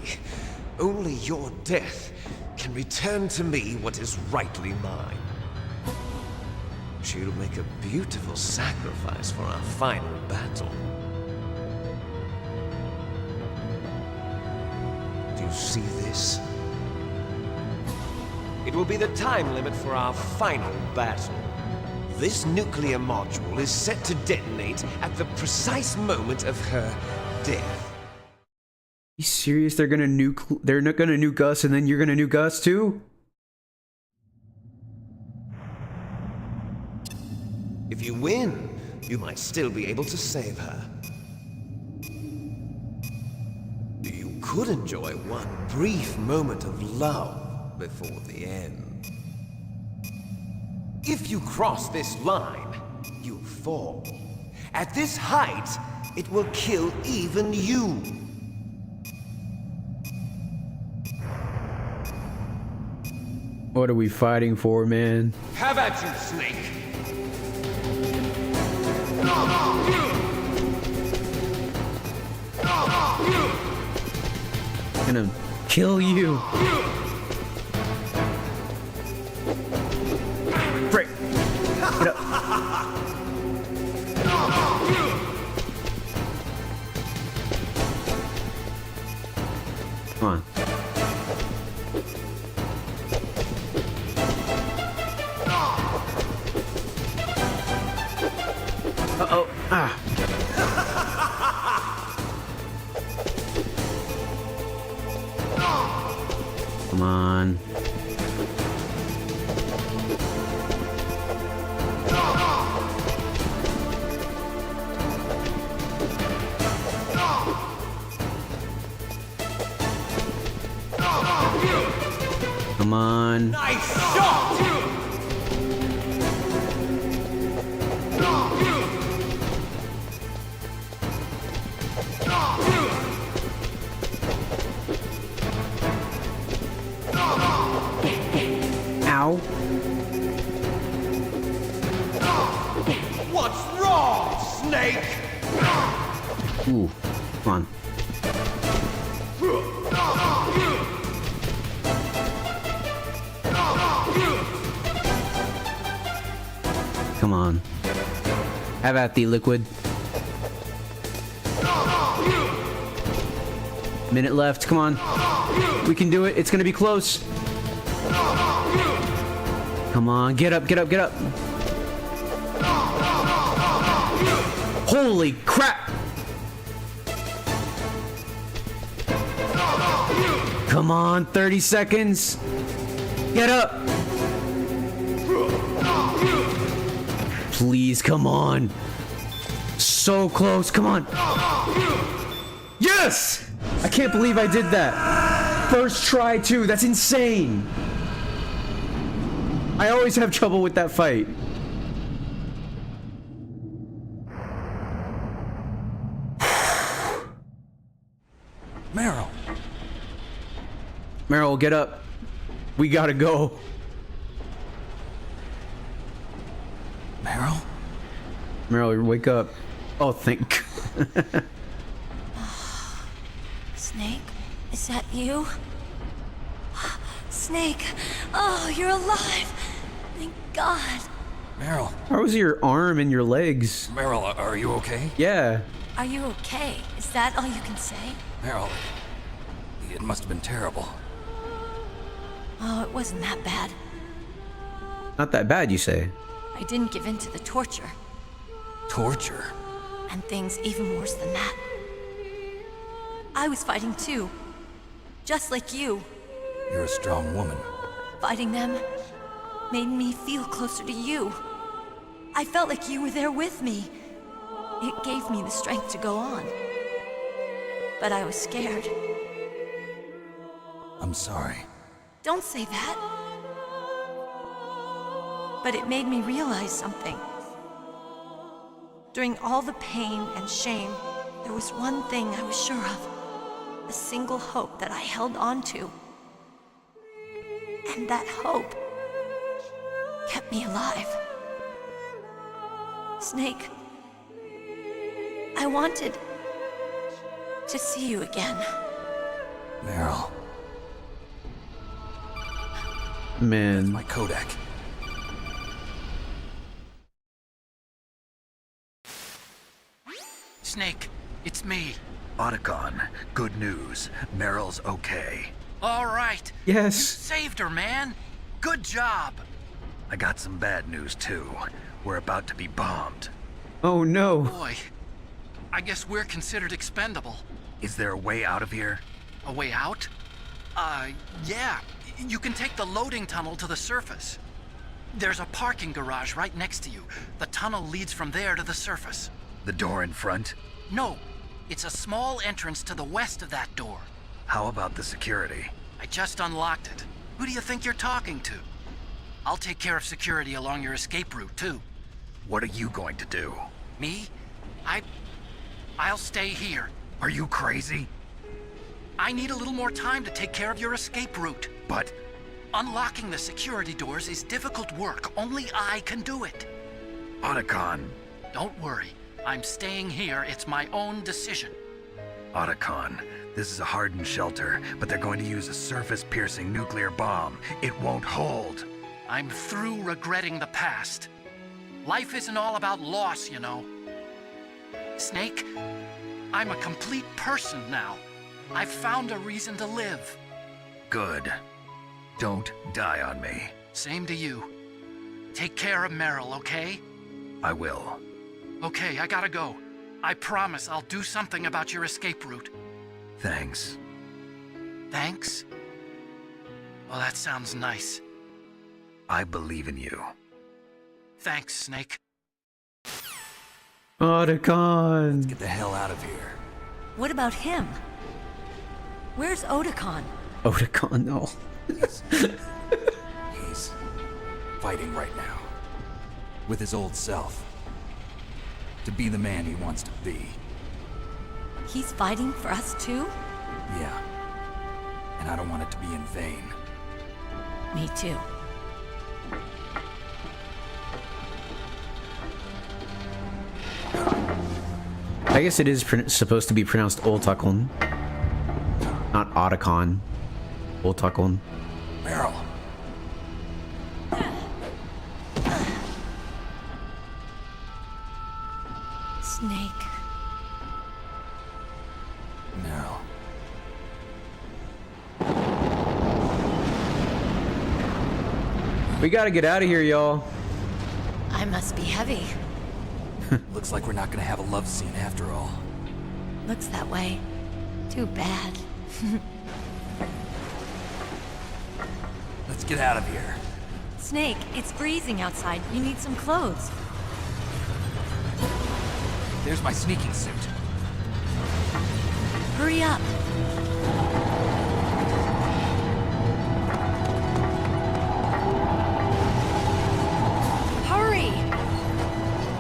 Only your death can return to me what is rightly mine. She'll make a beautiful sacrifice for our final battle. Do you see this? It will be the time limit for our final battle. This nuclear module is set to detonate at the precise moment of her death. You serious? They're gonna nuke us and then you're gonna nuke us too? If you win, you might still be able to save her. You could enjoy one brief moment of love before the end. If you cross this line, you fall. At this height, It will kill even you. What are we fighting for, man? Have at you, Snake. I'm gonna kill you. Frick. Get up. Come on. Uh-oh. Ah. Come on. Come on. Nice shot! Ow. What's wrong, Snake? Ooh. Come on. Come on. Have at thee, Liquid. Minute left. Come on. We can do it. It's gonna be close. Come on. Get up, get up, get up. Holy crap! Come on, 30 seconds. Get up. Please, come on. So close, come on. Yes! I can't believe I did that. First try, too. That's insane. I always have trouble with that fight. Meryl. Meryl, get up. We gotta go. Meryl? Meryl, wake up. Oh, thank. Snake, is that you? Snake, oh, you're alive. Thank God. Meryl. How was your arm and your legs? Meryl, are you okay? Yeah. Are you okay? Is that all you can say? Meryl, it must have been terrible. Oh, it wasn't that bad. Not that bad, you say? I didn't give in to the torture. Torture? And things even worse than that. I was fighting too. Just like you. You're a strong woman. Fighting them made me feel closer to you. I felt like you were there with me. It gave me the strength to go on. But I was scared. I'm sorry. Don't say that. But it made me realize something. During all the pain and shame, there was one thing I was sure of. A single hope that I held on to. And that hope kept me alive. Snake, I wanted to see you again. Meryl. Man. That's my Kodak. Snake, it's me. Otacon, good news. Meryl's okay. All right. Yes. You saved her, man. Good job. I got some bad news, too. We're about to be bombed. Oh, no. Boy, I guess we're considered expendable. Is there a way out of here? A way out? Yeah. You can take the loading tunnel to the surface. There's a parking garage right next to you. The tunnel leads from there to the surface. The door in front? No. It's a small entrance to the west of that door. How about the security? I just unlocked it. Who do you think you're talking to? I'll take care of security along your escape route, too. What are you going to do? Me? I'll stay here. Are you crazy? I need a little more time to take care of your escape route. But... Unlocking the security doors is difficult work. Only I can do it. Otacon. Don't worry. I'm staying here. It's my own decision. Otacon, this is a hardened shelter, but they're going to use a surface-piercing nuclear bomb. It won't hold. I'm through regretting the past. Life isn't all about loss, you know. Snake, I'm a complete person now. I've found a reason to live. Good. Don't die on me. Same to you. Take care of Meryl, okay? I will. Okay, I gotta go. I promise I'll do something about your escape route. Thanks. Thanks? Well, that sounds nice. I believe in you. Thanks, Snake. Otacon! Let's get the hell out of here. What about him? Where's Otacon? Otacon, no. He's fighting right now. With his old self. To be the man he wants to be. He's fighting for us too? Yeah. And I don't want it to be in vain. Me too. I guess it is supposed to be pronounced Otacon. Not Otacon. Otacon. Meryl. Snake. Meryl. We gotta get out of here, y'all. I must be heavy. Looks like we're not gonna have a love scene after all. Looks that way. Too bad. Let's get out of here. Snake, it's freezing outside. You need some clothes. There's my sneaking suit. Hurry up. Hurry!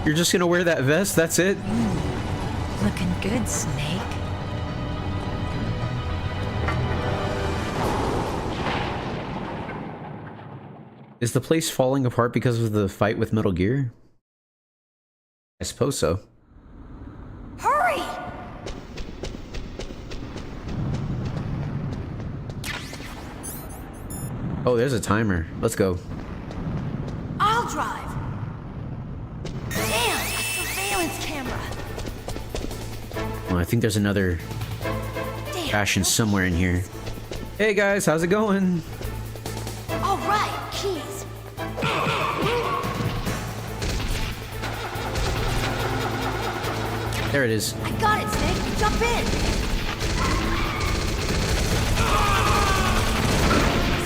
You're just gonna wear that vest? That's it? Looking good, Snake. Is the place falling apart because of the fight with Metal Gear? I suppose so. Hurry! Oh, there's a timer. Let's go. I'll drive. Damn, a surveillance camera. Well, I think there's another fashion somewhere in here. Hey guys, how's it going? All right, keys. There it is. I got it, Snake. Jump in.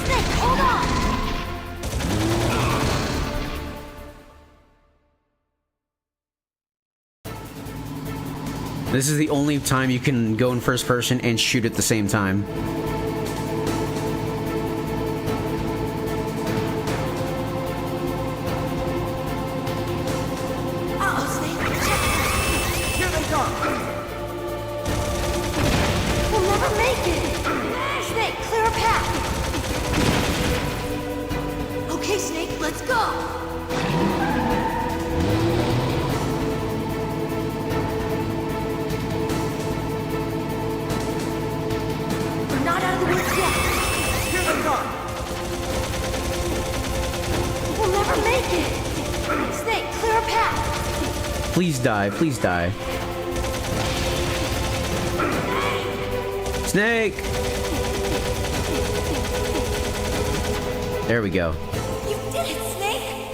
Snake, hold on. This is the only time you can go in first person and shoot at the same time. Please die, please die. Snake! There we go. You did it, Snake!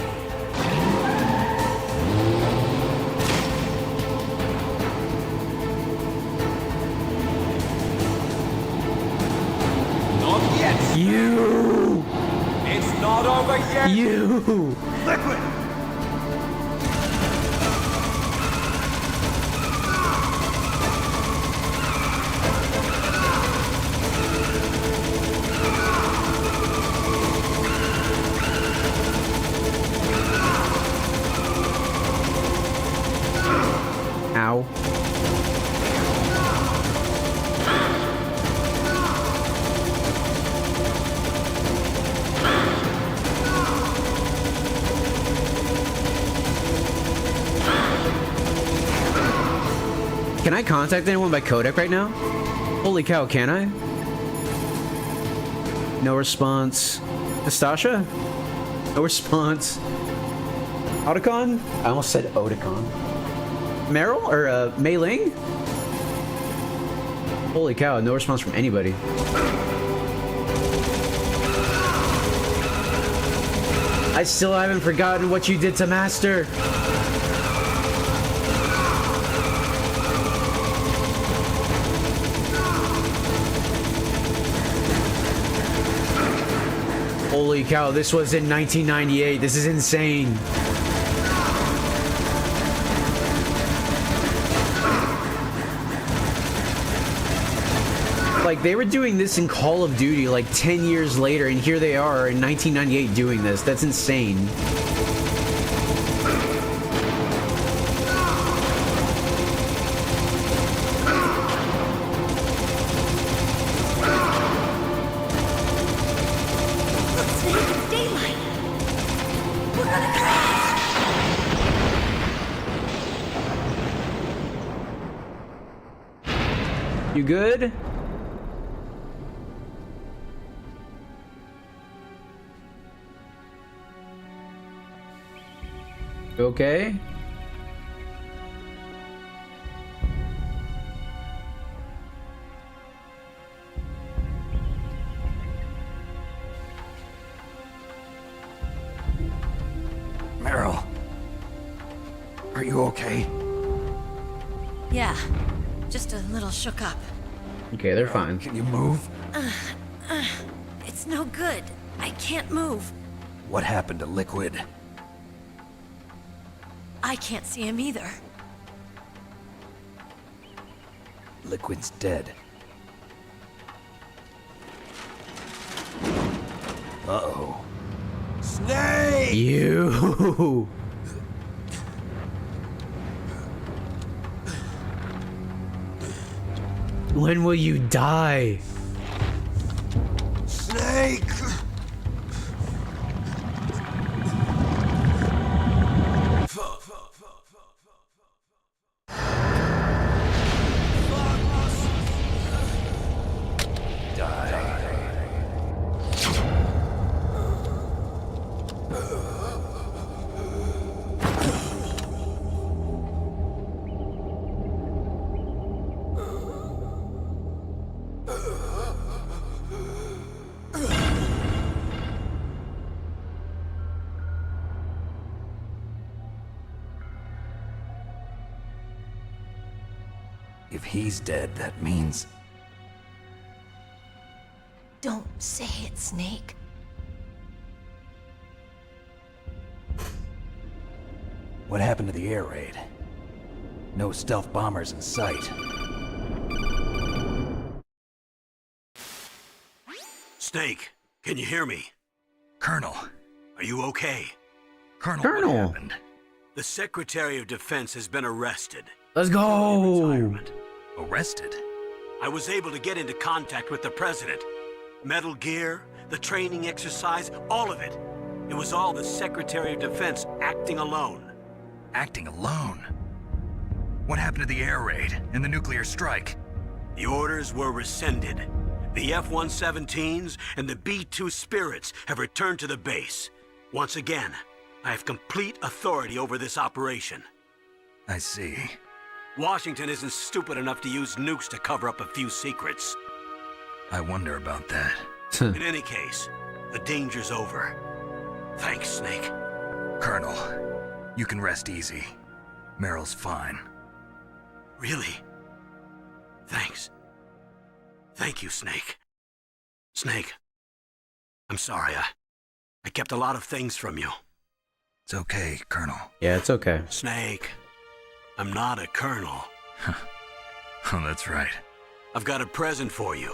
Not yet! You! It's not over yet! You! Liquid! Ow. can I contact anyone by codec right now? Holy cow, can I? No response. Nastasha? No response. Otacon? I almost said Otacon. Meryl? Or, Mei Ling? Holy cow, no response from anybody. I still haven't forgotten what you did to Master. Holy cow, this was in 1998. This is insane. Like, they were doing this in Call of Duty like 10 years later, and here they are in 1998 doing this. That's insane. You good? You okay? Meryl, are you okay? Yeah, just a little shook up. Okay, they're fine. Can you move? It's no good. I can't move. What happened to Liquid? I can't see him either. Liquid's dead. Uh-oh. Snake! You. When will you die? Snake! If he's dead, that means... Don't say it, Snake. What happened to the air raid? No stealth bombers in sight. Snake, can you hear me? Colonel. Are you okay? Colonel, what happened? The Secretary of Defense has been arrested. Let's go! Arrested? I was able to get into contact with the President. Metal Gear, the training exercise, all of it. It was all the Secretary of Defense acting alone. Acting alone? What happened to the air raid and the nuclear strike? The orders were rescinded. The F-117s and the B-2 Spirits have returned to the base. Once again, I have complete authority over this operation. I see. Washington isn't stupid enough to use nukes to cover up a few secrets. I wonder about that. In any case, the danger's over. Thanks, Snake. Colonel, you can rest easy. Meryl's fine. Really? Thanks. Thank you, Snake. Snake, I'm sorry. I kept a lot of things from you. It's okay, Colonel. Yeah, it's okay. Snake, I'm not a colonel. Oh, that's right. I've got a present for you.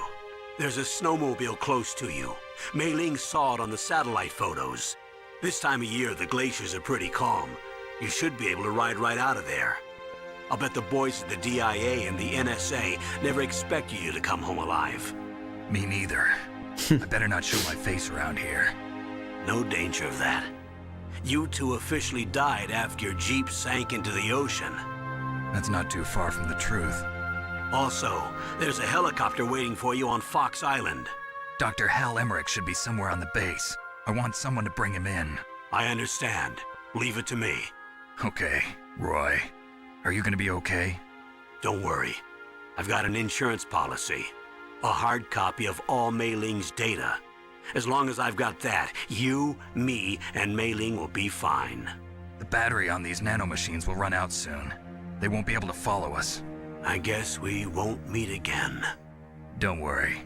There's a snowmobile close to you. Mei Ling saw it on the satellite photos. This time of year, the glaciers are pretty calm. You should be able to ride right out of there. I'll bet the boys at the DIA and the NSA never expected you to come home alive. Me neither. I better not show my face around here. No danger of that. You two officially died after your Jeep sank into the ocean. That's not too far from the truth. Also, there's a helicopter waiting for you on Fox Island. Dr. Hal Emmerich should be somewhere on the base. I want someone to bring him in. I understand. Leave it to me. Okay, Roy. Are you gonna be okay? Don't worry. I've got an insurance policy. A hard copy of all Mei Ling's data. As long as I've got that, you, me, and Mei Ling will be fine. The battery on these nanomachines will run out soon. They won't be able to follow us. I guess we won't meet again. Don't worry.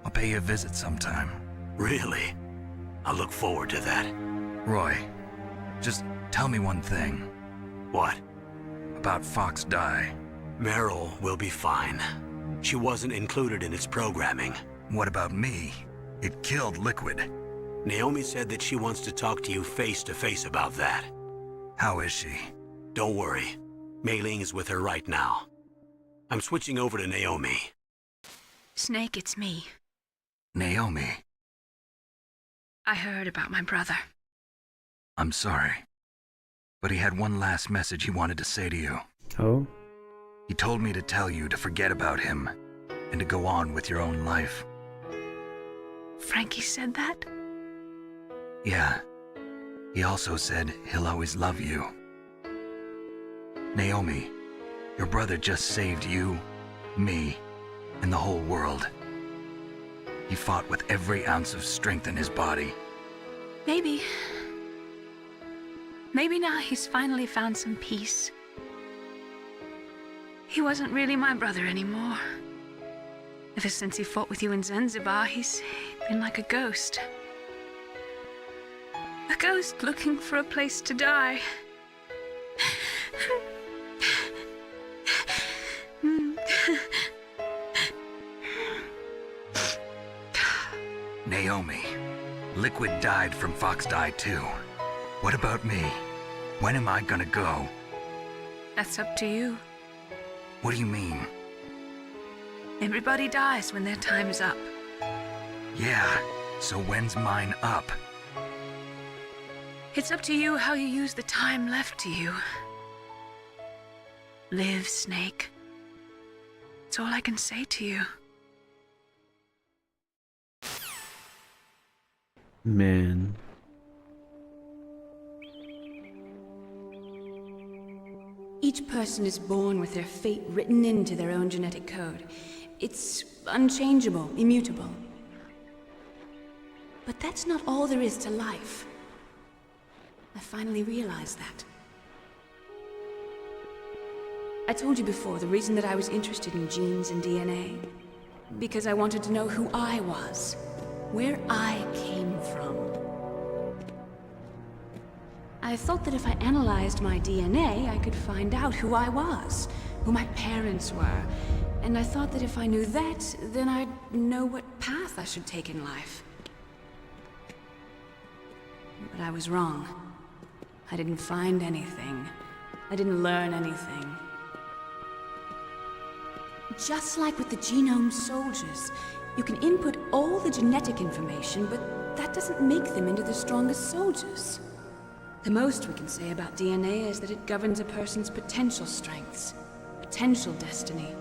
I'll pay you a visit sometime. Really? I'll look forward to that. Roy, just tell me one thing. What? About Fox Die. Meryl will be fine. She wasn't included in its programming. What about me? It killed Liquid. Naomi said that she wants to talk to you face to face about that. How is she? Don't worry. Mei Ling is with her right now. I'm switching over to Naomi. Snake, it's me. Naomi. I heard about my brother. I'm sorry. But he had one last message he wanted to say to you. Oh? He told me to tell you to forget about him and to go on with your own life. Frankie said that? Yeah. He also said he'll always love you. Naomi, your brother just saved you, me, and the whole world. He fought with every ounce of strength in his body. Maybe. Maybe now he's finally found some peace. He wasn't really my brother anymore. Ever since he fought with you in Zanzibar, he's been like a ghost. A ghost looking for a place to die. Naomi, Liquid died from Fox Die too. What about me? When am I gonna go? That's up to you. What do you mean? Everybody dies when their time is up. Yeah, so when's mine up? It's up to you how you use the time left to you. Live, Snake. That's all I can say to you. Man. Each person is born with their fate written into their own genetic code. It's unchangeable, immutable. But that's not all there is to life. I finally realized that. I told you before the reason that I was interested in genes and DNA. Because I wanted to know who I was, where I came from. I thought that if I analyzed my DNA, I could find out who I was, who my parents were, and I thought that if I knew that, then I'd know what path I should take in life. But I was wrong. I didn't find anything. I didn't learn anything. Just like with the genome soldiers, you can input all the genetic information, but that doesn't make them into the strongest soldiers. The most we can say about DNA is that it governs a person's potential strengths, potential destiny.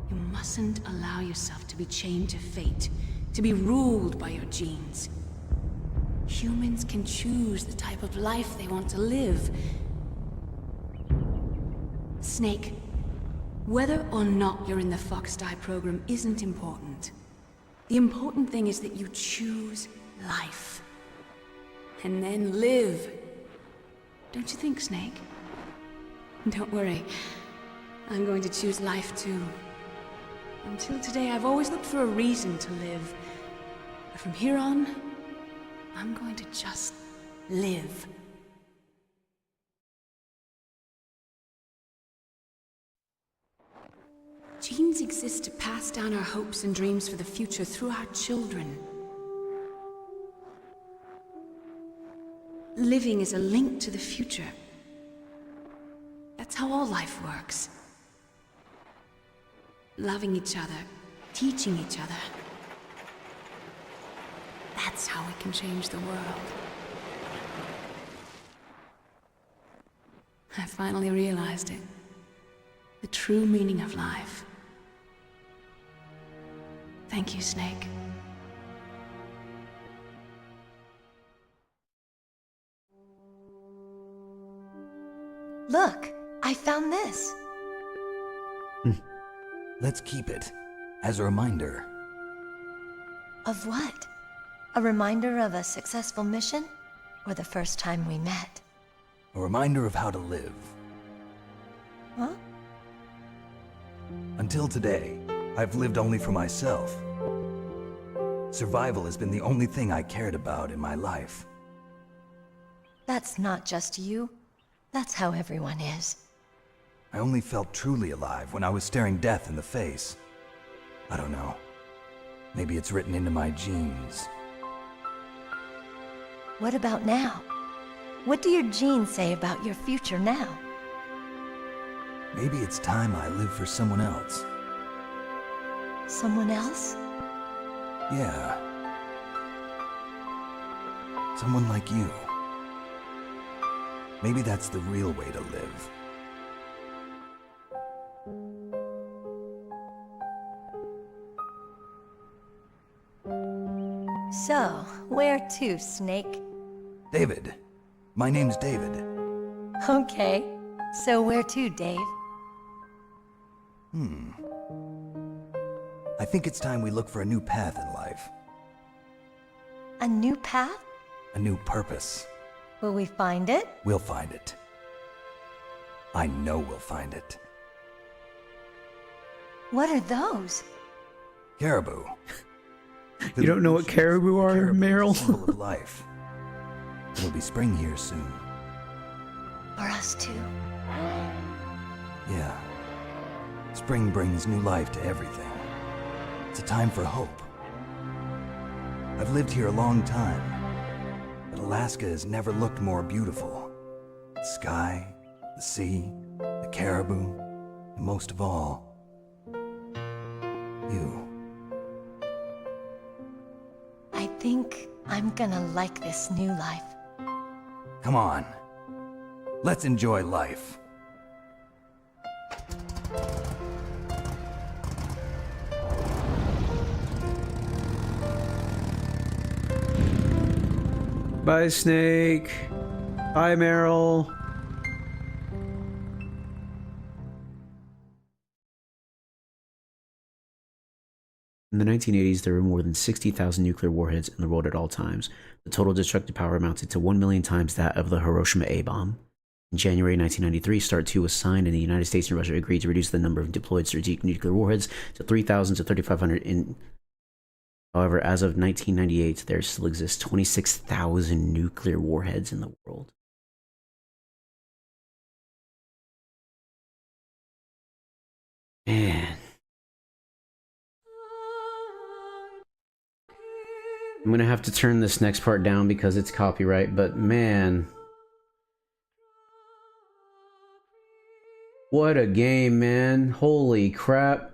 You mustn't allow yourself to be chained to fate, to be ruled by your genes. Humans can choose the type of life they want to live. Snake, whether or not you're in the Fox Die program isn't important. The important thing is that you choose life. And then live. Don't you think, Snake? Don't worry. I'm going to choose life too. Until today, I've always looked for a reason to live. But from here on, I'm going to just live. Genes exist to pass down our hopes and dreams for the future through our children. Living is a link to the future. That's how all life works. Loving each other, teaching each other. That's how we can change the world. finally realized it. The true meaning of life. Thank you, Snake. Look, I found this. Let's keep it as a reminder. Of what? A reminder of a successful mission? Or the first time we met? A reminder of how to live. Huh? Until today, I've lived only for myself. Survival has been the only thing I cared about in my life. That's not just you. That's how everyone is. I only felt truly alive when I was staring death in the face. I don't know. Maybe it's written into my genes. What about now? What do your genes say about your future now? Maybe it's time I live for someone else. Someone else? Yeah. Someone like you. Maybe that's the real way to live. So, where to, Snake? David. My name's David. Okay. So where to, Dave? I think it's time we look for a new path in life. A new path? A new purpose. Will we find it? We'll find it. I know we'll find it. What are those? Caribou. You don't know what caribou are, Meryl? Symbol of life. It'll be spring here soon. For us too. Yeah. Spring brings new life to everything. It's a time for hope. I've lived here a long time, but Alaska has never looked more beautiful. The sky, the sea, the caribou, and most of all, you. I think I'm gonna like this new life. Come on. Let's enjoy life. Bye, Snake. Bye, Meryl. In the 1980s, there were more than 60,000 nuclear warheads in the world at all times. The total destructive power amounted to 1 million times that of the Hiroshima A-bomb. In January 1993, START 2 was signed, and the United States and Russia agreed to reduce the number of deployed strategic nuclear warheads to 3,000 to 3,500 in... However, as of 1998, there still exists 26,000 nuclear warheads in the world. Man. I'm gonna have to turn this next part down because it's copyright, but man. What a game, man. Holy crap.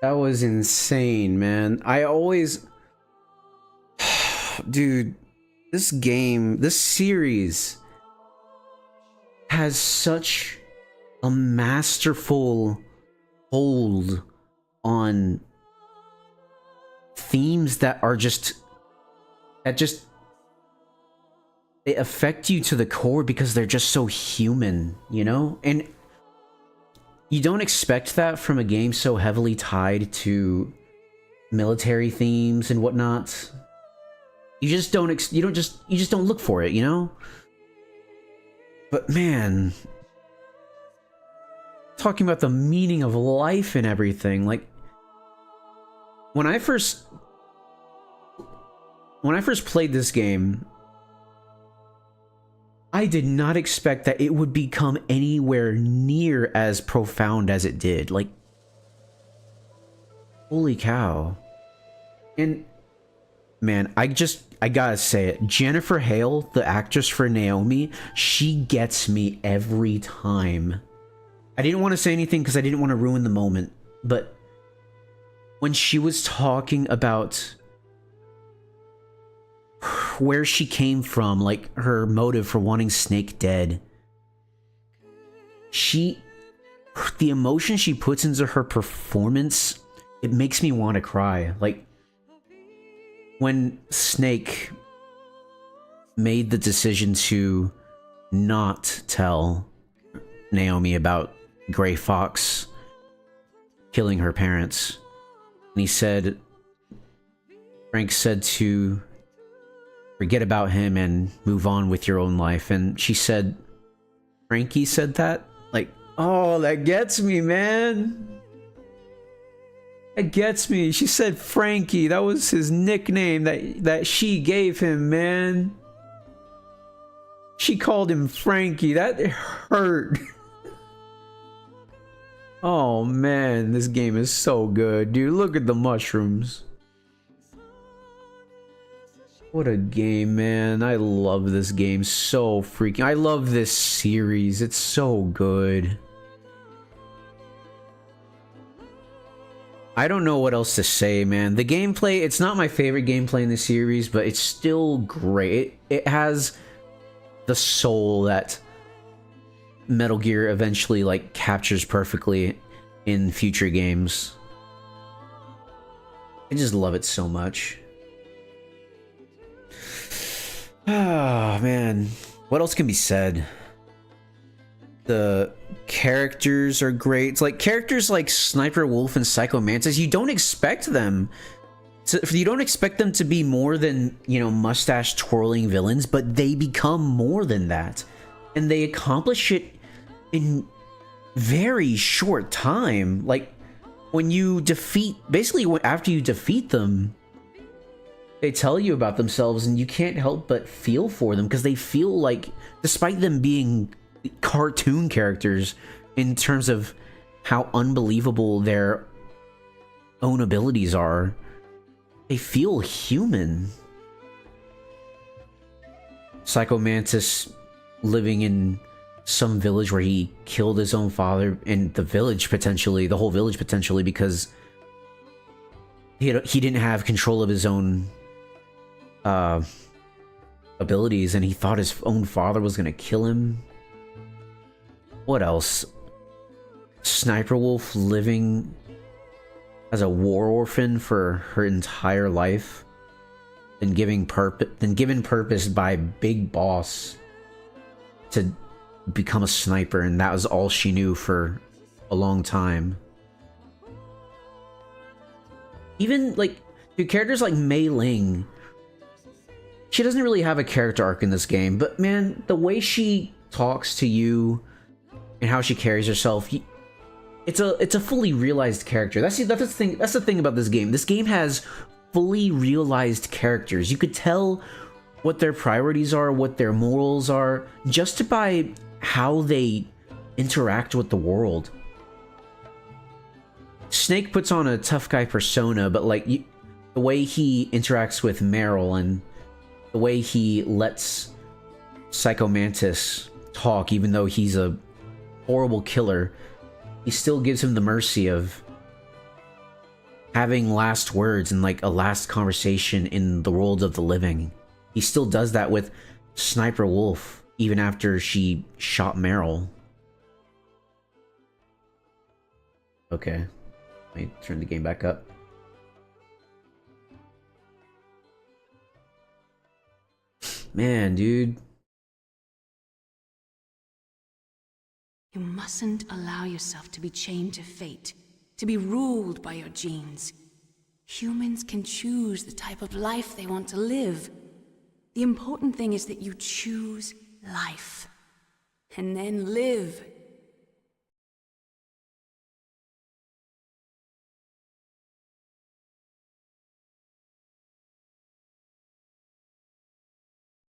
That was insane, man. I always... Dude, this game, this series has such a masterful hold on themes that are just... They affect you to the core because they're just so human, you know? And you don't expect that from a game so heavily tied to military themes and whatnot. You just don't you just don't look for it, you know? But man, talking about the meaning of life and everything, like when I first played this game, I did not expect that it would become anywhere near as profound as it did. Like, holy cow. And, man, I gotta say it. Jennifer Hale, the actress for Naomi, she gets me every time. I didn't want to say anything because I didn't want to ruin the moment, but when she was talking about where she came from, like her motive for wanting Snake dead. The emotion she puts into her performance, it makes me want to cry. Like, when Snake made the decision to not tell Naomi about Gray Fox killing her parents, and Frank said to forget about him and move on with your own life, and she said, Frankie said that? Like, oh, that gets me, man. That gets me. She said Frankie. That was his nickname that she gave him, man. She called him Frankie. That hurt. Oh, man. This game is so good, dude. Look at the mushrooms. What a game, man. I love this game so freaking. I love this series. It's so good. I don't know what else to say, man. The gameplay, it's not my favorite gameplay in the series, but it's still great. It has the soul that Metal Gear eventually like captures perfectly in future games. I just love it so much. Ah, man. What else can be said? The characters are great. It's like characters like Sniper Wolf and Psycho Mantis, you don't expect them to be more than, you know, mustache twirling villains, but they become more than that. And they accomplish it in very short time. Like, when you defeat, basically after you defeat them, they tell you about themselves and you can't help but feel for them, because they feel like, despite them being cartoon characters in terms of how unbelievable their own abilities are, they feel human. Psycho Mantis living in some village where he killed his own father, and the whole village potentially, because he didn't have control of his own abilities, and he thought his own father was gonna kill him. What else? Sniper Wolf living as a war orphan for her entire life, then given purpose by Big Boss to become a sniper, and that was all she knew for a long time. Even like characters like Mei Ling, she doesn't really have a character arc in this game, but man, the way she talks to you and how she carries herself, it's a fully realized character. That's the thing about this game. This game has fully realized characters. You could tell what their priorities are, what their morals are, just by how they interact with the world. Snake puts on a tough guy persona, but like the way he interacts with Meryl and the way he lets Psycho Mantis talk, even though he's a horrible killer, he still gives him the mercy of having last words and like a last conversation in the world of the living. He still does that with Sniper Wolf, even after she shot Meryl. Okay, let me turn the game back up. Man, dude. You mustn't allow yourself to be chained to fate, to be ruled by your genes. Humans can choose the type of life they want to live. The important thing is that you choose life, and then live.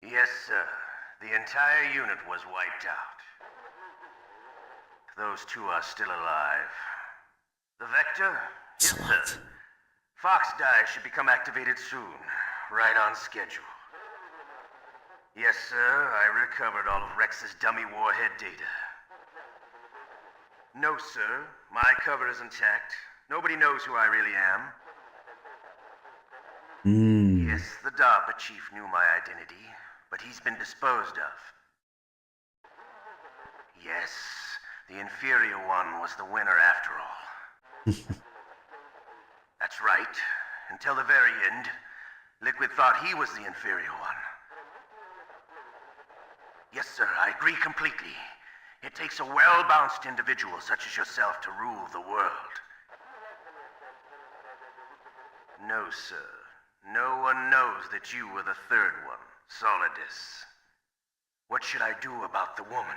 Yes, sir. The entire unit was wiped out. Those two are still alive. The Vector? Yes, sir. Fox Die should become activated soon. Right on schedule. Yes, sir. I recovered all of Rex's dummy warhead data. No, sir. My cover is intact. Nobody knows who I really am. Yes, the DARPA chief knew my identity, but he's been disposed of. Yes, the inferior one was the winner after all. That's right. Until the very end, Liquid thought he was the inferior one. Yes, sir, I agree completely. It takes a well-balanced individual such as yourself to rule the world. No, sir. No one knows that you were the third one, Solidus. What should I do about the woman?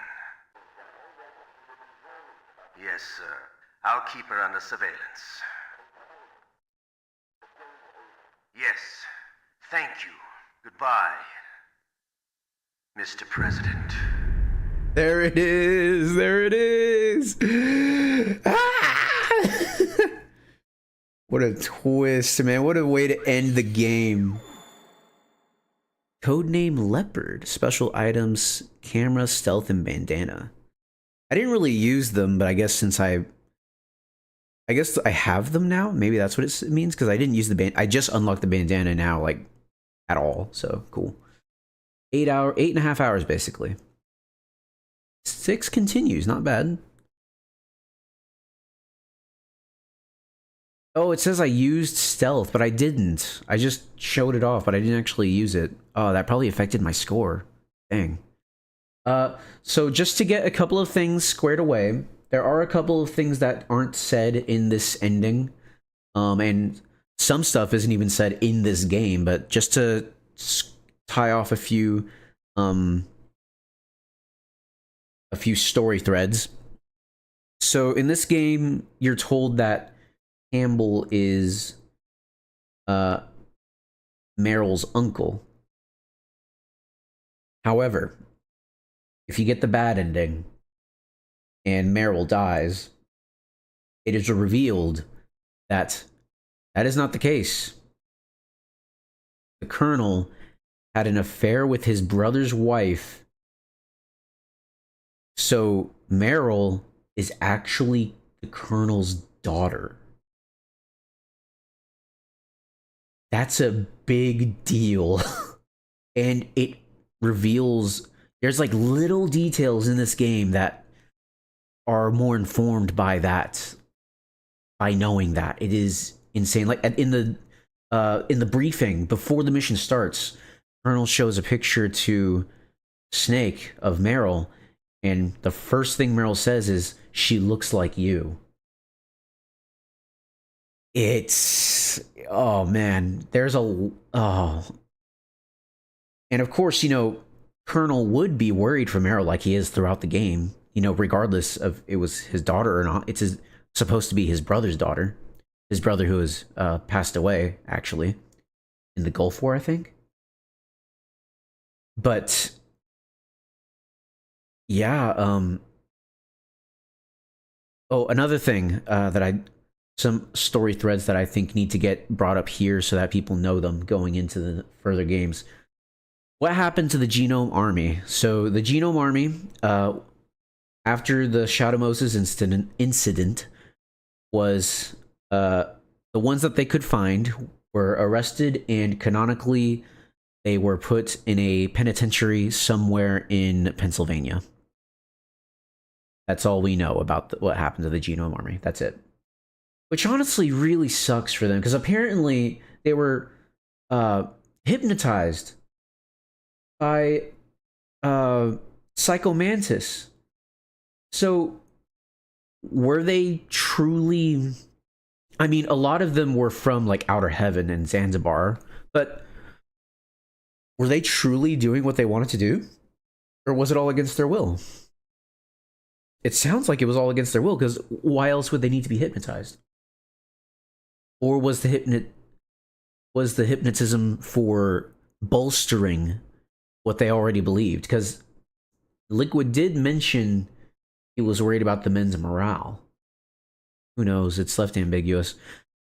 Yes, sir. I'll keep her under surveillance. Yes. Thank you. Goodbye, Mr. President. There it is. There it is. Ah! What a twist, man. What a way to end the game. Codename Leopard. Special items, camera, stealth, and bandana. I didn't really use them, but I guess since I have them now. Maybe that's what it means, because I didn't use the band. I just unlocked the bandana now, like, at all. So, cool. 8.5 hours, basically. 6 continues. Not bad. Oh, it says I used stealth, but I didn't. I just showed it off, but I didn't actually use it. Oh, that probably affected my score. Dang. So just to get a couple of things squared away, there are a couple of things that aren't said in this ending. And some stuff isn't even said in this game, but just to tie off a few story threads. So in this game, you're told that Campbell is Meryl's uncle. However, if you get the bad ending and Meryl dies, it is revealed that that is not the case. The Colonel had an affair with his brother's wife, so Meryl is actually the Colonel's daughter. That's a big deal. And it reveals there's like little details in this game that are more informed by that, by knowing that. It is insane. Like in the briefing before the mission starts, Colonel shows a picture to Snake of Meryl, and the first thing Meryl says is, "She looks like you." It's, oh man, there's and of course, you know, Colonel would be worried for Meryl like he is throughout the game, you know, regardless of it was his daughter or not. It's supposed to be his brother's daughter, his brother who has passed away, actually, in the Gulf War, I think. But yeah, oh, another thing some story threads that I think need to get brought up here so that people know them going into the further games. What happened to the Genome Army? So the Genome Army, after the Shadow Moses incident was the ones that they could find were arrested, and canonically they were put in a penitentiary somewhere in Pennsylvania. That's all we know about what happened to the Genome Army. That's it. Which honestly really sucks for them, because apparently they were hypnotized by Psycho Mantis. So were they truly... I mean, a lot of them were from like Outer Heaven and Zanzibar, but were they truly doing what they wanted to do? Or was it all against their will? It sounds like it was all against their will, because why else would they need to be hypnotized? Or was the hypnotism for bolstering what they already believed? Because Liquid did mention he was worried about the men's morale. Who knows? It's left ambiguous.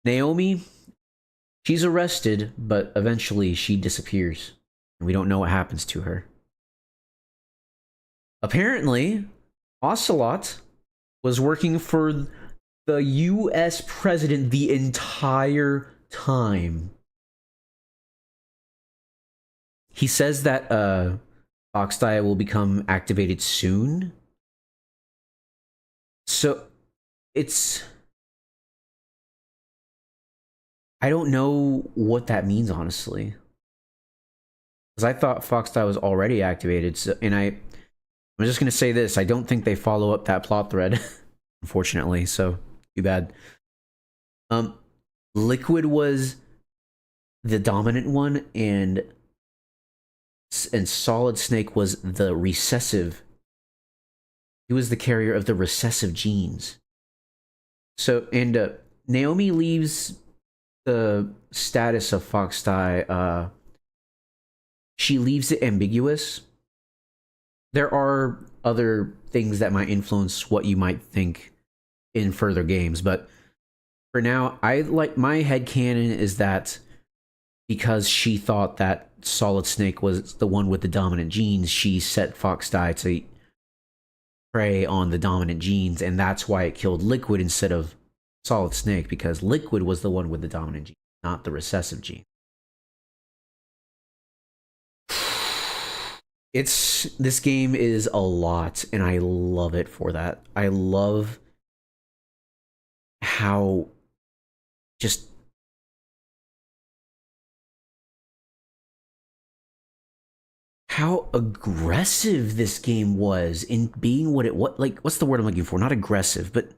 Naomi, she's arrested, but eventually she disappears. And we don't know what happens to her. Apparently, Ocelot was working for the US president the entire time. he says that Foxdie will become activated soon. So it's, I don't know what that means, honestly, because I thought Foxdie was already activated. So, and I'm just gonna say this: I don't think they follow up that plot thread, unfortunately. So too bad. Liquid was the dominant one, and Solid Snake was the recessive. He was the carrier of the recessive genes. So, and Naomi leaves the status of Foxdie, she leaves it ambiguous. There are other things that might influence what you might think in further games, but for now, I like, my headcanon is that because she thought that Solid Snake was the one with the dominant genes, she set Foxdie to prey on the dominant genes, and that's why it killed Liquid instead of Solid Snake, because Liquid was the one with the dominant gene, not the recessive gene. This game is a lot, and I love it for that. I love how just how aggressive this game was in being what it was. Like, what's the word I'm looking for? Not aggressive, but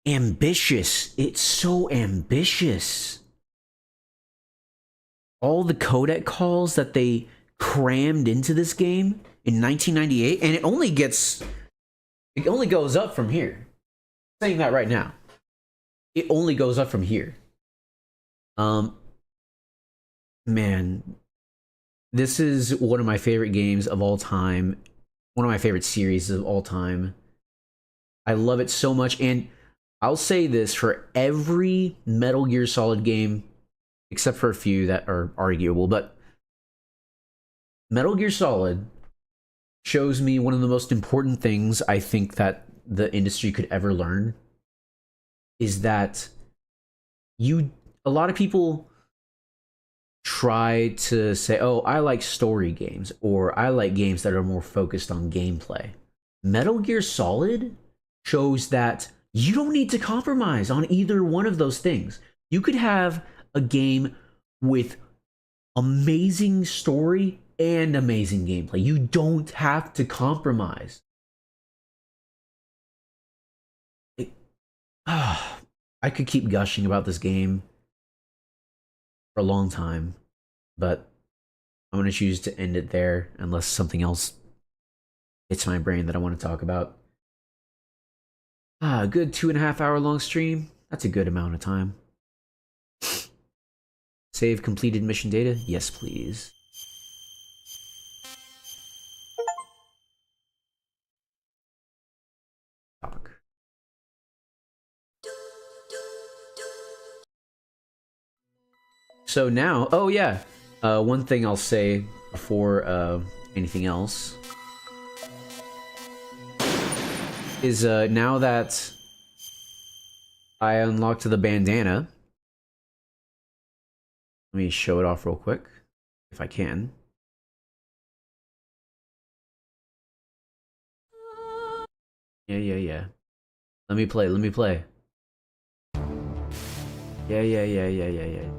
ambitious. It's so ambitious. All the codec calls that they crammed into this game in 1998, and it only goes up from here. I'm saying that right now. It only goes up from here. Man, this is one of my favorite games of all time. One of my favorite series of all time. I love it so much, and I'll say this for every Metal Gear Solid game, except for a few that are arguable, but Metal Gear Solid shows me one of the most important things I think that the industry could ever learn, is that a lot of people try to say, oh, I like story games, or I like games that are more focused on gameplay. Metal Gear Solid shows that you don't need to compromise on either one of those things. You could have a game with amazing story and amazing gameplay. You don't have to compromise. I could keep gushing about this game for a long time, but I'm going to choose to end it there unless something else hits my brain that I want to talk about. A good 2.5 hour long stream. That's a good amount of time. Save completed mission data? Yes, please. Talk. So now, oh yeah, one thing I'll say before anything else is now that I unlocked the bandana, let me show it off real quick, if I can. Yeah. Let me play. Yeah.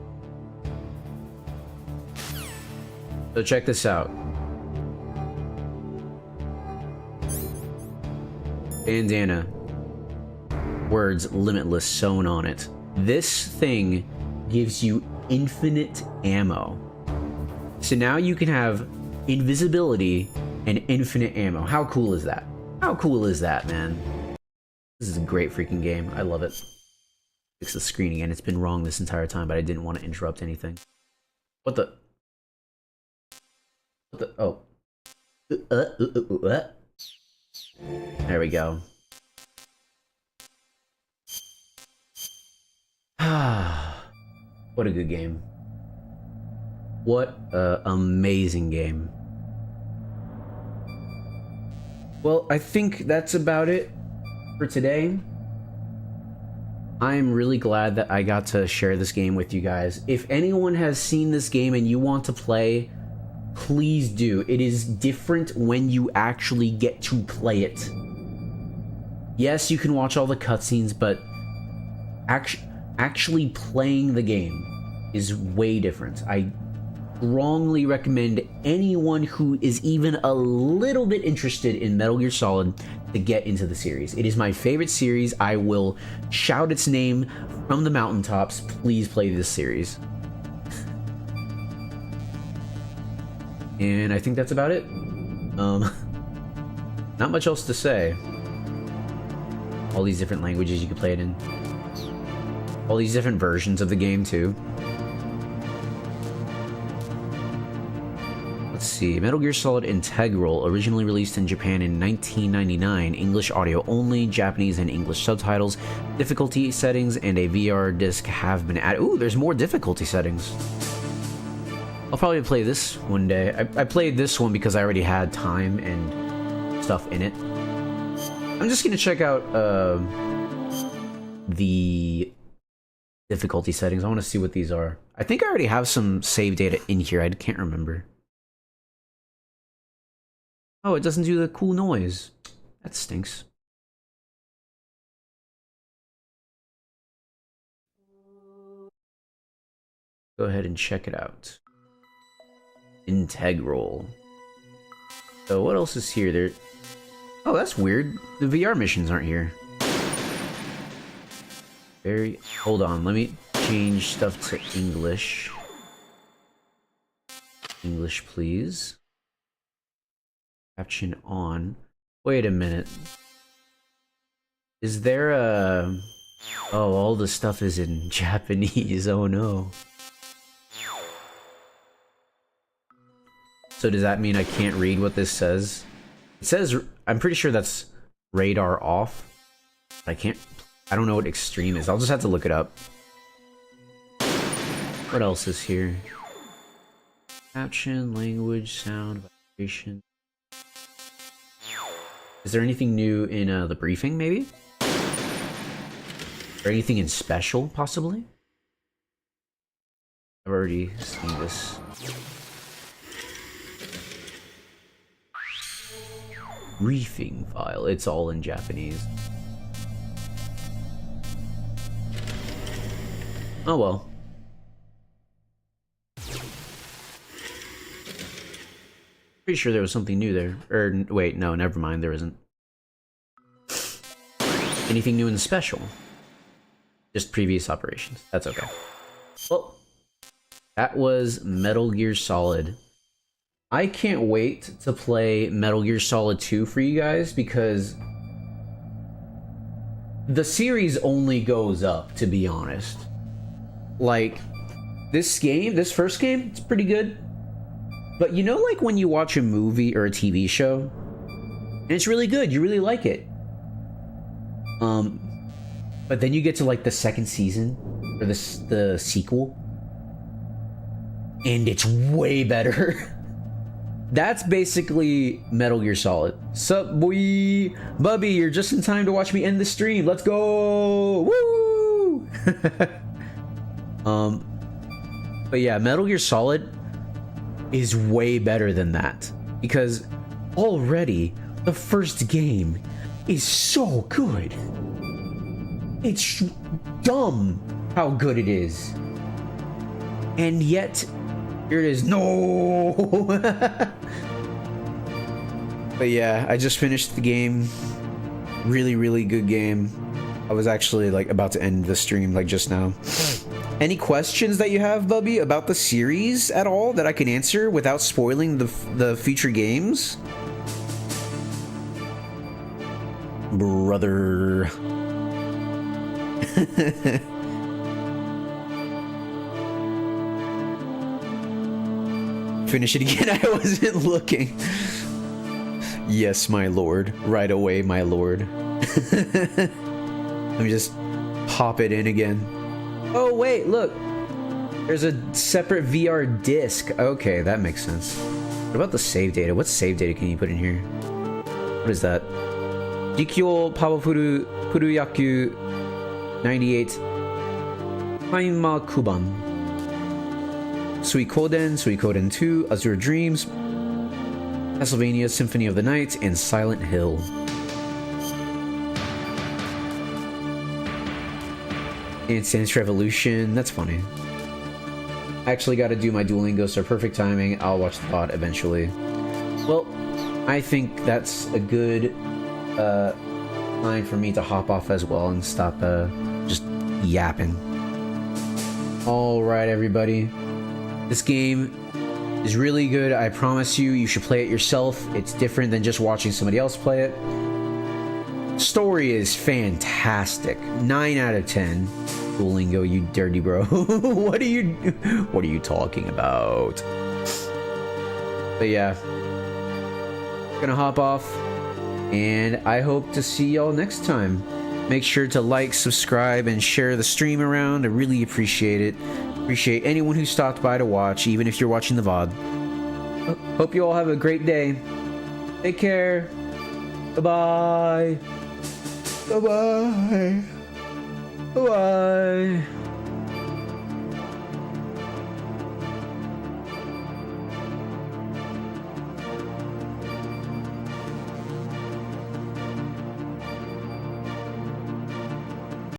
So check this out. Bandana. Words limitless sewn on it. This thing gives you infinite ammo. So now you can have invisibility and infinite ammo. How cool is that? How cool is that, man? This is a great freaking game. I love it. Fix the screen again. It's been wrong this entire time, but I didn't want to interrupt anything. What the? Oh. There we go. What a good game. What an amazing game. Well, I think that's about it for today. I'm really glad that I got to share this game with you guys. If anyone has seen this game and you want to play, please do. It is different when you actually get to play it. Yes, you can watch all the cutscenes, but actually playing the game is way different. I strongly recommend anyone who is even a little bit interested in Metal Gear Solid to get into the series. It is my favorite series. I will shout its name from the mountaintops. Please play this series. And I think that's about it. Not much else to say. All these different languages you can play it in. All these different versions of the game too. Let's see. Metal Gear Solid Integral, originally released in Japan in 1999. English audio only, Japanese and English subtitles. Difficulty settings and a VR disc have been added. Ooh, there's more difficulty settings. I'll probably play this one day. I played this one because I already had time and stuff in it. I'm just gonna check out the difficulty settings. I want to see what these are. I think I already have some save data in here. I can't remember. Oh, it doesn't do the cool noise. That stinks. Go ahead and check it out. Integral. So what else is here? There. Oh, that's weird. The VR missions aren't here. Hold on, let me change stuff to English. English, please. Caption on. Wait a minute. Is there a... Oh, all the stuff is in Japanese. Oh no. So does that mean I can't read what this says? It says... I'm pretty sure that's radar off. I don't know what extreme is. I'll just have to look it up. What else is here? Caption, language, sound, vibration. Is there anything new in the briefing, maybe? Or anything in special, possibly? I've already seen this. Briefing file. It's all in Japanese. Oh well. Pretty sure there was something new there. Or wait, no, never mind, there isn't. Anything new in the special? Just previous operations. That's okay. Well, that was Metal Gear Solid. I can't wait to play Metal Gear Solid 2 for you guys because the series only goes up, to be honest. Like, this first game, it's pretty good. But you know, like when you watch a movie or a TV show, and it's really good, you really like it. But then you get to like the second season, or the sequel, and it's way better. That's basically Metal Gear Solid. Sup, boy? Bubby, you're just in time to watch me end the stream. Let's go! Woo! But yeah, Metal Gear Solid is way better than that. Because already, the first game is so good. It's dumb how good it is. And yet... Here it is. No! But yeah, I just finished the game. Really, really good game. I was actually like about to end the stream like just now. Any questions that you have, Bubby, about the series at all that I can answer without spoiling the future games? Brother. Finish it again. I wasn't looking. Yes, my lord. Right away, my lord. Let me just pop it in again. Oh, wait, look. There's a separate VR disc. Okay, that makes sense. What about the save data? What save data can you put in here? What is that? Jikyo Pawafuru Puruyakyu 98. Haima Kuban. Suikoden 2, Azure Dreams, Castlevania Symphony of the Night, and Silent Hill. And Dance Revolution, that's funny. I actually got to do my Duolingo, so perfect timing. I'll watch the VOD eventually. Well, I think that's a good time for me to hop off as well and stop just yapping. Alright, everybody. This game is really good. I promise you, you should play it yourself. It's different than just watching somebody else play it. Story is fantastic. 9 out of 10. Duolingo, you dirty bro. What are you talking about? But yeah, gonna hop off, and I hope to see y'all next time. Make sure to like, subscribe, and share the stream around. I really appreciate it. Appreciate anyone who stopped by to watch, even if you're watching the VOD. Hope you all have a great day. Take care. Bye-bye. Bye-bye. Bye.